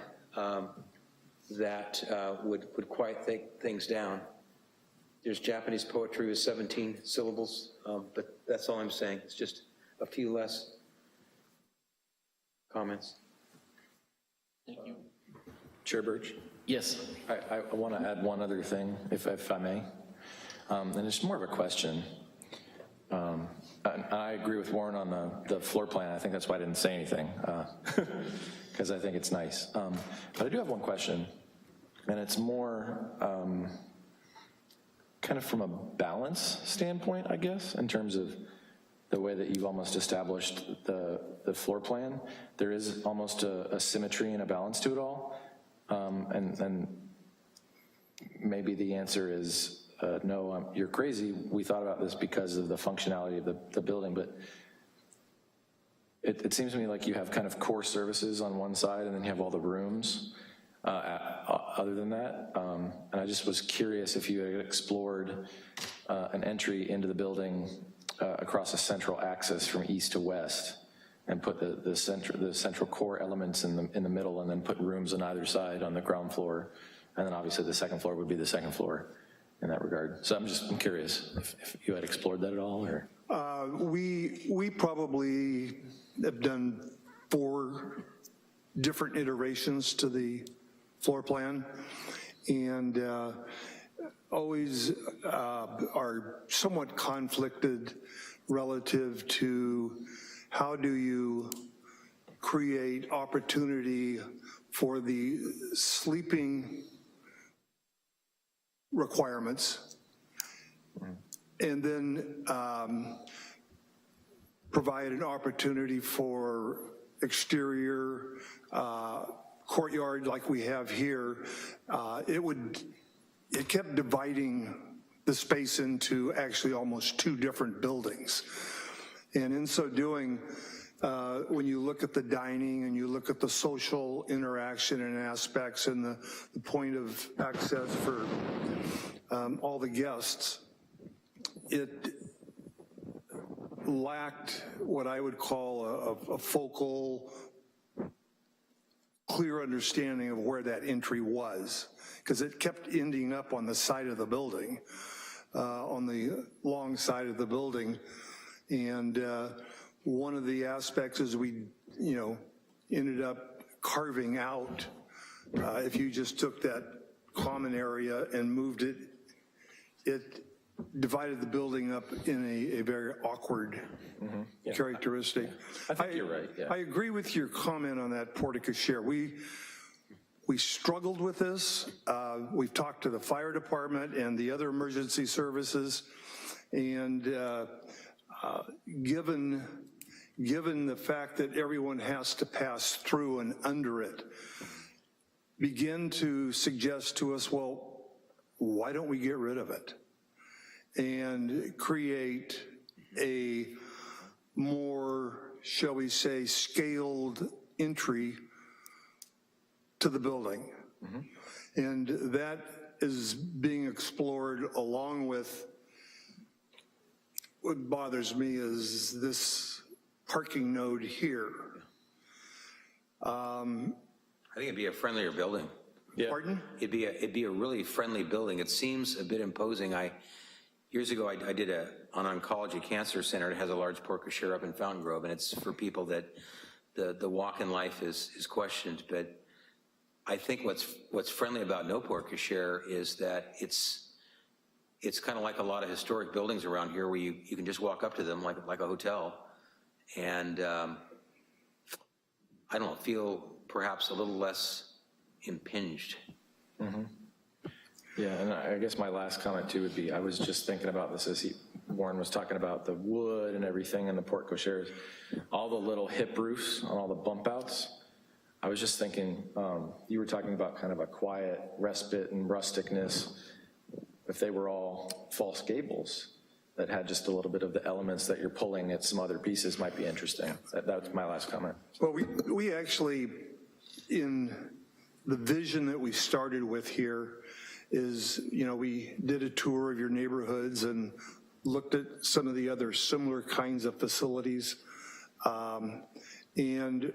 that would quiet things down. There's Japanese poetry with 17 syllables, but that's all I'm saying. It's just a few less comments? Chair Birch? Yes. I want to add one other thing, if I may, and it's more of a question. And I agree with Warren on the floor plan. I think that's why I didn't say anything, because I think it's nice. But I do have one question, and it's more kind of from a balance standpoint, I guess, in terms of the way that you've almost established the floor plan. There is almost a symmetry and a balance to it all. And maybe the answer is no, you're crazy. We thought about this because of the functionality of the building, but it seems to me like you have kind of core services on one side and then you have all the rooms other than that. And I just was curious if you had explored an entry into the building across a central axis from east to west, and put the central core elements in the middle, and then put rooms on either side on the ground floor, and then obviously the second floor would be the second floor in that regard. So I'm curious if you had explored that at all, or? We probably have done 4 different iterations to the floor plan, and always are somewhat conflicted relative to how do you create opportunity for the sleeping requirements, and then provide an opportunity for exterior courtyard like we have here. It kept dividing the space into actually almost 2 different buildings. And in so doing, when you look at the dining and you look at the social interaction and aspects and the point of access for all the guests, it lacked what I would call a focal, clear understanding of where that entry was, because it kept ending up on the side of the building, on the long side of the building. And one of the aspects is we, ended up carving out, if you just took that common area and moved it, it divided the building up in a very awkward characteristic. I think you're right, yeah. I agree with your comment on that porte cochere. We struggled with this. We've talked to the fire department and the other emergency services, and given the fact that everyone has to pass through and under it, begin to suggest to us, well, why don't we get rid of it and create a more, shall we say, scaled entry to the building? And that is being explored, along with what bothers me is this parking node here. I think it'd be a friendlier building. Yeah. Pardon? It'd be a really friendly building. It seems a bit imposing. Years ago, I did an oncology cancer center. It has a large porte cochere up in Fountain Grove, and it's for people that the walk-in life is questioned. But I think what's friendly about no porte cochere is that it's kind of like a lot of historic buildings around here, where you can just walk up to them like a hotel, and I don't feel perhaps a little less impinged. Yeah, and I guess my last comment too would be, I was just thinking about this as Warren was talking about the wood and everything and the porte cocheres, all the little hip roofs on all the bump outs. I was just thinking, you were talking about kind of a quiet respite and rusticness. If they were all false gables that had just a little bit of the elements that you're pulling at some other pieces, might be interesting. That's my last comment. Well, we actually, in the vision that we started with here, is, we did a tour of your neighborhoods and looked at some of the other similar kinds of facilities, and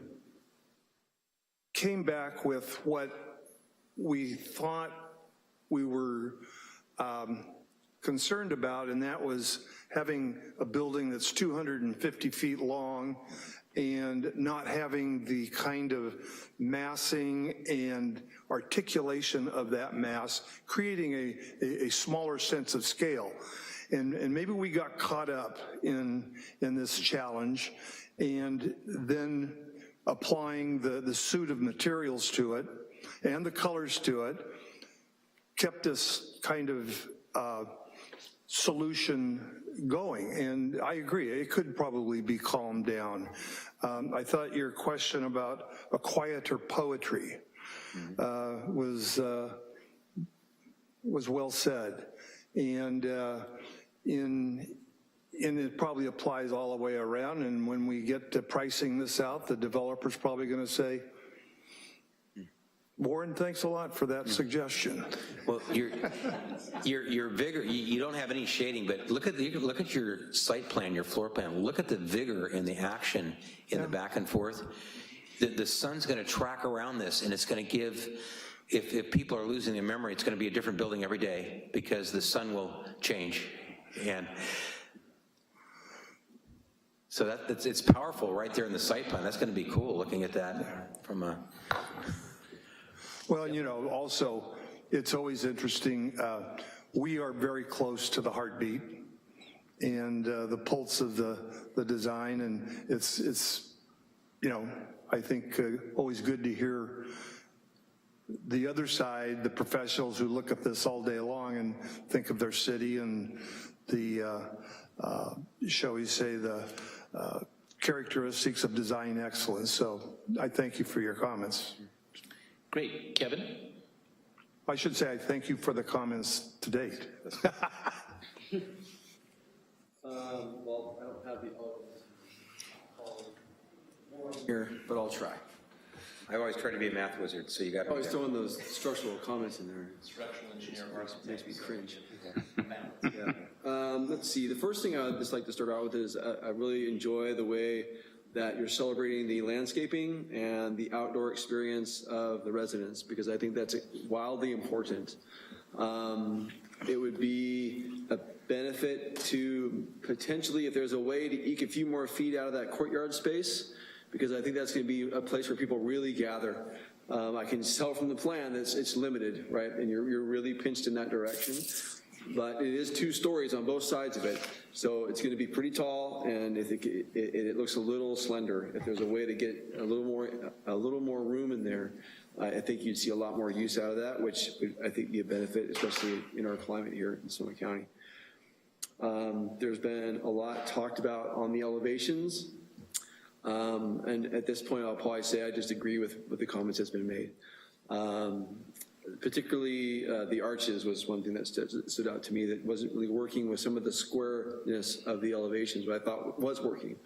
came back with what we thought we were concerned about, and that was having a building that's 250 feet long and not having the kind of massing and articulation of that mass, creating a smaller sense of scale. And maybe we got caught up in this challenge, and then applying the suit of materials to it and the colors to it kept this kind of solution going. And I agree, it could probably be calmed down. I thought your question about a quieter poetry was well said. And it probably applies all the way around. And when we get to pricing this out, the developer's probably going to say, Warren, thanks a lot for that suggestion. Well, your vigor, you don't have any shading, but look at your site plan, your floor plan. Look at the vigor and the action in the back and forth. The sun's going to track around this, and it's going to give, if people are losing their memory, it's going to be a different building every day because the sun will change. And so it's powerful right there in the site plan. That's going to be cool looking at that from a... Well, you know, also, it's always interesting. We are very close to the heartbeat and the pulse of the design, and it's you know, I think always good to hear the other side, the professionals who look at this all day long and think of their city and the, shall we say, the characteristics of design excellence. So I thank you for your comments. Great. Kevin? I should say I thank you for the comments to date. Well, I don't have the here, but I'll try. I always try to be a math wizard, so you got to... Always throwing those structural comments in there. Structural engineer Makes me cringe. Yeah. Let's see, the first thing I would just like to start out with is I really enjoy the way that you're celebrating the landscaping and the outdoor experience of the residents, because I think that's wildly important. It would be a benefit to potentially, if there's a way to eke a few more feet out of that courtyard space, because I think that's going to be a place where people really gather. I can tell from the plan that it's limited, right? And you're really pinched in that direction. But it is 2 stories on both sides of it. So it's going to be pretty tall, and I think it looks a little slender. If there's a way to get a little more room in there, I think you'd see a lot more use out of that, which I think be a benefit, especially in our climate here in Sonoma County. There's been a lot talked about on the elevations. And at this point, I'll probably say I just agree with the comments that's been made. Particularly the arches was one thing that stood out to me that wasn't really working with some of the squareness of the elevations, but I thought was working.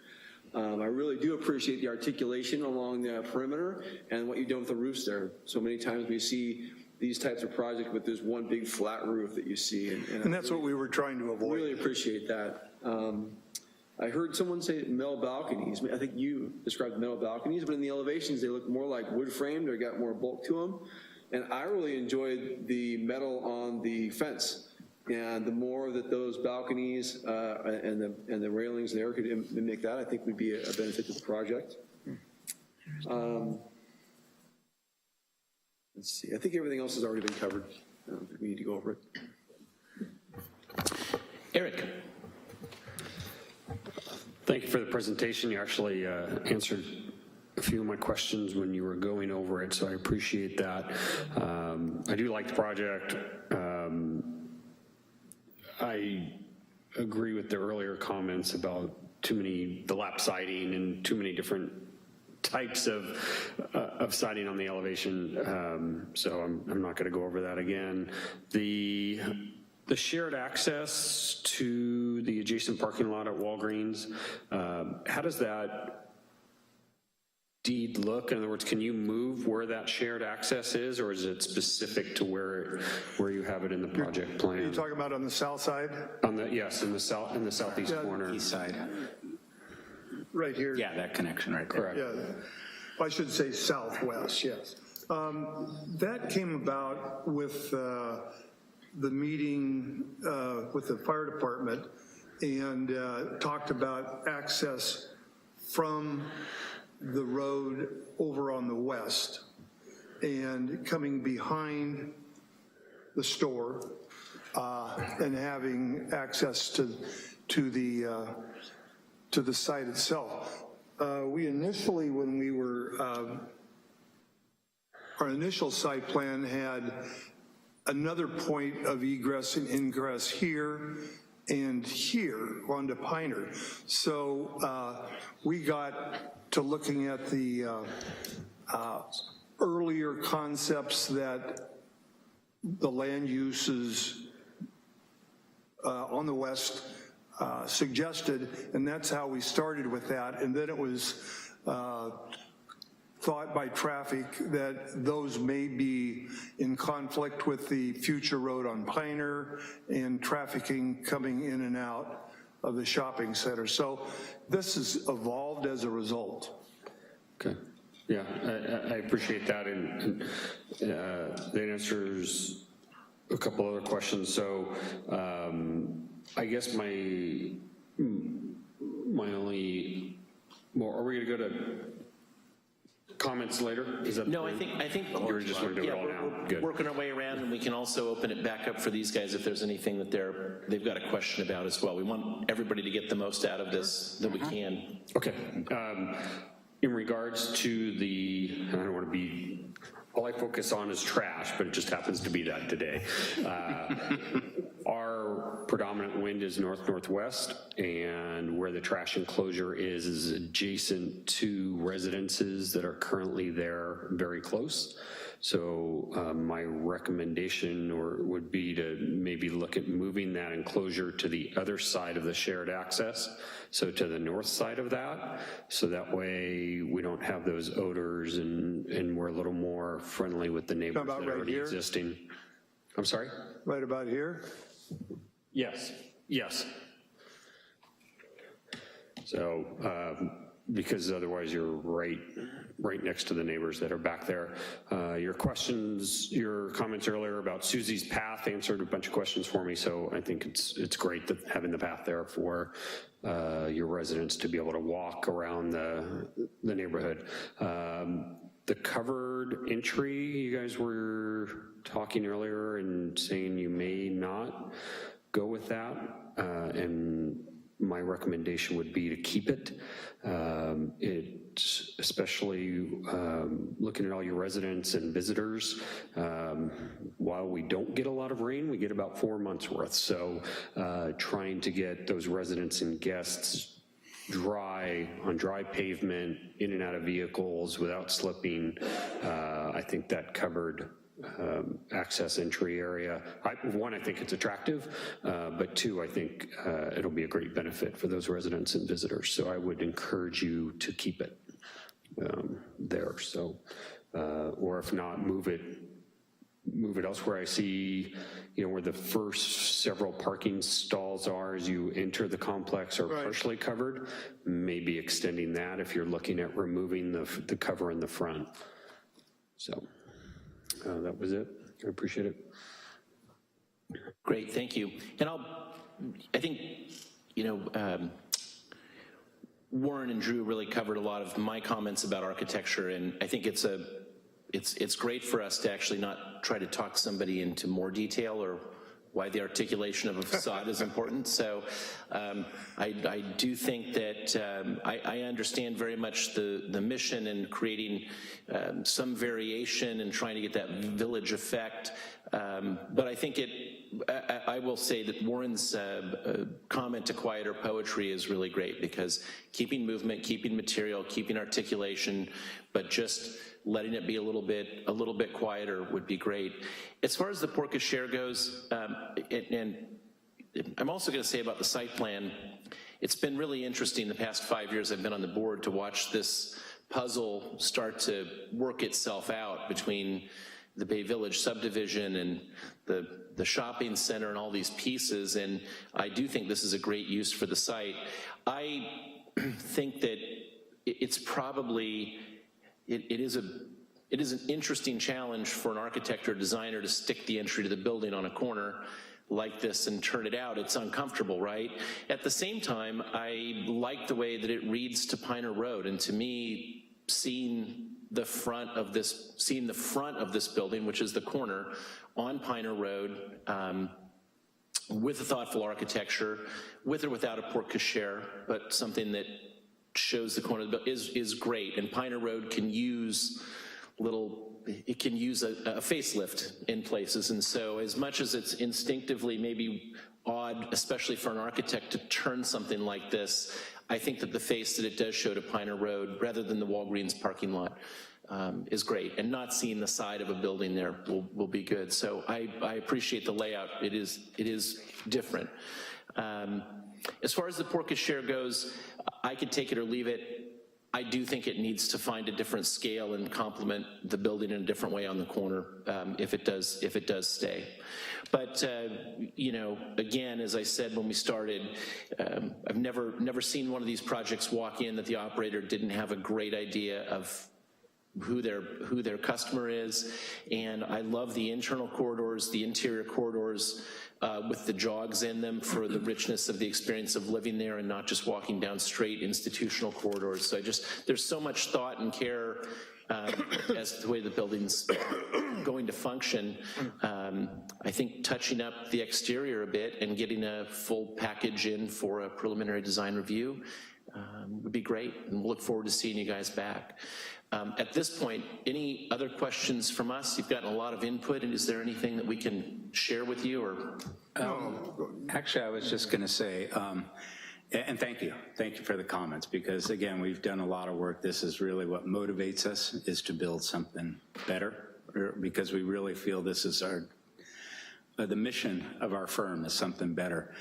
I really do appreciate the articulation along the perimeter and what you've done with the roofs there. So many times we see these types of projects with this one big flat roof that you see. And that's really, what we were trying to avoid. Really appreciate that. I heard someone say metal balconies. I think you described metal balconies, but in the elevations, they look more like wood framed or got more bulk to them. And I really enjoyed the metal on the fence. And the more that those balconies and the railings there could mimic that, I think would be a benefit to the project. Let's see, I think everything else has already been covered. I don't think we need to go over it. Eric. Thank you for the presentation. You actually answered a few of my questions when you were going over it, so I appreciate that. I do like the project. I agree with the earlier comments about the lap siding and too many different types of siding on the elevation, so I'm not going to go over that again. The shared access to the adjacent parking lot at Walgreens, how does that deed look? In other words, can you move where that shared access is, or is it specific to where you have it in the project plan? Are you talking about on the south side? Yes, in the southeast corner. East side. Right here? Yeah, that connection right there. Correct. Yeah, I should say southwest, yes. That came about with the meeting with the fire department, and talked about access from the road over on the west and coming behind the store and having access to the site itself. We initially, when we were, our initial site plan had another point of egress and ingress here and here onto Piner. So we got to looking at the earlier concepts that the land uses on the west suggested, and that's how we started with that. And then it was thought by traffic that those may be in conflict with the future road on Piner and trafficking coming in and out of the shopping center. So this has evolved as a result. Okay. Yeah, I appreciate that, and that answers a couple other questions. So I guess my only, well, are we going to go to comments later? Is that no, I think you're just going to do it all now. We're Good. working our way around, and we can also open it back up for these guys if there's anything that they've got a question about as well. We want everybody to get the most out of this that we can. Okay. In regards to the, I don't want to be, all I focus on is trash, but it just happens to be that today. Our predominant wind is north-northwest, and where the trash enclosure is adjacent to residences that are currently there very close. So my recommendation would be to maybe look at moving that enclosure to the other side of the shared access, so to the north side of that, so that way we don't have those odors and we're a little more friendly with the neighbors that are already existing. I'm sorry? Right about here? Yes, yes. So, because otherwise you're right next to the neighbors that are back there. Your comments earlier about Susie's path answered a bunch of questions for me, so I think it's great that having the path there for your residents to be able to walk around the neighborhood. The covered entry, you guys were talking earlier and saying you may not go with that, and my recommendation would be to keep it. Especially looking at all your residents and visitors, while we don't get a lot of rain, we get about 4 months worth. So trying to get those residents and guests on dry pavement, in and out of vehicles without slipping, I think that covered access entry area. One, I think it's attractive, but two, I think it'll be a great benefit for those residents and visitors. So I would encourage you to keep it there. So, or if not, move it elsewhere. I see, where the first several parking stalls are as you enter the complex are partially covered, maybe extending that if you're looking at removing the cover in the front. So. That was it. I appreciate it. Great, thank you. And I think, Warren and Drew really covered a lot of my comments about architecture, and I think it's great for us to actually not try to talk somebody into more detail or why the articulation of a facade is important. So I do think that I understand very much the mission and creating some variation and trying to get that village effect. But I think I will say that Warren's comment to quieter poetry is really great, because keeping movement, keeping material, keeping articulation, but just letting it be a little bit quieter would be great. As far as the porte cochere goes, and I'm also going to say about the site plan, it's been really interesting the past 5 years I've been on the board to watch this puzzle start to work itself out between the Bay Village subdivision and the shopping center and all these pieces, and I do think this is a great use for the site. I think that it's probably, it is an interesting challenge for an architect or designer to stick the entry to the building on a corner. like this and turn it out, it's uncomfortable, right? At the same time, I like the way that it reads to Piner Road, and to me, seeing the front of this building, which is the corner on Piner Road, with a thoughtful architecture, with or without a porte cochere, but something that shows the corner of the building is great. And Piner Road can use it can use a facelift in places. And so as much as it's instinctively maybe odd, especially for an architect to turn something like this, I think that the face that it does show to Piner Road, rather than the Walgreens parking lot, is great. And not seeing the side of a building there will be good. So I appreciate the layout. It is different. As far as the porte cochere goes, I could take it or leave it. I do think it needs to find a different scale and complement the building in a different way on the corner if it does stay. But you know, again, as I said when we started, I've never seen one of these projects walk in that the operator didn't have a great idea of who their customer is. And I love the internal corridors, the interior corridors, with the jogs in them for the richness of the experience of living there and not just walking down straight institutional corridors. So there's so much thought and care as to the way the building's going to function. I think touching up the exterior a bit and getting a full package in for a preliminary design review would be great, and we'll look forward to seeing you guys back. At this point, any other questions from us? You've gotten a lot of input, and is there anything that we can share with you? Or actually, I was just going to say, and thank you for the comments, because again, we've done a lot of work. This is really what motivates us, is to build something better, because we really feel this is the mission of our firm is something better.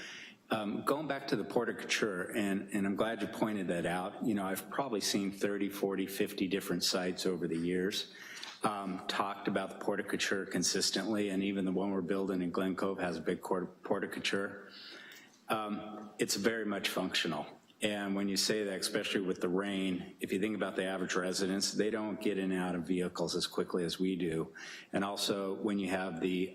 Going back to the porte cochere, and I'm glad you pointed that out. You know, I've probably seen 30, 40, 50 different sites over the years, talked about the porte cochere consistently, and even the one we're building in Glen Cove has a big porte cochere. It's very much functional. And when you say that, especially with the rain, if you think about the average residents, they don't get in and out of vehicles as quickly as we do. And also when you have the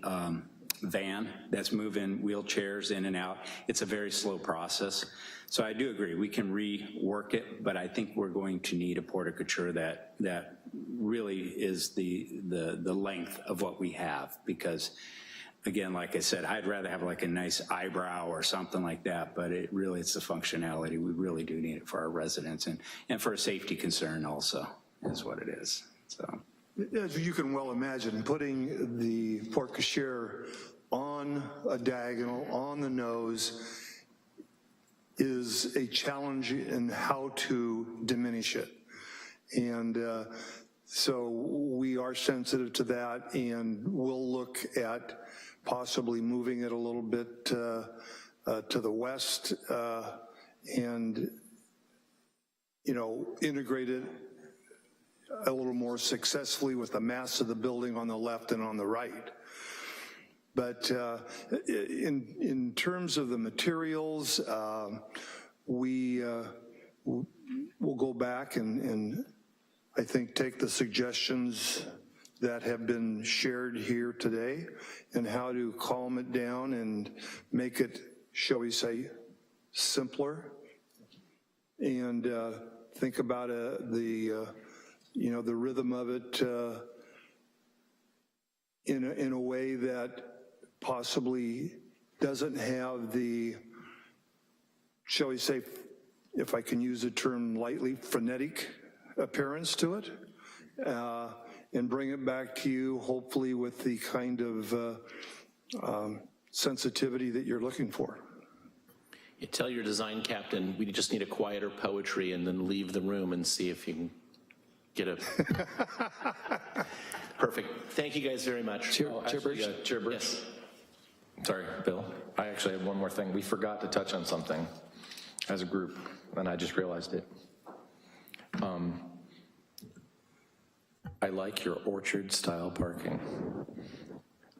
van that's moving wheelchairs in and out, it's a very slow process. So I do agree, we can rework it, but I think we're going to need a porte cochere that really is the length of what we have, because again, like I said, I'd rather have like a nice eyebrow or something like that, but it's the functionality. We really do need it for our residents, and for a safety concern also is what it is. So. As you can well imagine, putting the porte cochere on a diagonal, on the nose, is a challenge in how to diminish it. And so we are sensitive to that, and we'll look at possibly moving it a little bit to the west and, you know, integrate it a little more successfully with the mass of the building on the left and on the right. But in terms of the materials, we'll go back and I think take the suggestions that have been shared here today and how to calm it down and make it, shall we say, simpler, and think about you know, the rhythm of it in a way that possibly doesn't have the, shall we say, if I can use the term lightly, frenetic appearance to it, and bring it back to you, hopefully with the kind of sensitivity that you're looking for. You tell your design captain, we just need a quieter poetry, and then leave the room and see if you can get a... Perfect. Thank you guys very much. Chair Birch? Yes. Sorry, Bill. I actually have one more thing. We forgot to touch on something as a group, and I just realized it. I like your orchard-style parking.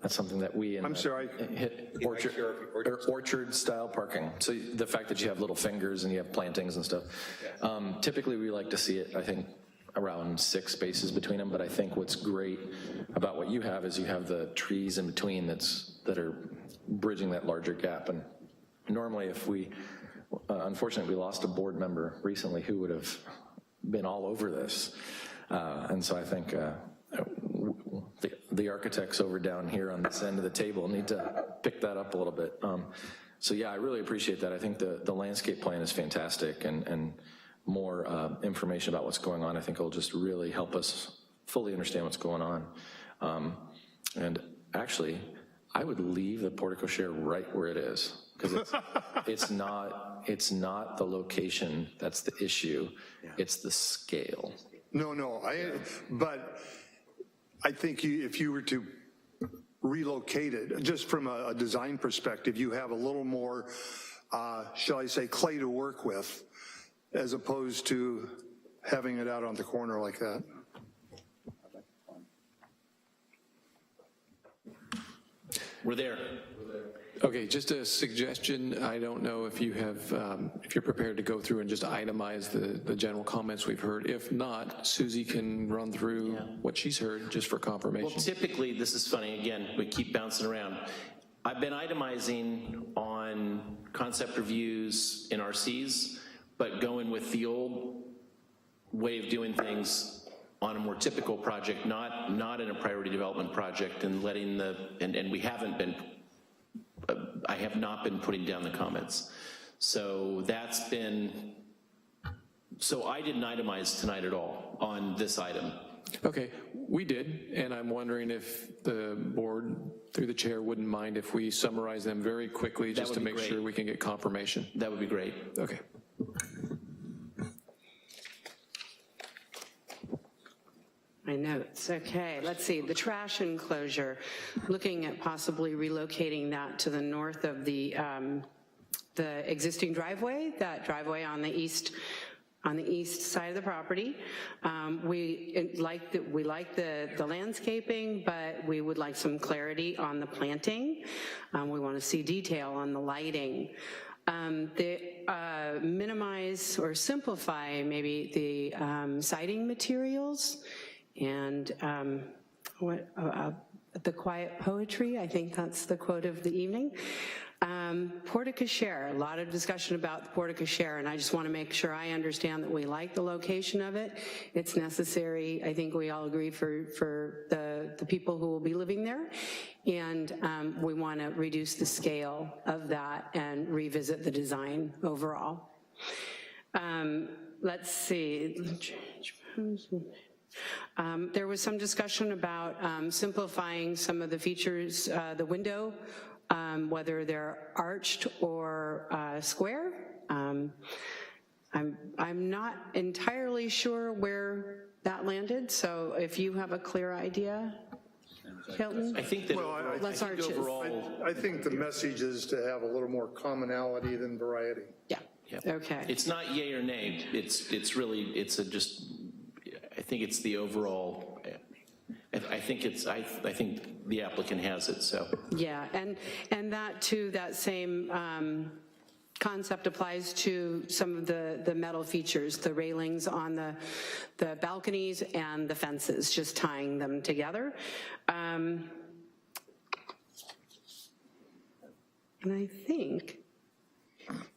That's something that we... I'm sorry? Hit orchard-style parking. So the fact that you have little fingers and you have plantings and stuff. Typically, we like to see it, I think, around 6 spaces between them, but I think what's great about what you have is you have the trees in between that's are bridging that larger gap. And normally if we, unfortunately, we lost a board member recently who would have been all over this. And so I think the architects over down here on this end of the table need to pick that up a little bit. So yeah, I really appreciate that. I think the landscape plan is fantastic, and more information about what's going on, I think will just really help us fully understand what's going on. And actually, I would leave the portico share right where it is, because it's not the location that's the issue, it's the scale. No, but I think if you were to relocate it, just from a design perspective, you have a little more, shall I say, clay to work with, as opposed to having it out on the corner like that. We're there. Okay, just a suggestion. I don't know if you have, if you're prepared to go through and just itemize the general comments we've heard. If not, Susie can run through what she's heard just for confirmation. Well, typically, this is funny, again, we keep bouncing around. I've been itemizing on concept reviews in RCs, but going with the old way of doing things on a more typical project, not in a priority development project, and letting and we haven't been, I have not been putting down the comments. So that's been, so I didn't itemize tonight at all on this item. Okay, we did, and I'm wondering if the board, through the chair, wouldn't mind if we summarize them very quickly just to make sure we can get confirmation. That would be great. Okay. My notes, okay, let's see, the trash enclosure, looking at possibly relocating that to the north of the existing driveway, that driveway on the east side of the property. We like the landscaping, but we would like some clarity on the planting. We want to see detail on the lighting. Minimize or simplify maybe the siding materials, and the quiet poetry, I think that's the quote of the evening. Portico share, a lot of discussion about the portico share, and I just want to make sure I understand that we like the location of it. It's necessary, I think we all agree, for the people who will be living there, and we want to reduce the scale of that and revisit the design overall. Let's see. There was some discussion about simplifying some of the features, the window, whether they're arched or square. I'm not entirely sure where that landed, so if you have a clear idea, Hilton? I think that overall, I think the message is to have a little more commonality than variety. Yeah. Okay. It's not yay or nay. It's really, I think it's the overall, I think the applicant has it, so. Yeah, and that too, that same concept applies to some of the metal features, the railings on the balconies and the fences, just tying them together. And I think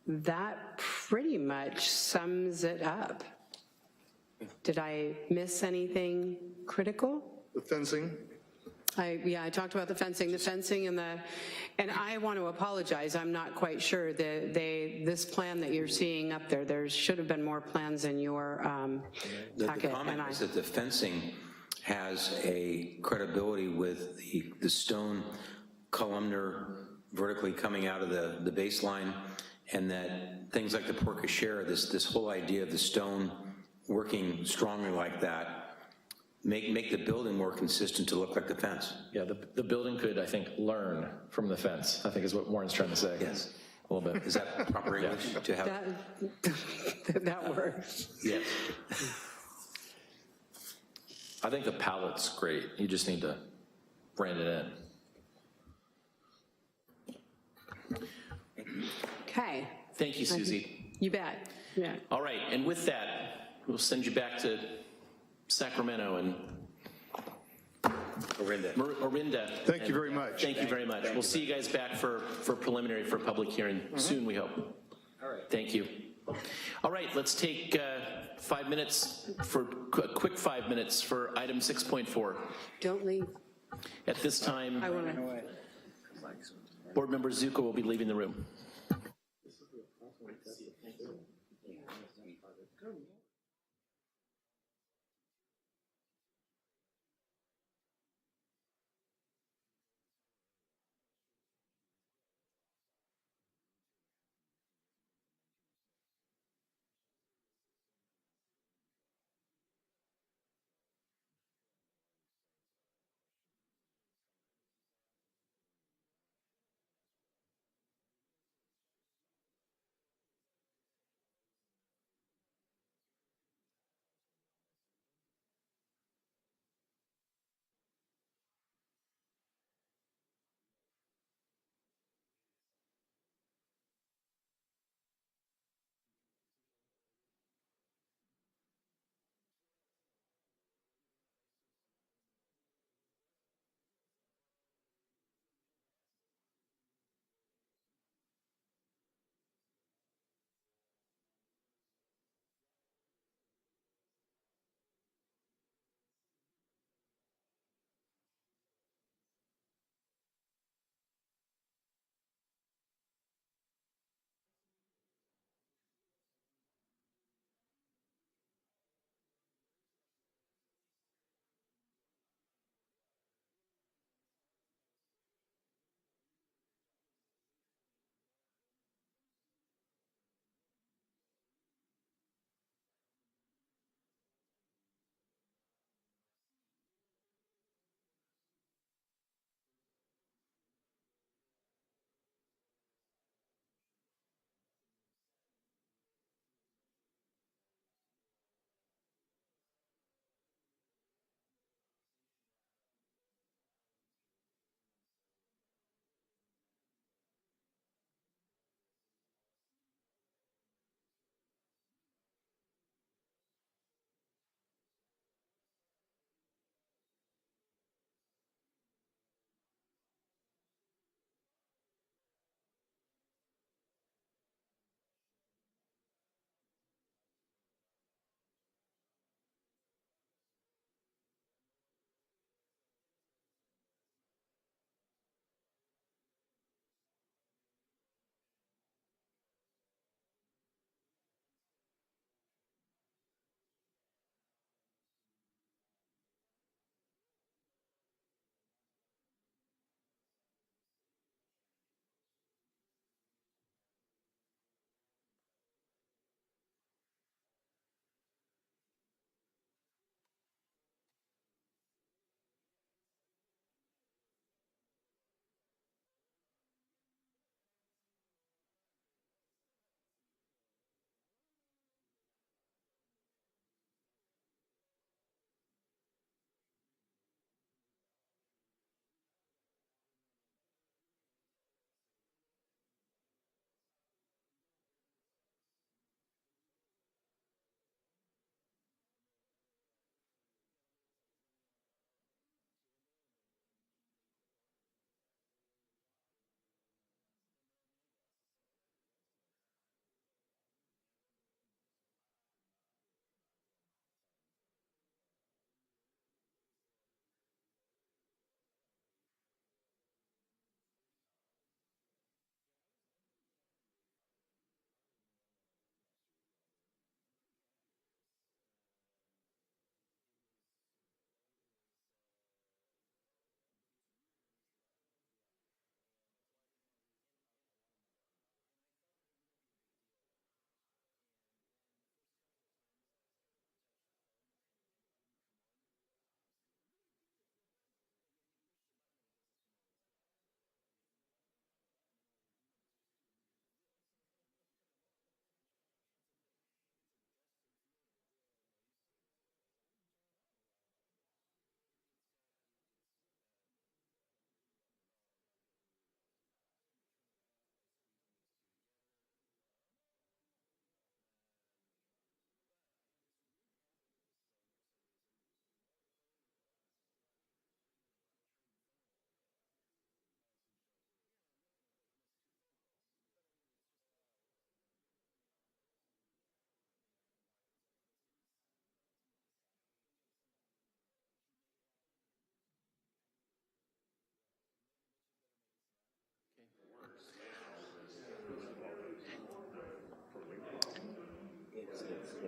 that pretty much sums it up. Did I miss anything critical? The fencing? I talked about the fencing and I want to apologize. I'm not quite sure. This plan that you're seeing up there should have been more plans in your packet. The comment is that the fencing has a credibility with the stone columnar vertically coming out of the baseline, and that things like the porte cochere, this whole idea of the stone working strongly like that, make the building more consistent to look like the fence. Yeah, the building could, I think, learn from the fence, I think is what Warren's trying to say. Yes. A little bit. Is that proper English to have? That works. Yes. I think the palette's great. You just need to brand it in. Okay. Thank you, Susie. You bet. Yeah. All right, and with that, we'll send you back to Sacramento and Orinda. Thank you very much. Thank you very much. We'll see you guys back for preliminary, for public hearing soon, we hope. All right. Thank you. All right, let's take 5 minutes for, a quick 5 minutes for item 6.4. Don't leave. At this time, I want to. Board Member Zuko will be leaving the room.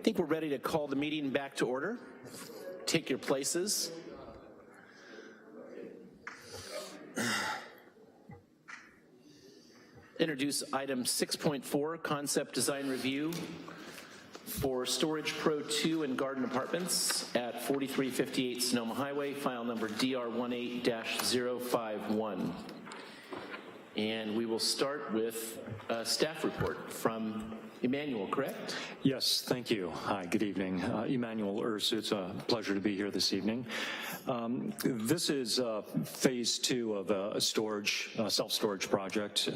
think we're ready to call the meeting back to order. Take your places. Introduce item 6.4, concept design review for Storage Pro 2 and Garden Apartments at 4358 Sonoma Highway, file number DR18-051. And we will start with a staff report from Emmanuel, correct? Yes, thank you. Hi, good evening. Emmanuel Urs, it's a pleasure to be here this evening. This is phase 2 of a self-storage project.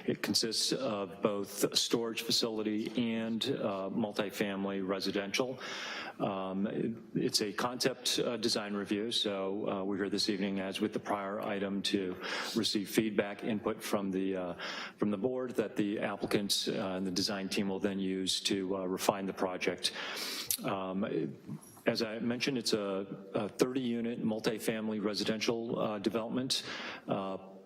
It consists of both a storage facility and multifamily residential. It's a concept design review, so we're here this evening, as with the prior item, to receive feedback, input from the board that the applicant and the design team will then use to refine the project. As I mentioned, it's a 30-unit multifamily residential development,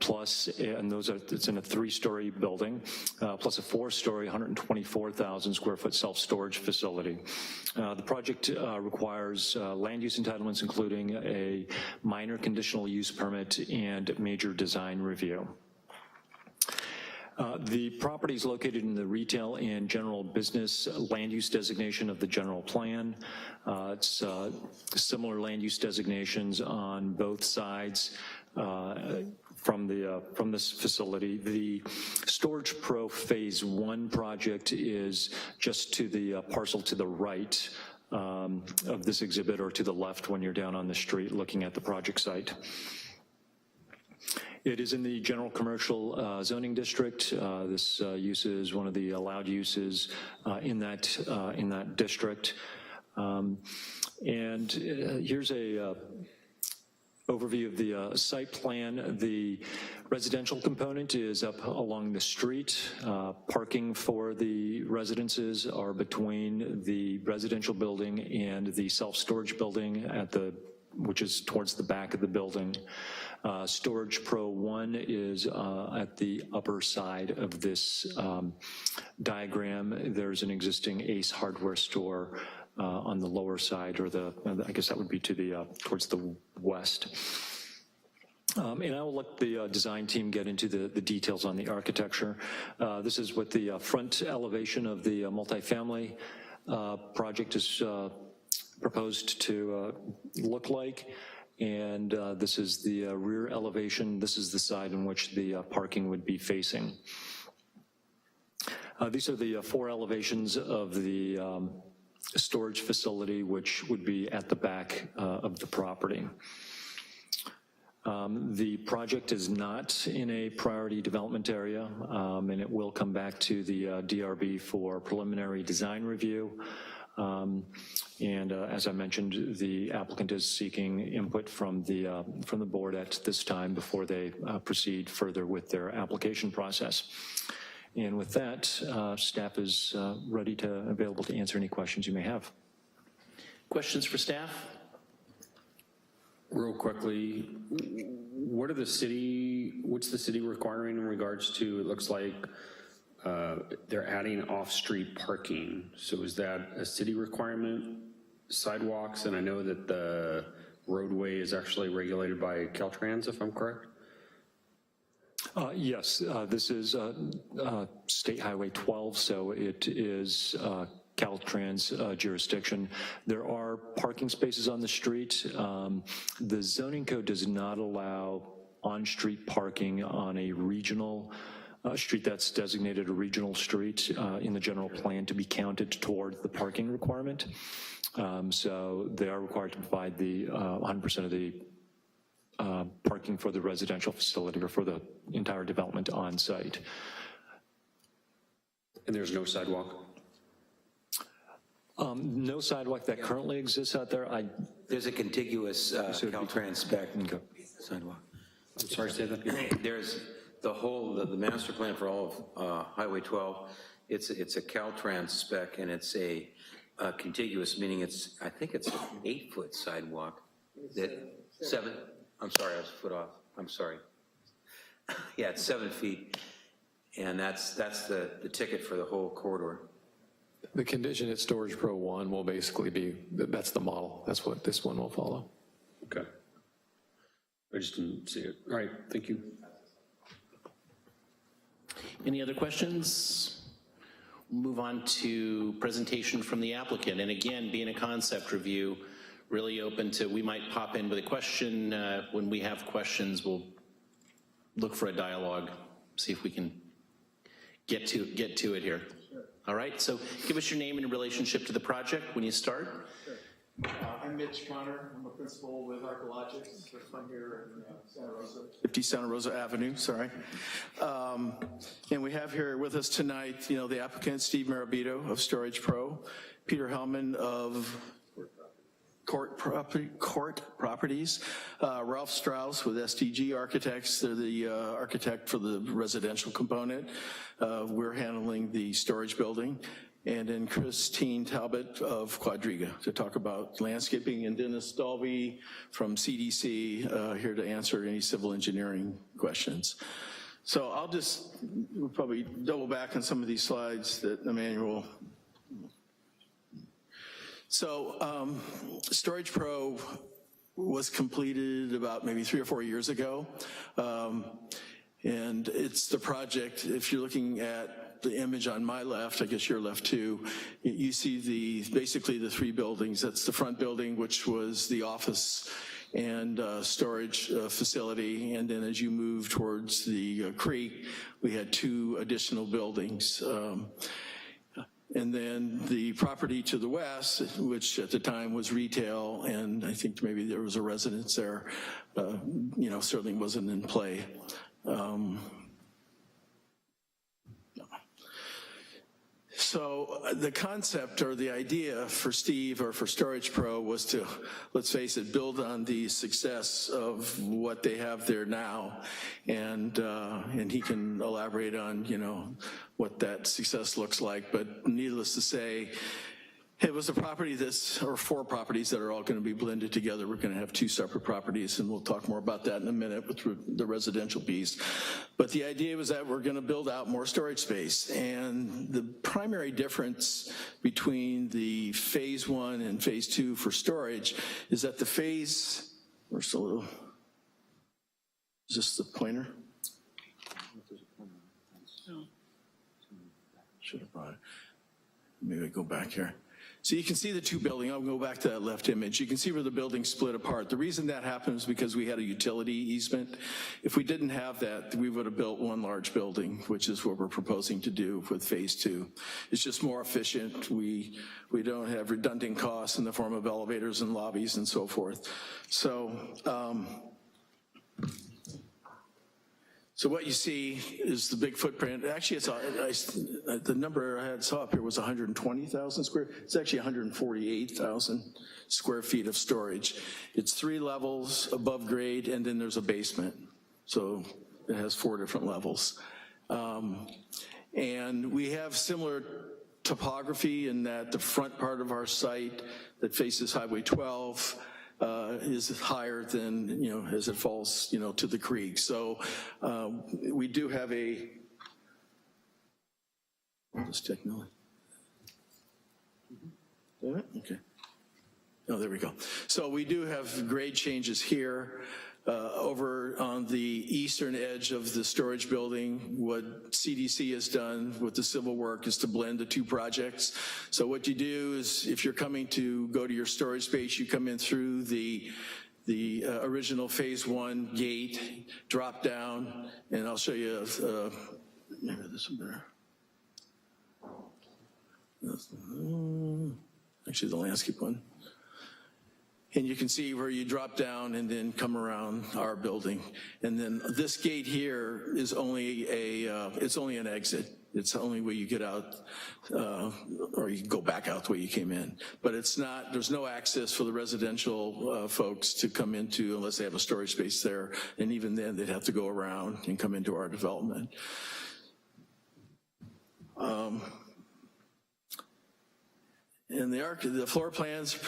plus, and it's in a 3-story building, plus a 4-story, 124,000 square foot self-storage facility. The project requires land use entitlements, including a minor conditional use permit and major design review. The property is located in the retail and general business land use designation of the general plan. It's similar land use designations on both sides from this facility. The Storage Pro Phase 1 project is just to the parcel to the right of this exhibit, or to the left when you're down on the street looking at the project site. It is in the general commercial zoning district. This use is one of the allowed uses in that district. And here's a overview of the site plan. The residential component is up along the street. Parking for the residences are between the residential building and the self-storage building which is towards the back of the building. Storage Pro 1 is at the upper side of this diagram. There's an existing Ace hardware store on the lower side, or I guess that would be to the towards the west. And I will let the design team get into the details on the architecture. This is what the front elevation of the multifamily project is proposed to look like. And this is the rear elevation. This is the side in which the parking would be facing. These are the 4 elevations of the storage facility, which would be at the back of the property. The project is not in a priority development area, and it will come back to the DRB for preliminary design review. And as I mentioned, the applicant is seeking input from the board at this time before they proceed further with their application process. And with that, staff is available to answer any questions you may have. Questions for staff? Real quickly, what's the city requiring in regards to, it looks like they're adding off-street parking. So is that a city requirement? Sidewalks, and I know that the roadway is actually regulated by Caltrans, if I'm correct? Yes, this is State Highway 12, so it is Caltrans jurisdiction. There are parking spaces on the street. The zoning code does not allow on-street parking on a regional street that's designated a regional street in the general plan to be counted toward the parking requirement. So they are required to provide the 100% of the parking for the residential facility or for the entire development on site. And there's no sidewalk? No sidewalk that currently exists out there. There's a contiguous Caltrans spec sidewalk. I'm sorry, say that again. There's the master plan for all of Highway 12. It's a Caltrans spec, and it's a contiguous, meaning I think it's an 8-foot sidewalk. I'm sorry, I was a foot off. I'm sorry. Yeah, it's 7 feet, and that's the ticket for the whole corridor. The condition at Storage Pro 1 will basically be, that's the model. That's what this one will follow. Okay. I just didn't see it. All right, thank you. Any other questions? Move on to presentation from the applicant. And again, being a concept review, really open to, we might pop in with a question. When we have questions, we'll look for a dialogue, see if we can get to it here. Sure. All right, so give us your name and relationship to the project when you start. Sure. I'm Mitch Connor. I'm a principal with Archaeologics. I'm here in Santa Rosa, 50 Santa Rosa Avenue, sorry. And we have here with us tonight, the applicant, Steve Marabito of Storage Pro, Peter Hellman of Court Properties, Ralph Strauss with STG Architects. They're the architect for the residential component. We're handling the storage building. And then Christine Talbot of Quadriga to talk about landscaping, and Dennis Dalby from CDC here to answer any civil engineering questions. So we'll probably double back on some of these slides that Emmanuel. So Storage Pro was completed about maybe 3 or 4 years ago. And it's the project, if you're looking at the image on my left, I guess your left too, you see basically the 3 buildings. That's the front building, which was the office and storage facility. And then as you move towards the creek, we had 2 additional buildings. And then the property to the west, which at the time was retail, and I think maybe there was a residence there, certainly wasn't in play. So the concept or the idea for Steve or for Storage Pro was to, let's face it, build on the success of what they have there now, and he can elaborate on what that success looks like. But needless to say, it was a property or 4 properties that are all going to be blended together. We're going to have 2 separate properties, and we'll talk more about that in a minute with the residential piece. But the idea was that we're going to build out more storage space. And the primary difference between the phase 1 and phase 2 for storage is that the phase, is this the pointer? Should have brought it. Maybe I go back here. So you can see the 2 buildings. I'll go back to that left image. You can see where the buildings split apart. The reason that happens is because we had a utility easement. If we didn't have that, we would have built 1 large building, which is what we're proposing to do with phase 2. It's just more efficient. We don't have redundant costs in the form of elevators and lobbies and so forth. So what you see is the big footprint. Actually, the number I saw up here was 120,000 square. It's actually 148,000 square feet of storage. It's 3 levels above grade, and then there's a basement. So it has 4 different levels. And we have similar topography in that the front part of our site that faces Highway 12 is higher than, as it falls, to the creek. So we do have this technology. Okay. Oh, there we go. So we do have grade changes here. Over on the eastern edge of the storage building, what CDC has done with the civil work is to blend the 2 projects. So what you do is, if you're coming to go to your storage space, you come in through the original phase 1 gate, drop down, and I'll show you, maybe this one better. Actually, the landscape one. And you can see where you drop down and then come around our building. And then this gate here is only it's only an exit. It's the only way you get out, or you can go back out the way you came in. But it's not, there's no access for the residential folks to come into unless they have a storage space there. And even then, they'd have to go around and come into our development. And the floor plans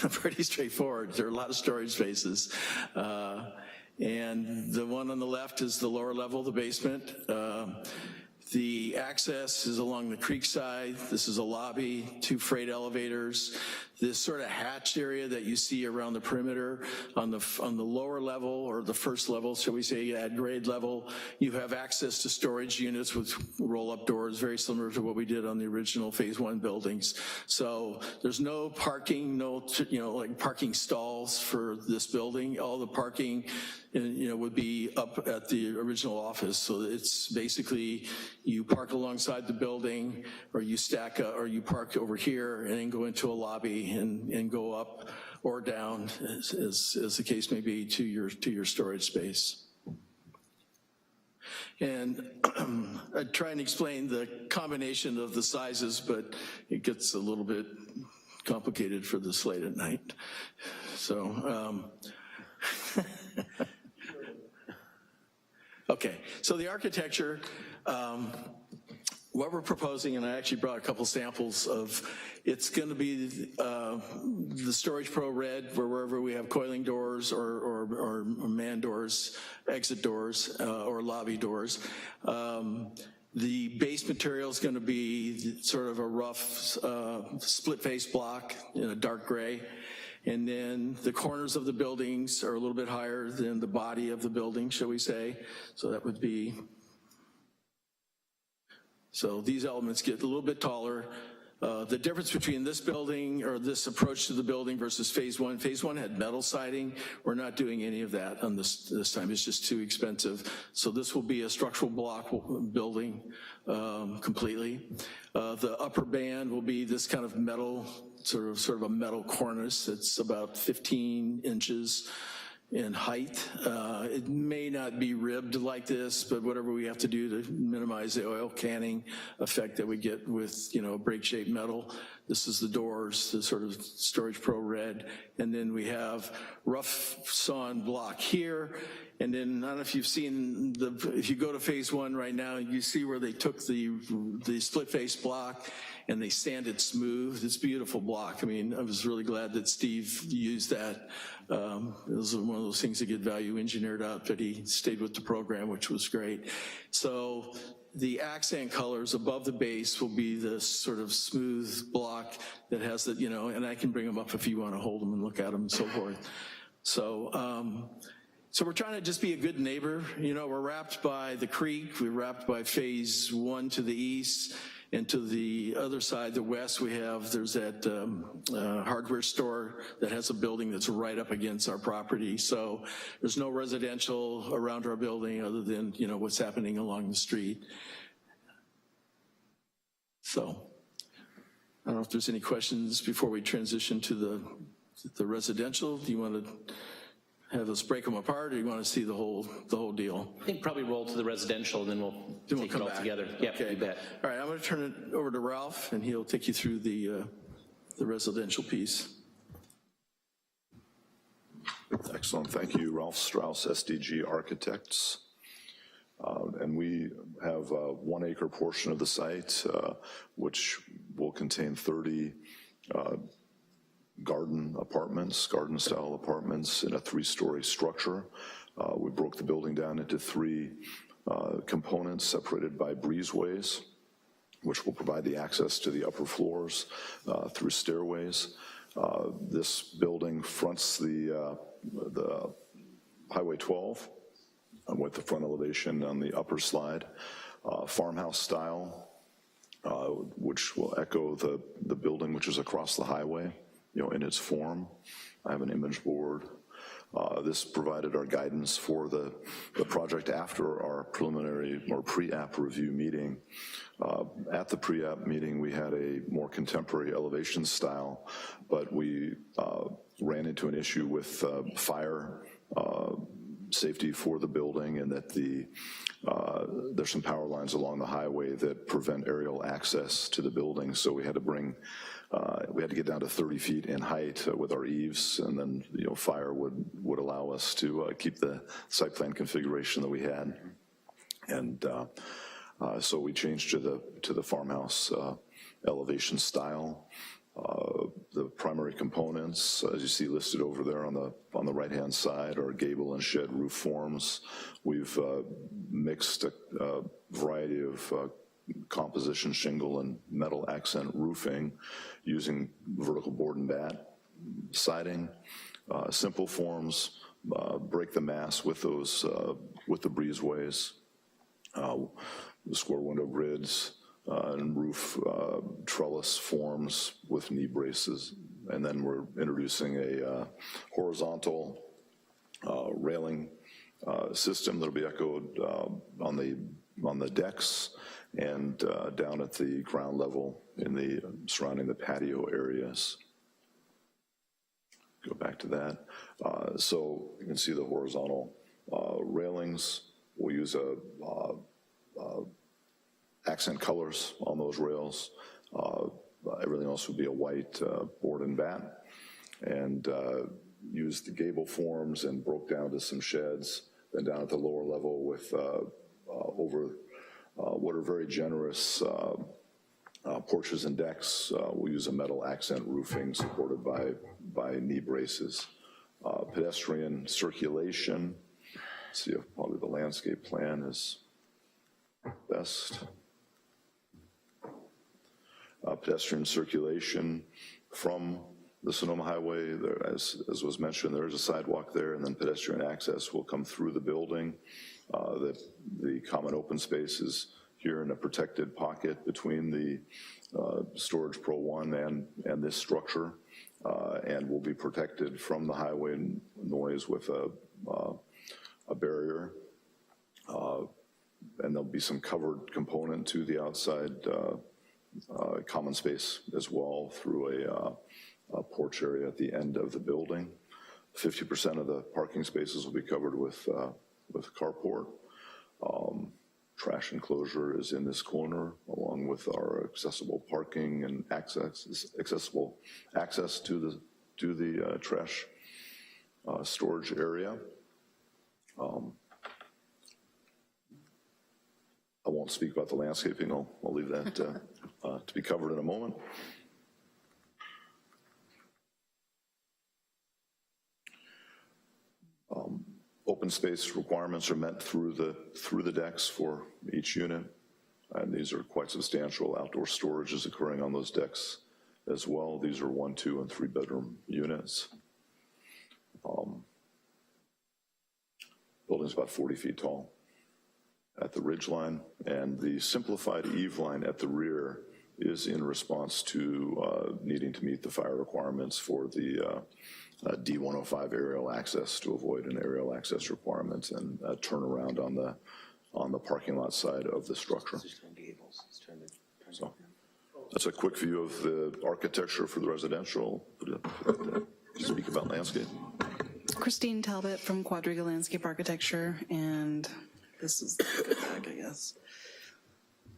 are pretty straightforward. There are a lot of storage spaces. And the one on the left is the lower level, the basement. The access is along the creek side. This is a lobby, 2 freight elevators. This sort of hatched area that you see around the perimeter on the lower level, or the first level, shall we say, at grade level, you have access to storage units with roll-up doors, very similar to what we did on the original Phase 1 buildings. So there's no parking, no, like parking stalls for this building. All the parking, would be up at the original office. So it's basically you park alongside the building, or you stack up, or you park over here and then go into a lobby and go up or down, as the case may be, to your storage space. And I try and explain the combination of the sizes, but it gets a little bit complicated for this late at night. So, okay, so the architecture, what we're proposing, and I actually brought a couple samples of, it's going to be the Storage Pro Red, wherever we have coiling doors or man doors, exit doors, or lobby doors. The base material is going to be sort of a rough split face block in a dark gray. And then the corners of the buildings are a little bit higher than the body of the building, shall we say. So that would be, so these elements get a little bit taller. The difference between this building, or this approach to the building, versus Phase 1. Phase 1 had metal siding. We're not doing any of that on this time. It's just too expensive. So this will be a structural block building completely. The upper band will be this kind of metal, sort of a metal cornice. It's about 15 inches in height. It may not be ribbed like this, but whatever we have to do to minimize the oil canning effect that we get with, break-shaped metal. This is the doors, the sort of Storage Pro Red. And then we have rough sawn block here. And then, I don't know if you've seen, if you go to Phase 1 right now, you see where they took the split face block and they sanded smooth. It's a beautiful block. I mean, I was really glad that Steve used that. It was one of those things that get value engineered out, but he stayed with the program, which was great. So the accent colors above the base will be this sort of smooth block that has the, and I can bring them up if you want to hold them and look at them and so forth. So, so we're trying to just be a good neighbor. We're wrapped by the creek, we're wrapped by Phase 1 to the east, and to the other side, the west, there's that hardware store that has a building that's right up against our property. So there's no residential around our building other than, what's happening along the street. So I don't know if there's any questions before we transition to the residential. Do you want to have us break them apart, or you want to see the whole deal? I think probably roll to the residential, and then we'll take it all together. Yeah, okay. You bet. All right, I'm going to turn it over to Ralph, and he'll take you through the residential piece. Excellent, thank you. Ralph Strauss, SDG Architects. And we have a 1 acre portion of the site, which will contain 30 garden-style apartments in a 3-story structure. We broke the building down into 3 components separated by breezeways, which will provide the access to the upper floors through stairways. This building fronts the Highway 12 with the front elevation on the upper slide, farmhouse style, which will echo the building which is across the highway, in its form. I have an image board. This provided our guidance for the project after our preliminary or pre-app review meeting. At the pre-app meeting, we had a more contemporary elevation style, but we ran into an issue with fire safety for the building, and that there's some power lines along the highway that prevent aerial access to the building. So we had to get down to 30 feet in height with our eaves, and then fire would allow us to keep the site plan configuration that we had. And so we changed to the farmhouse elevation style. the primary components, as you see listed over there on the right-hand side, are gable and shed roof forms. We've mixed a variety of composition shingle and metal accent roofing using vertical board and bat siding. Simple forms, break the mass with those, with the breezeways, the square window grids, and roof trellis forms with knee braces. And then we're introducing a horizontal railing system that'll be echoed on the decks and down at the ground level in the surrounding the patio areas. Go back to that. So you can see the horizontal railings. We'll use accent colors on those rails. Everything else would be a white board and bat. And use the gable forms and broke down to some sheds. Then down at the lower level with over what are very generous porches and decks, we'll use a metal accent roofing supported by knee braces. Pedestrian circulation. Let's see if probably the landscape plan is best. Pedestrian circulation from the Sonoma Highway, there, as was mentioned, there is a sidewalk there, and then pedestrian access will come through the building. The common open space is here in a protected pocket between the Storage Pro 1 and this structure, and will be protected from the highway noise with a barrier. And there'll be some covered component to the outside common space as well through a porch area at the end of the building. 50% of the parking spaces will be covered with carport. Trash enclosure is in this corner, along with our accessible parking and accessible access to the trash storage area. I won't speak about the landscaping. I'll leave that to be covered in a moment. Open space requirements are met through the decks for each unit, and these are quite substantial. Outdoor storage is occurring on those decks as well. These are 1, 2, and 3 bedroom units. Building's about 40 feet tall at the ridge line, and the simplified eave line at the rear is in response to needing to meet the fire requirements for the D105 aerial access to avoid an aerial access requirement and turnaround on the parking lot side of the structure. So that's a quick view of the architecture for the residential. Speak about landscape. Christine Talbot from Quadriga Landscape Architecture, and this is the good bag, I guess.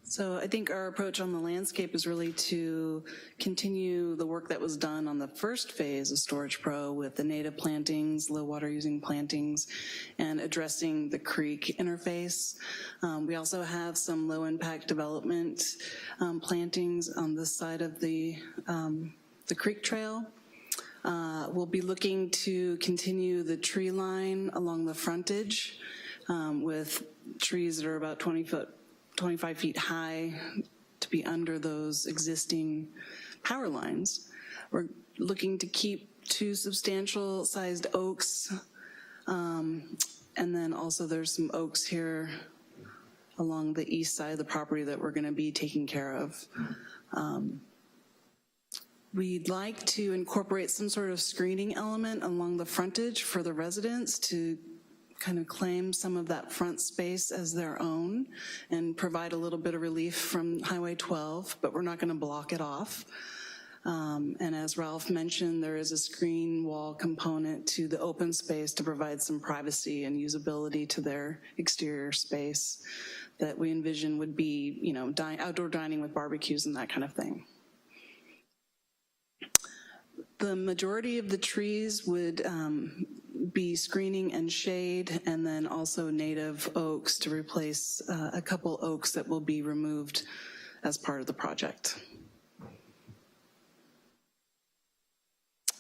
So I think our approach on the landscape is really to continue the work that was done on the first phase of Storage Pro with the native plantings, low water using plantings, and addressing the creek interface. We also have some low impact development plantings on this side of the creek trail. We'll be looking to continue the tree line along the frontage with trees that are about 25 feet high to be under those existing power lines. We're looking to keep 2 substantial sized oaks, and then also there's some oaks here along the east side of the property that we're gonna be taking care of. We'd like to incorporate some sort of screening element along the frontage for the residents to kind of claim some of that front space as their own and provide a little bit of relief from Highway 12, but we're not going to block it off. And as Ralph mentioned, there is a screen wall component to the open space to provide some privacy and usability to their exterior space that we envision would be, you know, outdoor dining with barbecues and that kind of thing. The majority of the trees would be screening and shade, and then also native oaks to replace a couple oaks that will be removed as part of the project.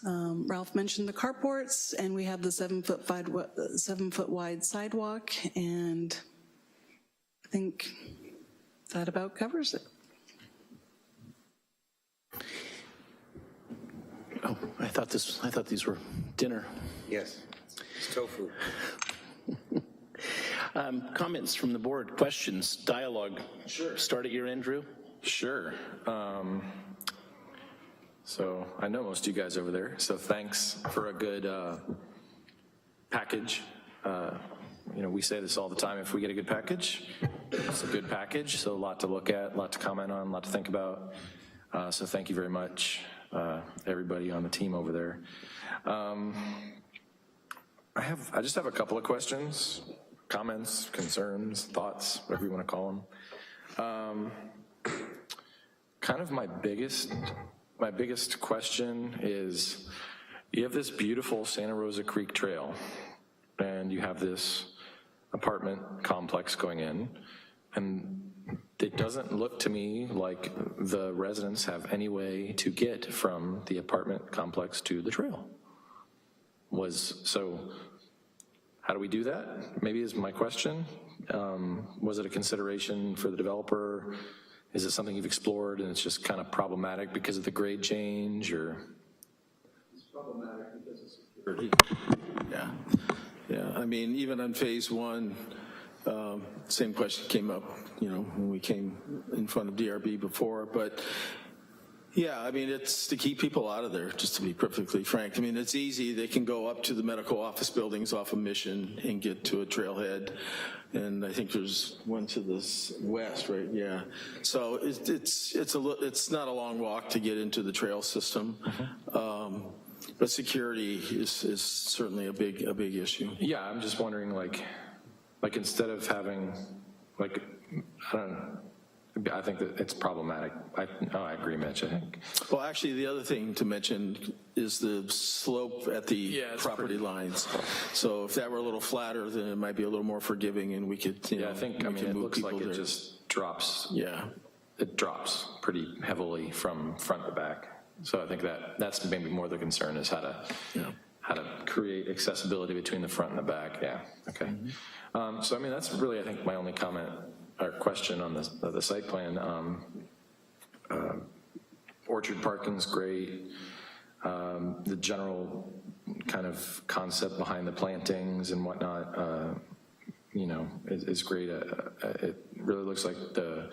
Ralph mentioned the carports, and we have the 7-foot wide sidewalk, and I think that about covers it. Oh, I thought these were dinner. Yes, it's tofu. Comments from the board, questions, dialogue. Sure. Start at your end, Drew. Sure. So I know most of you guys over there, so thanks for a good package. We say this all the time, if we get a good package, it's a good package, so a lot to look at, a lot to comment on, a lot to think about. So thank you very much, everybody on the team over there. I just have a couple of questions, comments, concerns, thoughts, whatever you want to call them. Kind of my biggest question is, you have this beautiful Santa Rosa Creek Trail, and you have this apartment complex going in, and it doesn't look to me like the residents have any way to get from the apartment complex to the trail. So how do we do that? Maybe is my question. Was it a consideration for the developer? Is it something you've explored and it's just kind of problematic because of the grade change, or? It's problematic because of security. Yeah, I mean, even on phase one, same question came up, when we came in front of DRB before, but yeah, I mean, it's to keep people out of there, just to be perfectly frank. I mean, it's easy. They can go up to the medical office buildings off of Mission and get to a trailhead. And I think there's one to the west, right? Yeah. So it's not a long walk to get into the trail system. But security is certainly a big issue. Yeah, I'm just wondering, like instead of having, I don't know, I think that it's problematic. I agree, Mitch, I think. Well, actually, the other thing to mention is the slope at the property lines. So if that were a little flatter, then it might be a little more forgiving, and we could, I think, it looks like it just drops. Yeah. It drops pretty heavily from front to back. So I think that's maybe more the concern, is how to create accessibility between the front and the back. Yeah, okay. So I mean, that's really, I think, my only comment or question on the site plan. Orchard parking's great. The general kind of concept behind the plantings and whatnot, is great. It really looks like the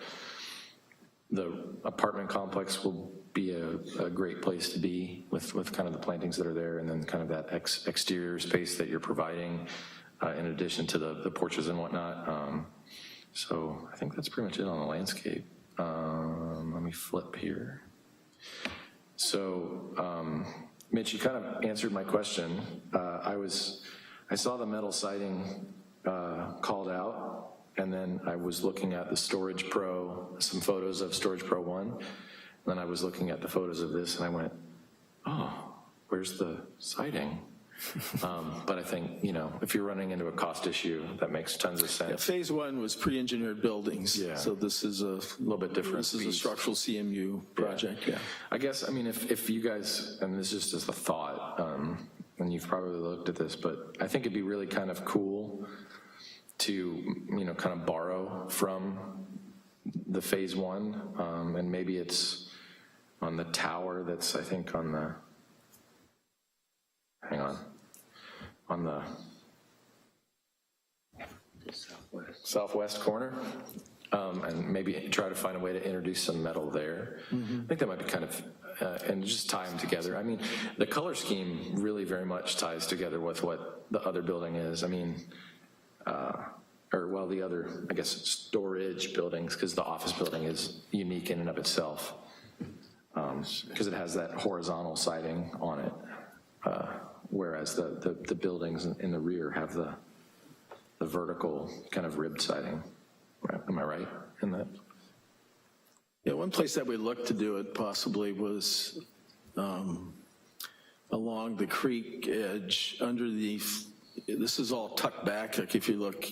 apartment complex will be a great place to be with kind of the plantings that are there, and then kind of that exterior space that you're providing in addition to the porches and whatnot. So I think that's pretty much it on the landscape. Let me flip here. So, Mitch, you kind of answered my question. I saw the metal siding called out, and then I was looking at the Storage Pro, some photos of Storage Pro 1, and then I was looking at the photos of this, and I went, oh, where's the siding? But I think, if you're running into a cost issue, that makes tons of sense. Yeah, phase one was pre-engineered buildings. Yeah. So this is a little bit different. This is a structural CMU project, yeah. I guess, I mean, if you guys, and this is just as a thought, and you've probably looked at this, but I think it'd be really kind of cool to, kind of borrow from the phase one, and maybe it's on the tower that's, I think, on the, hang on the southwest corner, and maybe try to find a way to introduce some metal there. I think that might be kind of, and just tie them together. I mean, the color scheme really very much ties together with what the other building is. I mean, the other, I guess, storage buildings, because the office building is unique in and of itself, because it has that horizontal siding on it. Whereas the buildings in the rear have the vertical kind of ribbed siding. Am I right in that? Yeah, one place that we looked to do it possibly was along the creek edge underneath. This is all tucked back. Like if you look,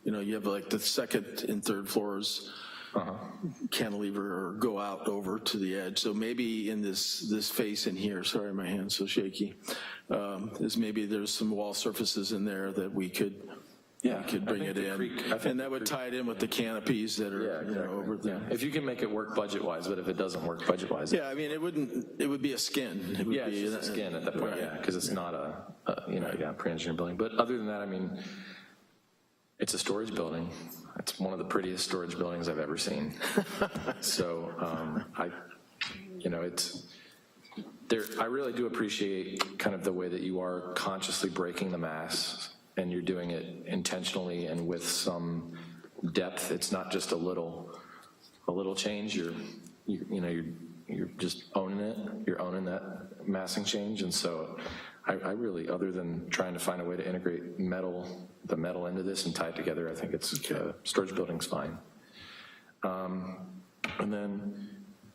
you have like the second and third floors cantilever or go out over to the edge. So maybe in this face in here, sorry, my hand's so shaky, is maybe there's some wall surfaces in there that we could bring it in, and that would tie it in with the canopies that are over there. If you can make it work budget-wise, but if it doesn't work budget-wise. Yeah, I mean, it would be a skin. It would It's be just a skin at that point, because it's not a pre-engineered building. But other than that, I mean, it's a storage building. It's one of the prettiest storage buildings I've ever seen. So I really do appreciate kind of the way that you are consciously breaking the mass, and you're doing it intentionally and with some depth. It's not just a little change. You're just owning it. You're owning that massing change. And so I really, other than trying to find a way to integrate the metal into this and tie it together, I think it's storage building's fine. And then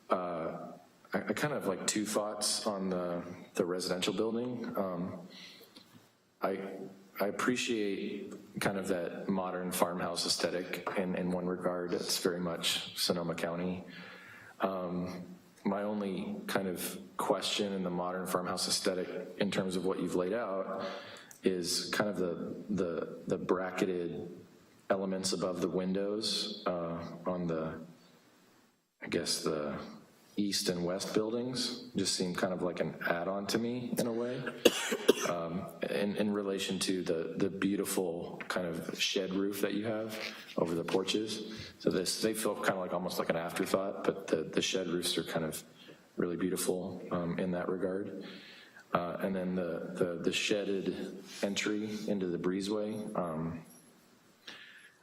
I kind of like two thoughts on the residential building. I appreciate kind of that modern farmhouse aesthetic in one regard. It's very much Sonoma County. My only kind of question in the modern farmhouse aesthetic in terms of what you've laid out is kind of the bracketed elements above the windows on the east and west buildings. Just seem kind of like an add-on to me in a way, in relation to the beautiful kind of shed roof that you have over the porches. So they feel kind of like almost like an afterthought, but the shed roofs are kind of really beautiful in that regard. And then the shedded entry into the breezeway.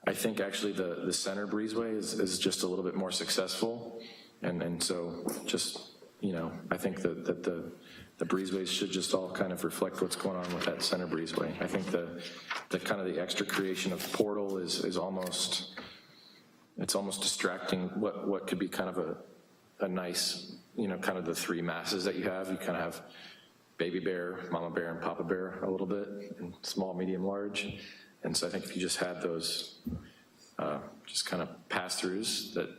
I think actually the center breezeway is just a little bit more successful. And so just, I think that the breezeways should just all kind of reflect what's going on with that center breezeway. I think the kind of the extra creation of portal is almost distracting what could be kind of a nice, kind of the three masses that you have. You kind of have baby bear, mama bear, and papa bear a little bit, and small, medium, large. And so I think if you just had those just kind of pass-throughs that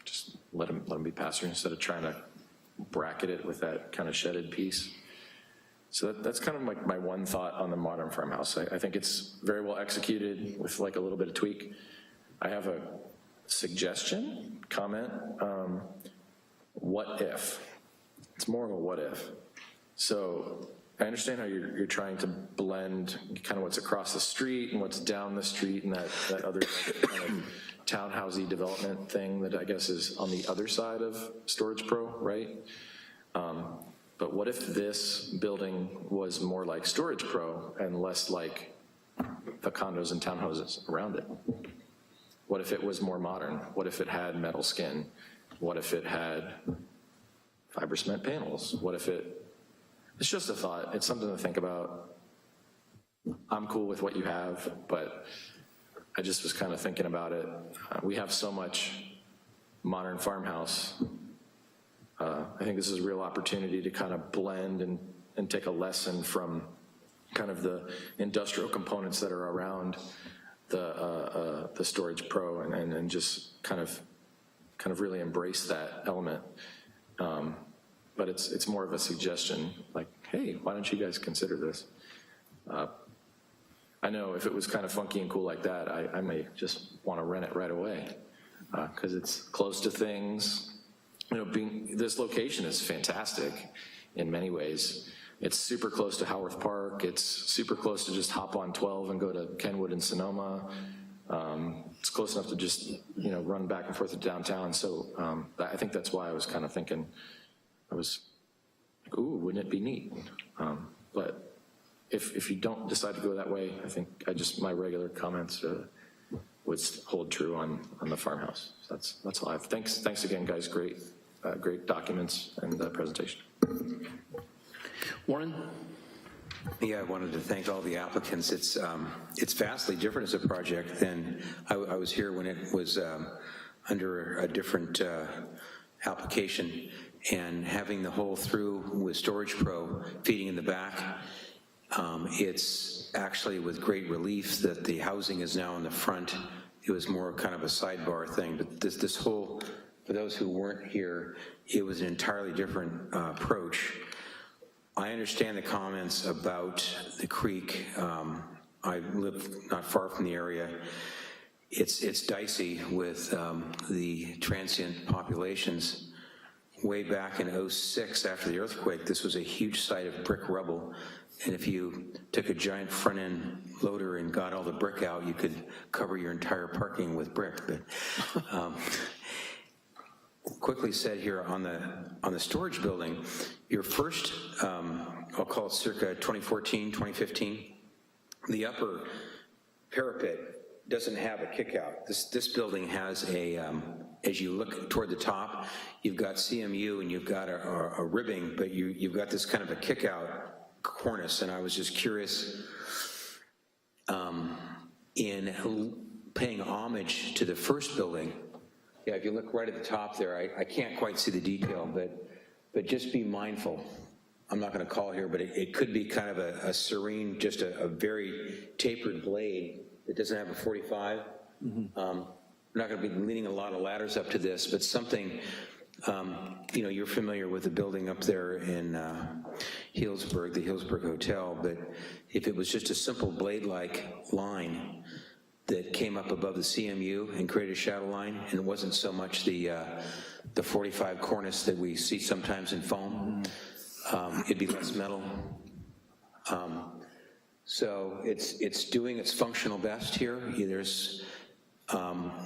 just let them be pass-through instead of trying to bracket it with that kind of shedded piece. So that's kind of like my one thought on the modern farmhouse. I think it's very well executed with like a little bit of tweak. I have a suggestion, comment. What if? It's more of a what if. So I understand how you're trying to blend kind of what's across the street and what's down the street and that other kind of townhousey development thing that I guess is on the other side of Storage Pro, right? But what if this building was more like Storage Pro and less like the condos and townhouses around it? What if it was more modern? What if it had metal skin? What if it had fiber cement panels? What if it's just a thought. It's something to think about. I'm cool with what you have, but I just was kind of thinking about it. We have so much modern farmhouse. I think this is a real opportunity to kind of blend and take a lesson from kind of the industrial components that are around the Storage Pro and just kind of really embrace that element. But it's more of a suggestion, like, hey, why don't you guys consider this? I know if it was kind of funky and cool like that, I may just want to rent it right away because it's close to things. This location is fantastic in many ways. It's super close to Howarth Park. It's super close to just hop on 12 and go to Kenwood and Sonoma. It's close enough to just, run back and forth to downtown. So I think that's why I was kind of thinking, I was like, ooh, wouldn't it be neat? But if you don't decide to go that way, I think my regular comments would hold true on the farmhouse. So that's all I have. Thanks again, guys. Great documents and presentation. Warren? Yeah, I wanted to thank all the applicants. It's vastly different as a project than I was here when it was under a different application, and having the whole through with Storage Pro feeding in the back. It's actually with great relief that the housing is now in the front. it was more kind of a sidebar thing. But this whole, for those who weren't here, it was an entirely different approach. I understand the comments about the creek. I live not far from the area. It's dicey with the transient populations. Way back in '06, after the earthquake, this was a huge site of brick rubble. And if you took a giant front end loader and got all the brick out, you could cover your entire parking with brick. But quickly said here on the storage building, your first, I'll call it circa 2014, 2015, the upper parapet doesn't have a kick out. This building has a, as you look toward the top, you've got CMU and you've got a ribbing, but you've got this kind of a kick out cornice. And I was just curious, in paying homage to the first building, yeah, if you look right at the top there, I can't quite see the detail, but just be mindful. I'm not going to call here, but it could be kind of a serene, just a very tapered blade that doesn't have a 45. I'm not going to be leaning a lot of ladders up to this, but something, you know, you're familiar with the building up there in Healdsburg, the Healdsburg Hotel, but if it was just a simple blade-like line that came up above the CMU and created a shadow line, and it wasn't so much the 45 cornice that we see sometimes in foam, it'd be less metal. So it's doing its functional best here. There's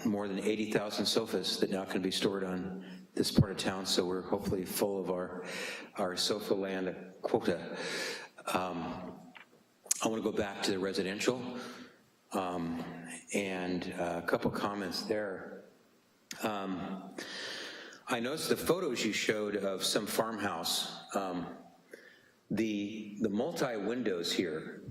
more than 80,000 sofas that now can be stored on this part of town, so we're hopefully full of our sofa land quota. I want to go back to the residential, and a couple comments there. I noticed the photos you showed of some farmhouse. The multi-windows here,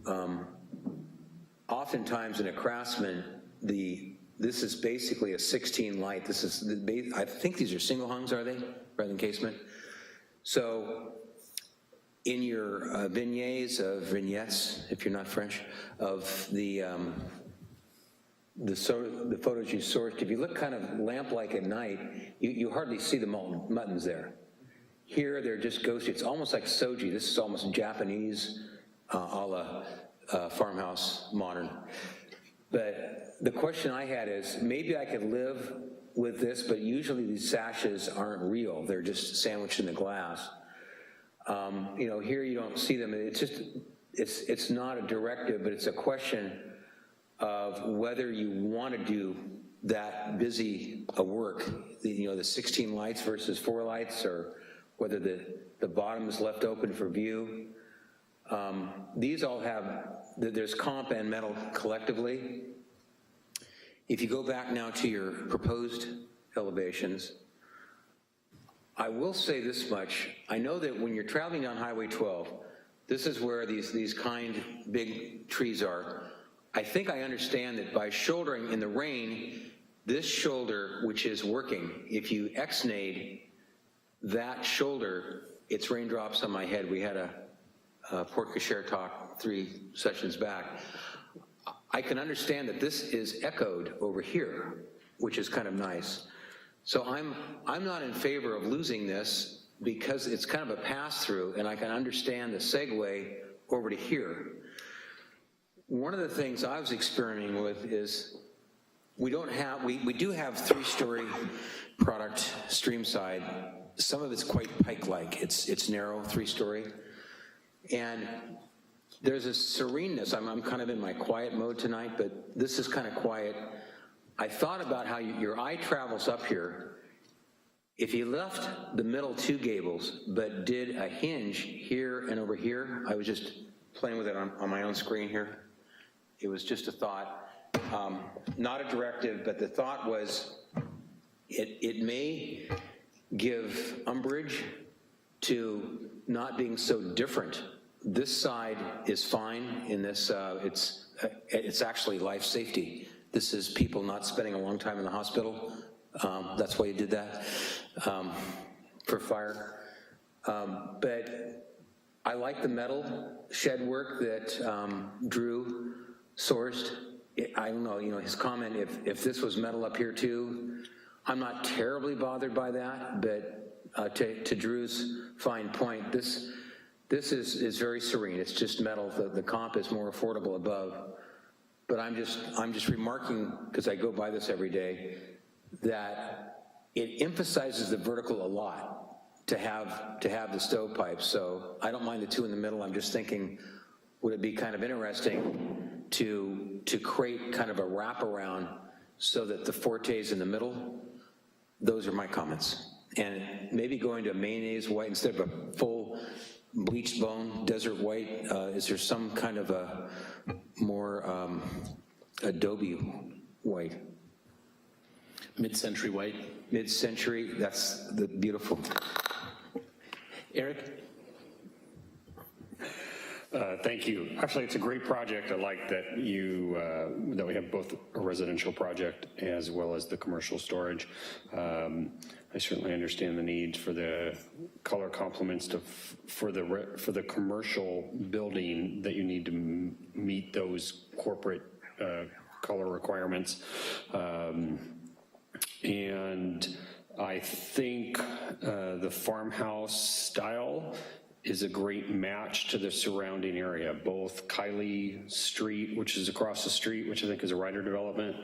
oftentimes in a Craftsman, this is basically a 16 light. This is, I think these are single hungs, are they, rather than casement? So in your vignettes, if you're not French, of the photos you sourced, if you look kind of lamp-like at night, you hardly see the muttons there. Here, they're just ghosty. It's almost like soji. This is almost Japanese, a la farmhouse modern. But the question I had is, maybe I could live with this, but usually these sashes aren't real. They're just sandwiched in the glass. You know, here you don't see them. It's just, it's not a directive, but it's a question of whether you want to do that busy a work, you know, the 16 lights versus 4 lights, or whether the bottom is left open for view. These all have, there's comp and metal collectively. If you go back now to your proposed elevations, I will say this much. I know that when you're traveling down Highway 12, this is where these kind big trees are. I think I understand that by shouldering in the rain, this shoulder, which is working, if you ex-nade that shoulder, it's raindrops on my head. We had a Port Cochere talk 3 sessions back. I can understand that this is echoed over here, which is kind of nice. So I'm not in favor of losing this because it's kind of a pass-through, and I can understand the segue over to here. One of the things I was experimenting with is we do have 3-story product streamside. Some of it's quite pike-like. It's narrow, 3-story. And there's a sereneness. I'm kind of in my quiet mode tonight, but this is kind of quiet. I thought about how your eye travels up here. If you left the middle 2 gables, but did a hinge here and over here, I was just playing with it on my own screen here. It was just a thought, not a directive, but the thought was it may give umbrage to not being so different. This side is fine in this, it's actually life safety. This is people not spending a long time in the hospital. That's why you did that, for fire. But I like the metal shed work that Drew sourced. I don't know, his comment, if this was metal up here too, I'm not terribly bothered by that, but to Drew's fine point, this is very serene. It's just metal. The comp is more affordable above. But I'm just remarking, because I go by this every day, that it emphasizes the vertical a lot to have the stovepipe. So I don't mind the two in the middle. I'm just thinking, would it be kind of interesting to create kind of a wraparound so that the forte's in the middle? Those are my comments. And maybe going to a mayonnaise white instead of a full bleached bone, desert white. Is there some kind of a more adobe white? Mid-century white. Mid-century, that's the beautiful. Eric? Thank you. Actually, it's a great project. I like that that we have both a residential project as well as the commercial storage. I certainly understand the need for the color complements for the commercial building, that you need to meet those corporate color requirements. And I think the farmhouse style is a great match to the surrounding area, both Kiley Street, which is across the street, which I think is a Ryder development,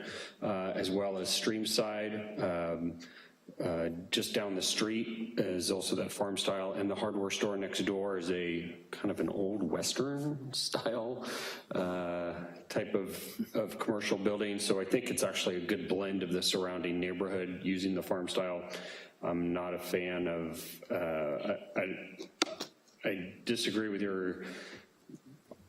as well as Streamside. Just down the street is also that farm style, and the hardware store next door is a kind of an old Western style type of commercial building. So I think it's actually a good blend of the surrounding neighborhood using the farm style. I'm not a fan of, I disagree with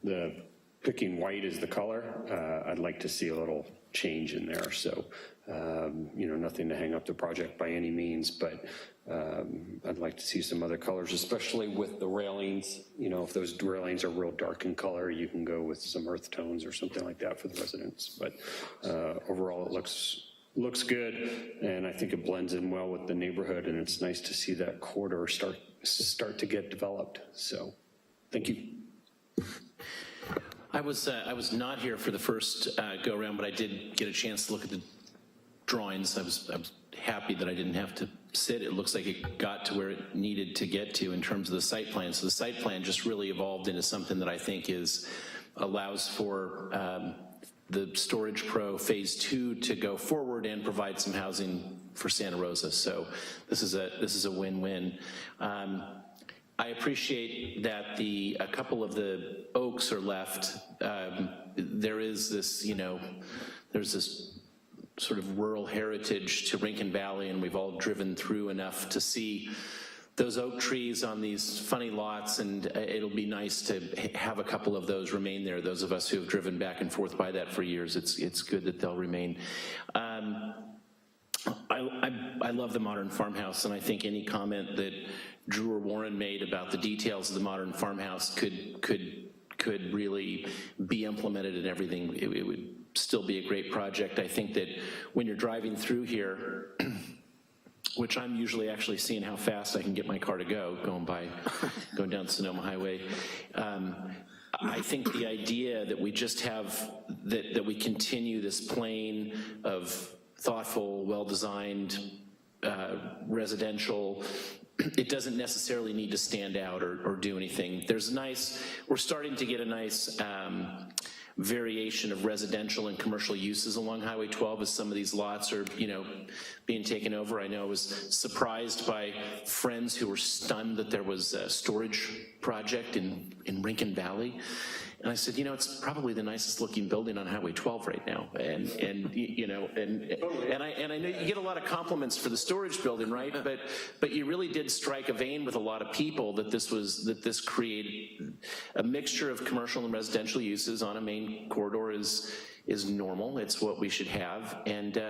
the picking white as the color. I'd like to see a little change in there. So, nothing to hang up the project by any means, but I'd like to see some other colors, especially with the railings. If those railings are real dark in color, you can go with some earth tones or something like that for the residents. But overall, it looks good, and I think it blends in well with the neighborhood, and it's nice to see that corridor start to get developed. So, thank you. I was not here for the first go around, but I did get a chance to look at the drawings. I was happy that I didn't have to sit. It looks like it got to where it needed to get to in terms of the site plan. So the site plan just really evolved into something that I think allows for the Storage Pro Phase 2 to go forward and provide some housing for Santa Rosa. So this is a win-win. I appreciate that a couple of the oaks are left. There is this, there's this sort of rural heritage to Rincon Valley, and we've all driven through enough to see those oak trees on these funny lots, and it'll be nice to have a couple of those remain there. Those of us who have driven back and forth by that for years, it's good that they'll remain. I love the modern farmhouse, and I think any comment that Drew or Warren made about the details of the modern farmhouse could really be implemented in everything. It would still be a great project. I think that when you're driving through here, which I'm usually actually seeing how fast I can get my car to go, going down Sonoma Highway, I think the idea that we just have, that we continue this plane of thoughtful, well-designed residential, it doesn't necessarily need to stand out or do anything. We're starting to get a nice variation of residential and commercial uses along Highway 12 as some of these lots are, being taken over. I know I was surprised by friends who were stunned that there was a storage project in Rincon Valley. And I said, it's probably the nicest looking building on Highway 12 right now. And I know you get a lot of compliments for the storage building, right? But you really did strike a vein with a lot of people that this created a mixture of commercial and residential uses on a main corridor is normal. It's what we should have. And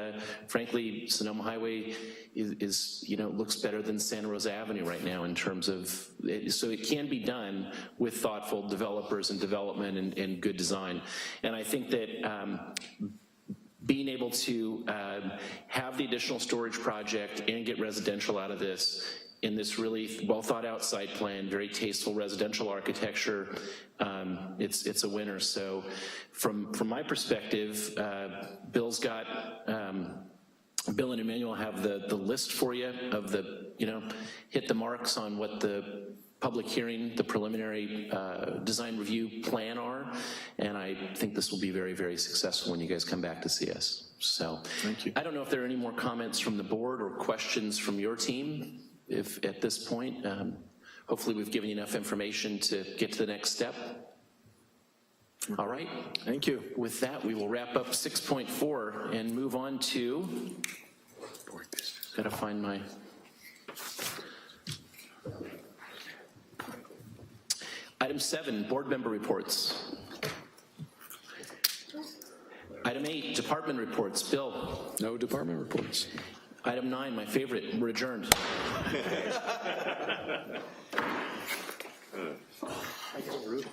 frankly, Sonoma Highway is looks better than Santa Rosa Avenue right now in terms of, so it can be done with thoughtful developers and development and good design. And I think that being able to have the additional storage project and get residential out of this in this really well-thought-out site plan, very tasteful residential architecture, it's a winner. So from my perspective, Bill's got, Bill and Emmanuel have the list for you of the, hit the marks on what the public hearing, the preliminary design review plan are, and I think this will be very, very successful when you guys come back to see us. So thank you. I don't know if there are any more comments from the board or questions from your team. If at this point, hopefully we've given you enough information to get to the next step. All right. Thank you. With that, we will wrap up 6.4 and move on to, gotta find my, item 7, board member reports. Item 8, department reports. Bill? No department reports. Item 9, my favorite, we're adjourned. I get rude.